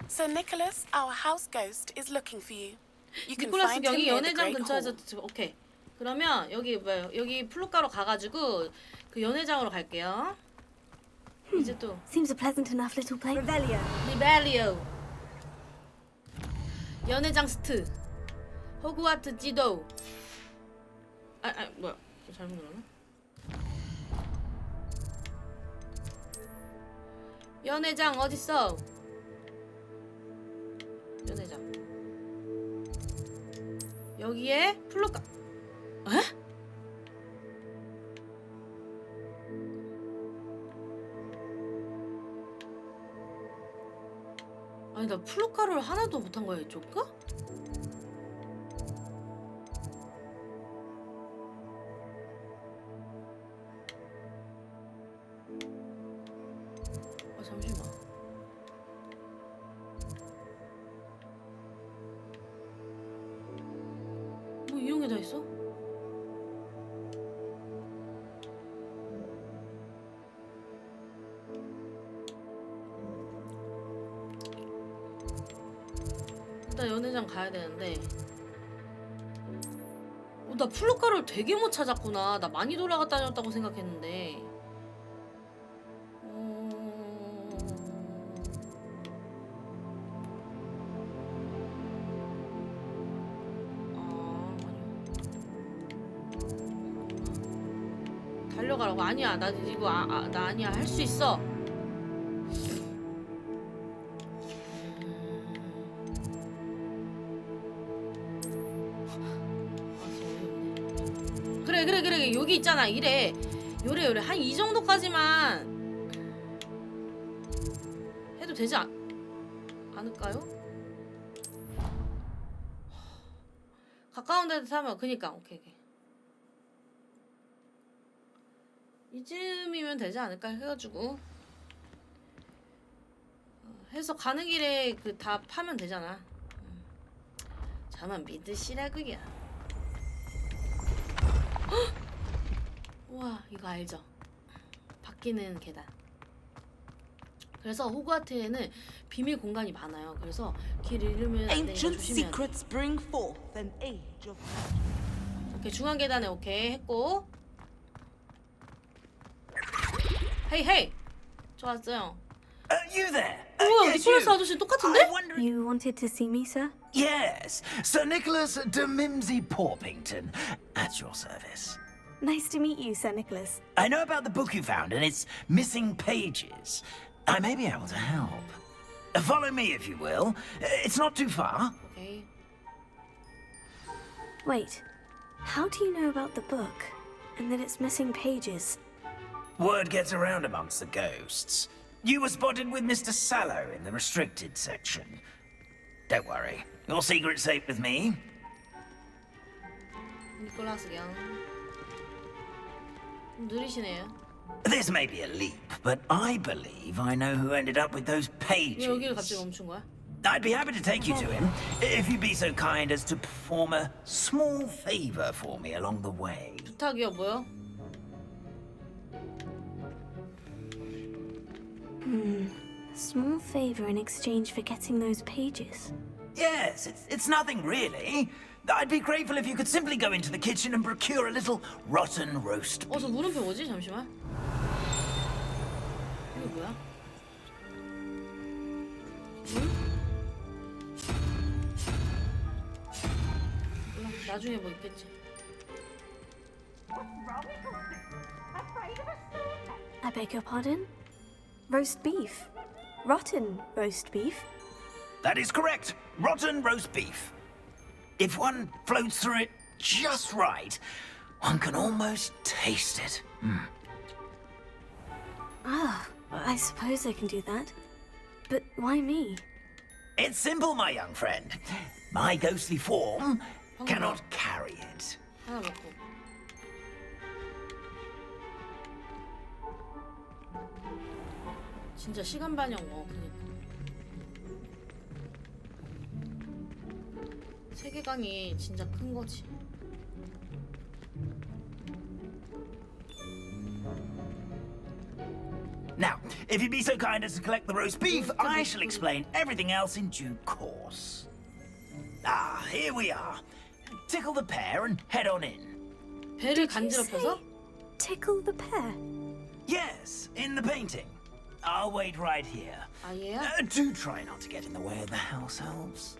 So Nicholas, our house ghost, is looking for you. You can 니콜라스 find him 여기 near the 연회장 Great 근처에서 Hall. 오케이. 그러면 여기 뭐야? 여기 플루가로 가가지고 그 연회장으로 갈게요. 이제 또 Seems a pleasant enough little place. Revelio. 리벨리오. 연회장 스트. 호그와트 지도. 뭐야? 저 잘못 눌렀나? 연회장 어딨어? 연회장 여기에 플로카. 에? 아니 나 플루카를 하나도 못한 거야 이쪽 거? 아 잠시만. 뭐 이런 게 다 있어? 일단 연회장 가야 되는데 나 플루카를 되게 못 찾았구나. 나 많이 돌아갔다 다녔다고 생각했는데 달려가라고? 아니야 나 이거 나 아니야 할 수 있어. 그래 여기 있잖아. 이래 요래 한 이 정도까지만 해도 되지 않을까요? 가까운 데서 사면 그니까 오케이 이쯤이면 되지 않을까 해가지고 해서 가는 길에 그 다 파면 되잖아. 저만 믿으시라고요. 우와 이거 알죠? 바뀌는 계단. 그래서 호그와트에는 비밀 공간이 많아요. 그래서 길 잃으면 안 되니까 조심해야 돼. 오케이 중앙 계단에 오케이 했고 헤이 좋았어요. You there? 우와 니콜라스 아저씨 똑같은데? You wanted to see me, sir? Yes, Sir Nicholas de Mimsy Porpington, at your service. Nice to meet you, Sir Nicholas. I know about the book you found and its missing pages. I may be able to help. Follow me, if you will. It's not too far. Okay. Wait, how do you know about the book and that it's missing pages? Word gets around amongst the ghosts. You were spotted with Mr. Sallow in the restricted section. Don't worry, your secret's safe with me. 니콜라스 양 느리시네요. This may be a leap, but I believe I know who ended up with those pages. 왜 여기를 갑자기 멈춘 거야? I'd be happy to take you to him, if you'd be so kind as to perform a small favor for me along the way. 부탁이요, 뭐요? A small favor in exchange for getting those pages. Yes, it's nothing really. I'd be grateful if you could simply go into the kitchen and procure a little rotten roast beef. 저 물음표 뭐지? 잠시만. 이거 뭐야? 몰라, 나중에 뭐 있겠지. I beg your pardon? Roast beef. Rotten roast beef. That is correct. Rotten roast beef. If one floats through it just right, one can almost taste it. Ah, I suppose I can do that. But why me? It's simple, my young friend. My ghostly form cannot carry it. 하나 먹고. 진짜 시간 반영 그니까. 세계관이 진짜 큰 거지. Now, if you'd be so kind as to collect the roast beef, I shall explain everything else in due course. Ah, here we are. Tickle the pear and head on in. 배를 간지럽혀서? Tickle the pear? Yes, in the painting. I'll wait right here. 아, 얘야? Do try not to get in the way of the house elves.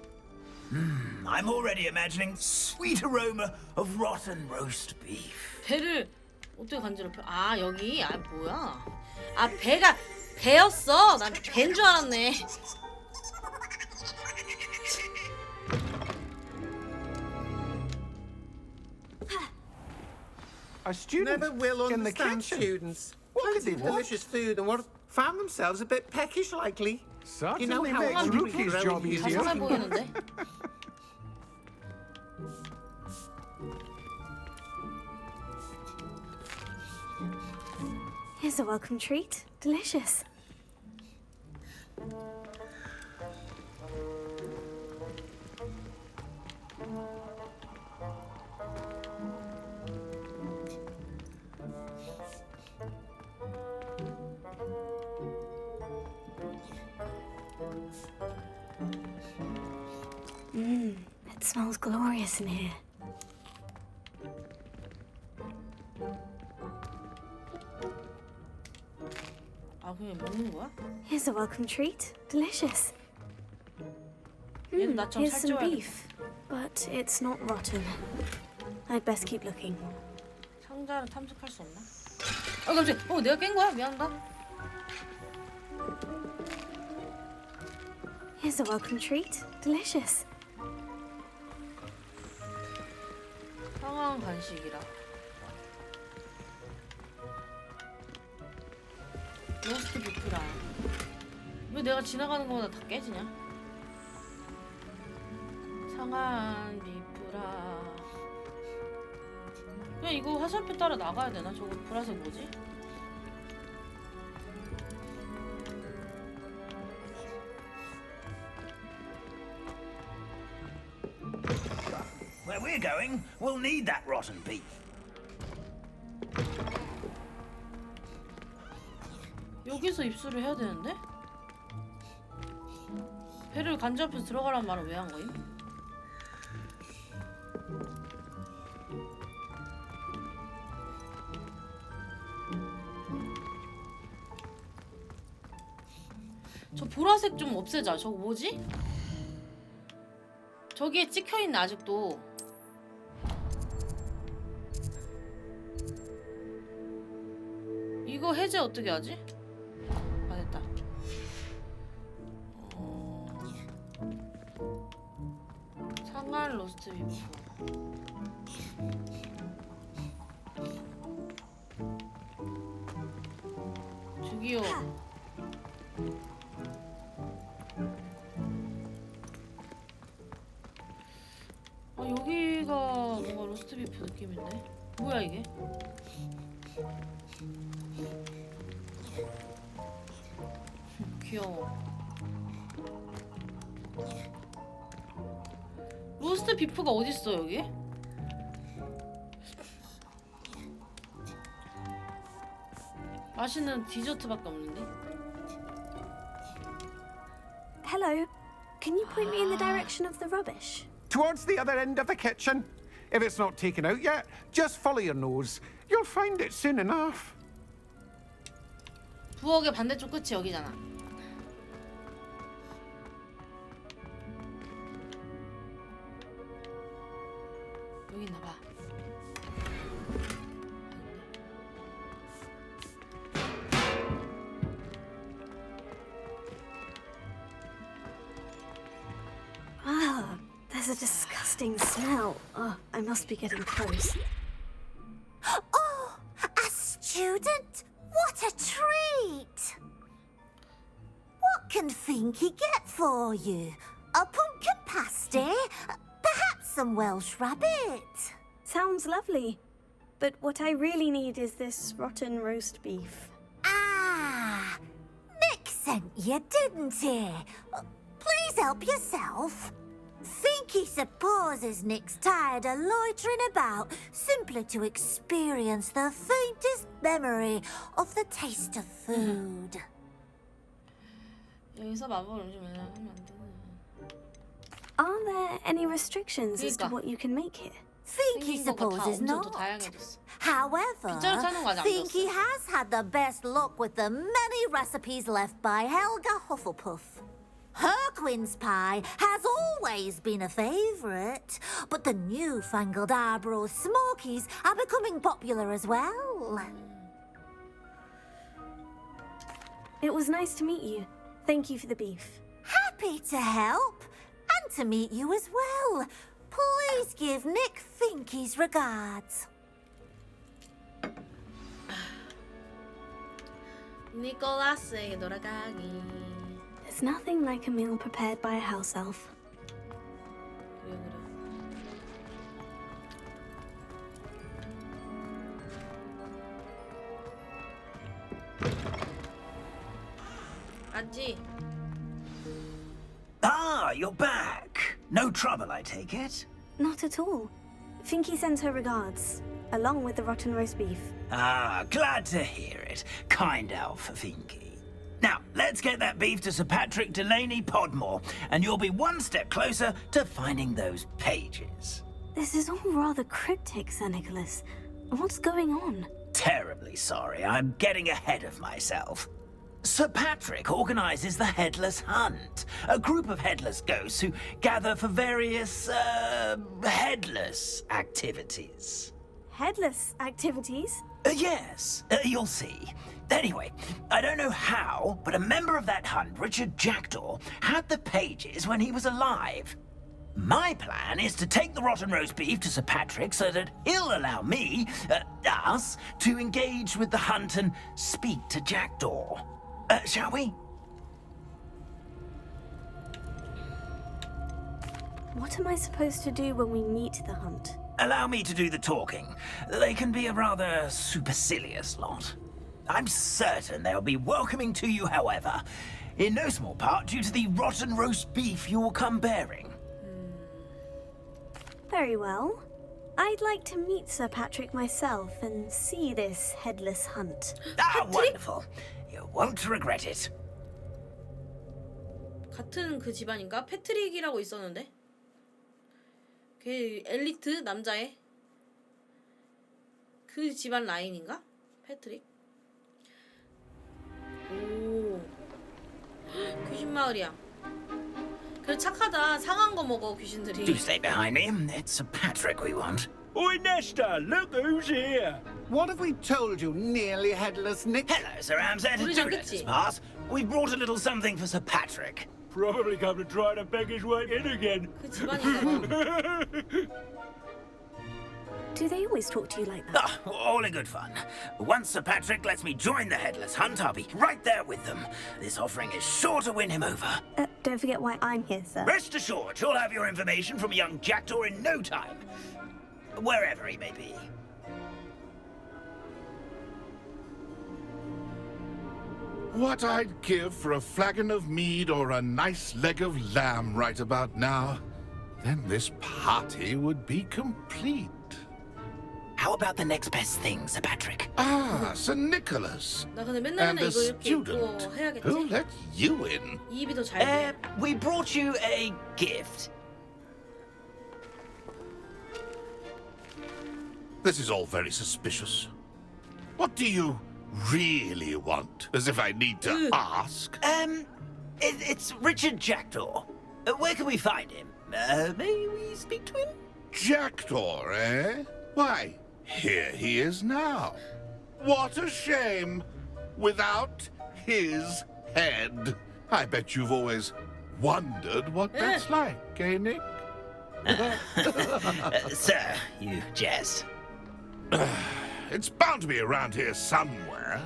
I'm already imagining sweet aroma of rotten roast beef. 배를 어떻게 간지럽혀? 아, 여기? 아, 뭐야? 아, 배가 배였어. 난 밴 줄 알았네. A student Never will in the understand kitchen. students. What Plenty did of they want? delicious food and what found themselves a bit peckish lately. Certainly You know how makes hungry Rookie's growing job is. easier. 자상해 보이는데? Here's a welcome treat. Delicious. It smells glorious in here. 아 그냥 먹는 거야? Here's a welcome treat. Delicious. 얘는 나처럼 Here's some 살쪄야 돼. beef, but it's not rotten. I'd best keep looking. 상자를 탐색할 수 없나? 아 깜짝. 내가 깬 거야? 미안하다. Here's a welcome treat. Delicious. 상한 간식이라. 로스트 비프라. 왜 내가 지나가는 거마다 다 깨지냐? 상한 비프라. 그냥 이거 화살표 따라 나가야 되나? 저거 보라색 뭐지? Where we're going, we'll need that rotten beef. 여기서 입수를 해야 되는데? 배를 간접해서 들어가란 말은 왜 한 거임? 저 보라색 좀 없애자. 저거 뭐지? 저기에 찍혀있네 아직도. 이거 해제 어떻게 하지? 아 됐다. 상한 로스트 비프. 저기요. 아 여기가 뭔가 로스트 비프 느낌인데? 뭐야 이게? 귀여워. 로스트 비프가 어딨어 여기? 맛있는 디저트밖에 없는데? Hello. Can you point me in the direction of the rubbish? Towards the other end of the kitchen. If it's not taken out yet, just follow your nose. You'll find it soon enough. 부엌의 반대쪽 끝이 여기잖아. 여기 있나봐. Ah, there's a disgusting smell. Oh, I must be getting close. Oh, a student? What a treat! What can Finky get for you? A pumpkin pasty? Perhaps some Welsh rabbit? Sounds lovely. But what I really need is this rotten roast beef. Ah, Nick sent you, didn't he? Please help yourself. Finky supposes Nick's tired of loitering about simply to experience the faintest memory of the taste of food. 여기서 마법 음식을 하면 안 되나? Are there any restrictions as to what you can make here? Finky supposes not. However, Finky has had the best luck with the many recipes left by Helga Hufflepuff. Her quince pie has always been a favourite, but the newfangled Arborough Smokies are becoming popular as well. It was nice to meet you. Thank you for the beef. Happy to help. And to meet you as well. Please give Nick Finky's regards. 니콜라스에게 돌아가기. There's nothing like a meal prepared by a house elf. 그래. 맞지? Ah, you're back. No trouble, I take it? Not at all. Finky sends her regards, along with the rotten roast beef. Ah, glad to hear it. Kind elf, Finky. Now, let's get that beef to Sir Patrick Delaney Podmore, and you'll be one step closer to finding those pages. This is all rather cryptic, Sir Nicholas. What's going on? Terribly sorry, I'm getting ahead of myself. Sir Patrick organizes the Headless Hunt, a group of headless ghosts who gather for various, headless activities. Headless activities? Yes, you'll see. Anyway, I don't know how, but a member of that hunt, Richard Jackdaw, had the pages when he was alive. My plan is to take the rotten roast beef to Sir Patrick so that he'll allow me, us, to engage with the hunt and speak to Jackdaw. Shall we? What am I supposed to do when we meet the hunt? Allow me to do the talking. They can be a rather supercilious lot. I'm certain they'll be welcoming to you, however, in no small part due to the rotten roast beef you will come bearing. Very well. I'd like to meet Sir Patrick myself and see this headless hunt. Ah, wonderful. You won't regret it. 같은 그 집안인가? 패트릭이라고 있었는데. 걔 엘리트 남자애. 그 집안 라인인가? 패트릭. 오. 귀신 마을이야. 그래 착하다. 상한 거 먹어 귀신들이. Do stay behind me. It's Sir Patrick we want. Oi, Nesta, look who's here. What have we told you, nearly headless Nick? Hello, Sir Amset. 우리 Do let us pass. We brought a little something for Sir Patrick. Probably come to try to beg his way in again. 그 집안인가 봐. Do they always talk to you like that? Ah, all in good fun. Once Sir Patrick lets me join the Headless Hunt, I'll be right there with them. This offering is sure to win him over. Don't forget why I'm here, sir. Rest assured, you'll have your information from a young Jackdaw in no time. Wherever he may be. What I'd give for a flagon of mead or a nice leg of lamb right about now. Then this party would be complete. How about the next best thing, Sir Patrick? Ah, Sir Nicholas. 나 근데 맨날 And 맨날 a 이거 이렇게 입고 student. Who 해야겠지? let you in? 입이 더 잘 돼. We brought you a gift. This is all very suspicious. What do you really want? As if I need to ask. It's Richard Jackdaw. Where can we find him? May we speak to him? Jackdaw, eh? Why, here he is now. What a shame. Without his head. I bet you've always wondered what that's like, eh, Nick? Sir, you jest. It's bound to be around here somewhere.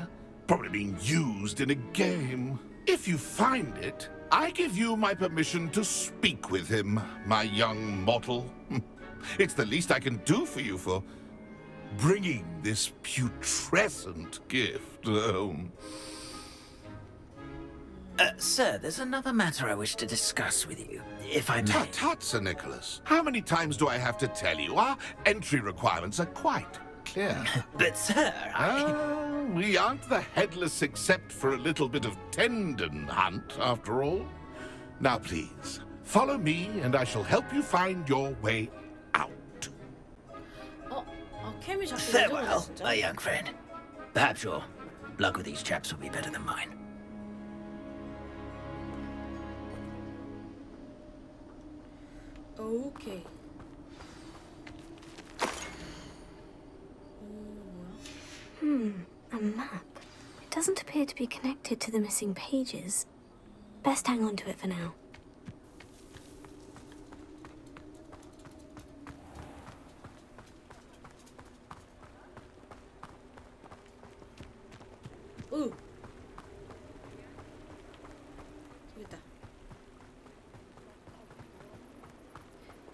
Probably being used in a game. If you find it, I give you my permission to speak with him, my young mortal. It's the least I can do for you for bringing this putrescent gift home. Sir, there's another matter I wish to discuss with you, if I may. Tut, tut, Sir Nicholas. How many times do I have to tell you? Our entry requirements are quite clear. But, sir, we aren't the headless except for a little bit of tendon hunt, after all. Now, please, follow me, and I shall help you find your way out. 캠이 자꾸 Farewell, 진짜. my young friend. Perhaps your luck with these chaps will be better than mine. 오케이. A map. It doesn't appear to be connected to the missing pages. Best hang on to it for now. 오. 저기 있다.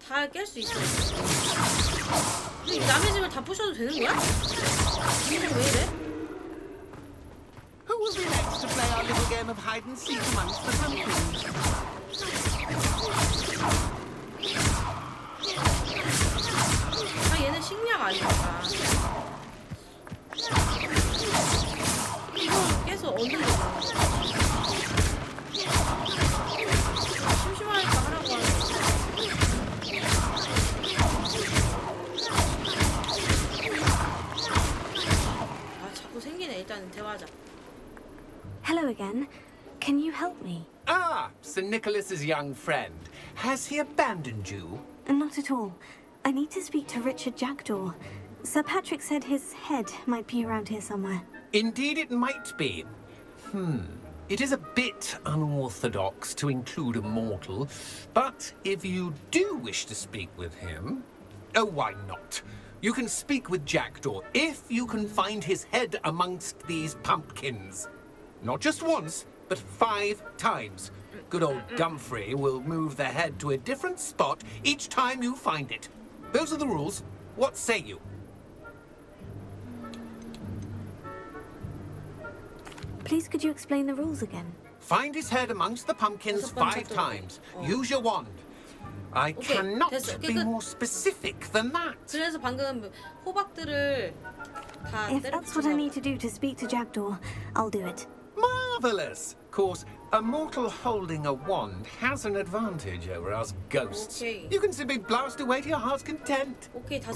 다 깰 수 있어. 근데 이 남의 집을 다 부셔도 되는 거야? 이게 왜 이래? Who will be next to play our little game of hide and seek amongst the pumpkins? 아, 얘네 식량 아니니까. 이거 깨서 얻는 거잖아. 심심하니까 하라고 하는 거. 아, 자꾸 생기네. 일단 대화하자. Hello again. Can you help me? Ah, Sir Nicholas's young friend. Has he abandoned you? Not at all. I need to speak to Richard Jackdaw. Sir Patrick said his head might be around here somewhere. Indeed it might be. It is a bit unorthodox to include a mortal, but if you do wish to speak with him, oh, why not? You can speak with Jackdaw if you can find his head amongst these pumpkins. Not just once, but 5 times. Good old Dumfrey will move the head to a different spot each time you find it. Those are the rules. What say you? Please could you explain the rules again? Find his head amongst the pumpkins 5 times. Use your wand. I cannot be more specific than that. 그래서 방금 호박들을 다 If that's what I need to do to speak to Jackdaw, I'll do it. Marvelous! Of course, a mortal holding a wand has an advantage over us ghosts. You can simply blast away to your heart's content.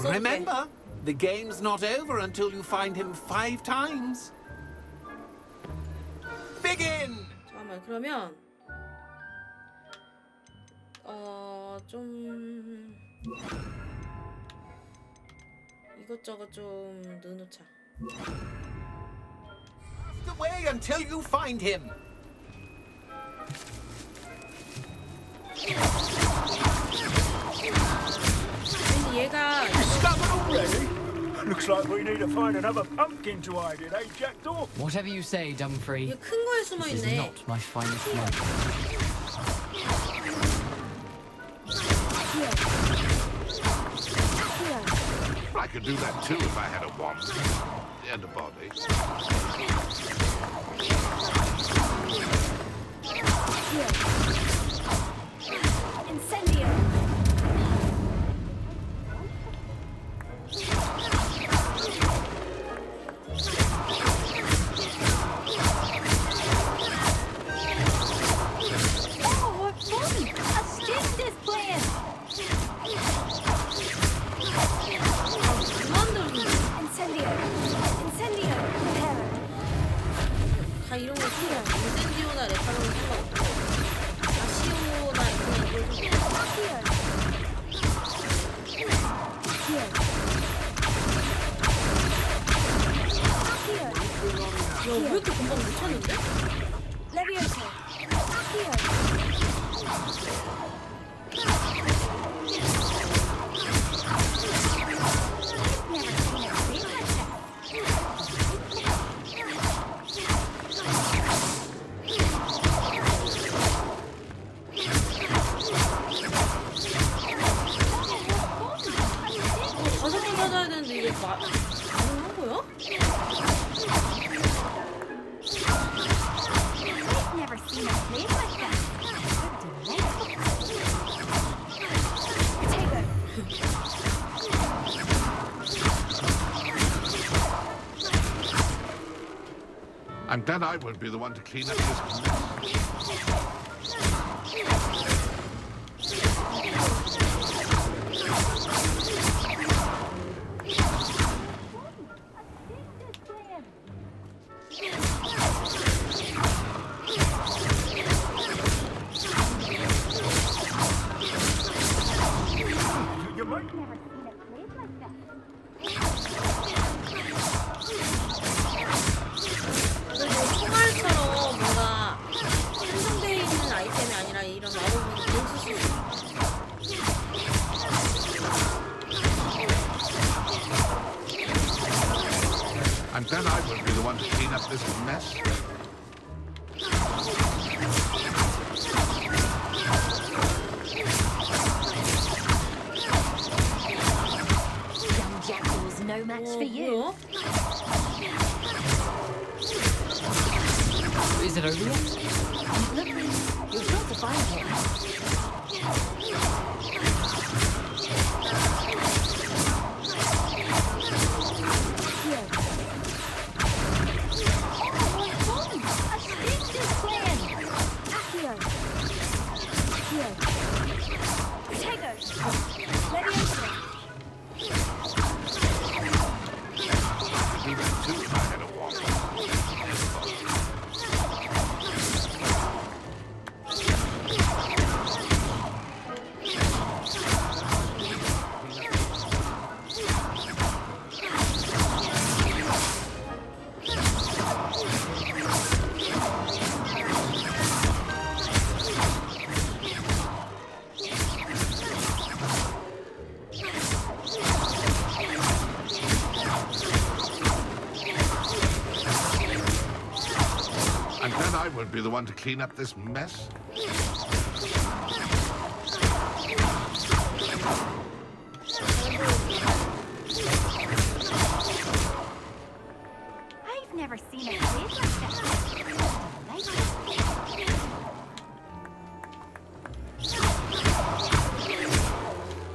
Remember, the game's not over until you find him 5 times. Begin! 잠깐만, 그러면 좀 이것저것 좀 넣어놓자. Away until you find him. 얘가 Looks like we need to find another pumpkin to hide in, eh, Jackdaw? Whatever you say, Dumfrey. 큰 거에 숨어 This is 있네. not my finest moment. I could do that too if I had a wand and a body. Incendio! Oh, what fun! A stick display! Incendio! Incendio! Reparo! 다 이런 거 필요해. 인센디오나 레파로는 상관없고 아시오나 이런 야, 왜 이렇게 금방 못 찾는데? Levioso! 다섯 번 찾아야 되는데 이게 가능한 거야? Never seen a place like that. I'm glad I won't be the one to clean up this mess. You might Never seen a place like that. 너 And then I will be the one to clean up this mess. Young Jackal's no match for you. Is it over yet? Look, you're sure to find him. I will be the one to clean up this mess. I've never seen a cave like that.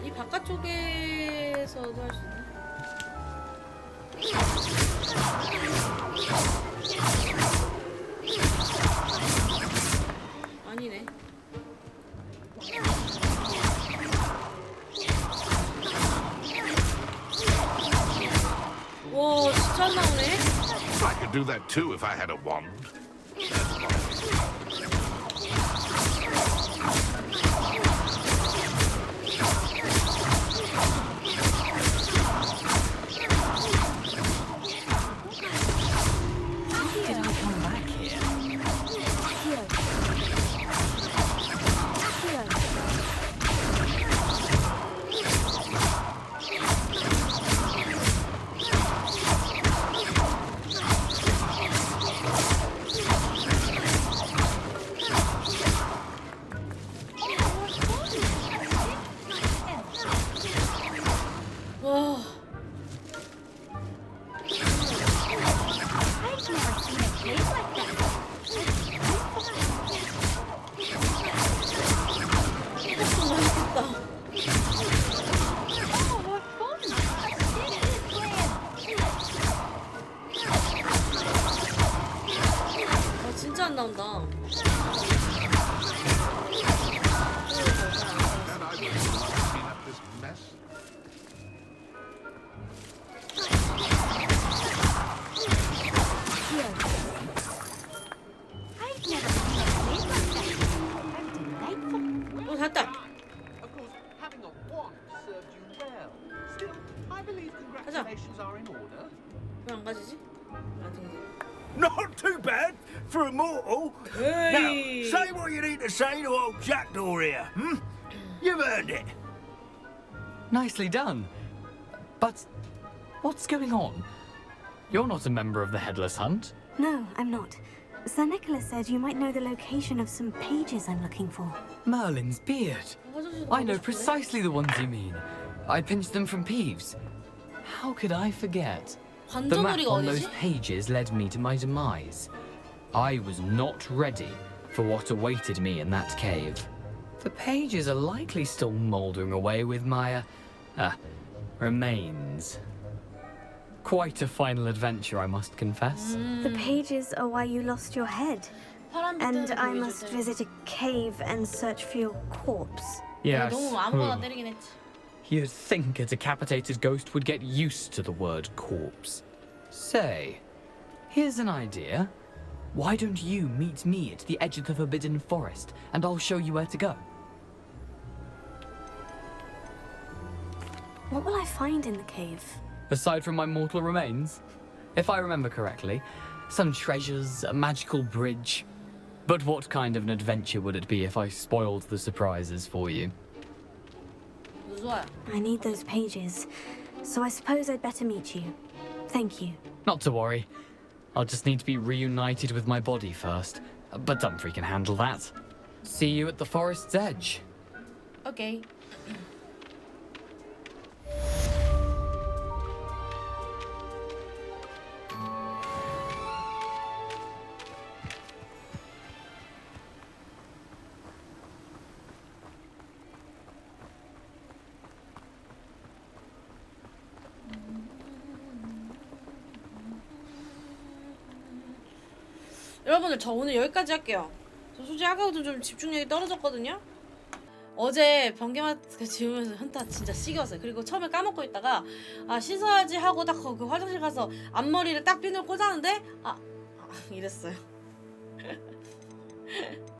이 바깥쪽에서도 할 수 있나? 아니네. 와, 진짜 안 나오네. I could do that too if I had a wand. Did I come back here? 와. I've never seen a cave like that. 이것도 맛있겠다. Oh, what fun! 아, 진짜 안 나온다. Then I will be the one to clean up this mess. I've never seen a cave like that. How delightful. 어, 됐다. Of course, having a wand served you well. Still, I believe congratulations are in order. 왜 안 가지지? Not too bad for a mortal. Hey. Now, say what you need to say to old Jackdaw here, hmm? You've earned it. Nicely done. But what's going on? You're not a member of the Headless Hunt. No, I'm not. Sir Nicholas said you might know the location of some pages I'm looking for. Merlin's beard. I know precisely the ones you mean. I pinched them from Peeves. How could I forget? The map 관전놀이가 on those 어디지? pages led me to my demise. I was not ready for what awaited me in that cave. The pages are likely still mouldering away with my, remains. Quite a final adventure, I must confess. The pages are why you lost your head. And I must visit a cave and search for your corpse. Yes. 너무 아무거나 때리긴 했지. You'd think a decapitated ghost would get used to the word corpse. Say, here's an idea. Why don't you meet me at the edge of the Forbidden Forest, and I'll show you where to go? What will I find in the cave? Aside from my mortal remains, if I remember correctly, some treasures, a magical bridge. But what kind of an adventure would it be if I spoiled the surprises for you? I need those pages, so I suppose I'd better meet you. Thank you. Not to worry. I'll just need to be reunited with my body first. But Dumfries can handle that. See you at the forest's edge. Okay. 여러분들 저 오늘 여기까지 할게요. 저 솔직히 아까부터 좀 집중력이 떨어졌거든요. 어제 변기마트 지우면서 현타 진짜 시기였어요. 그리고 처음에 까먹고 있다가 아 씻어야지 하고 딱 그 화장실 가서 앞머리를 딱 핀을 꽂았는데 이랬어요.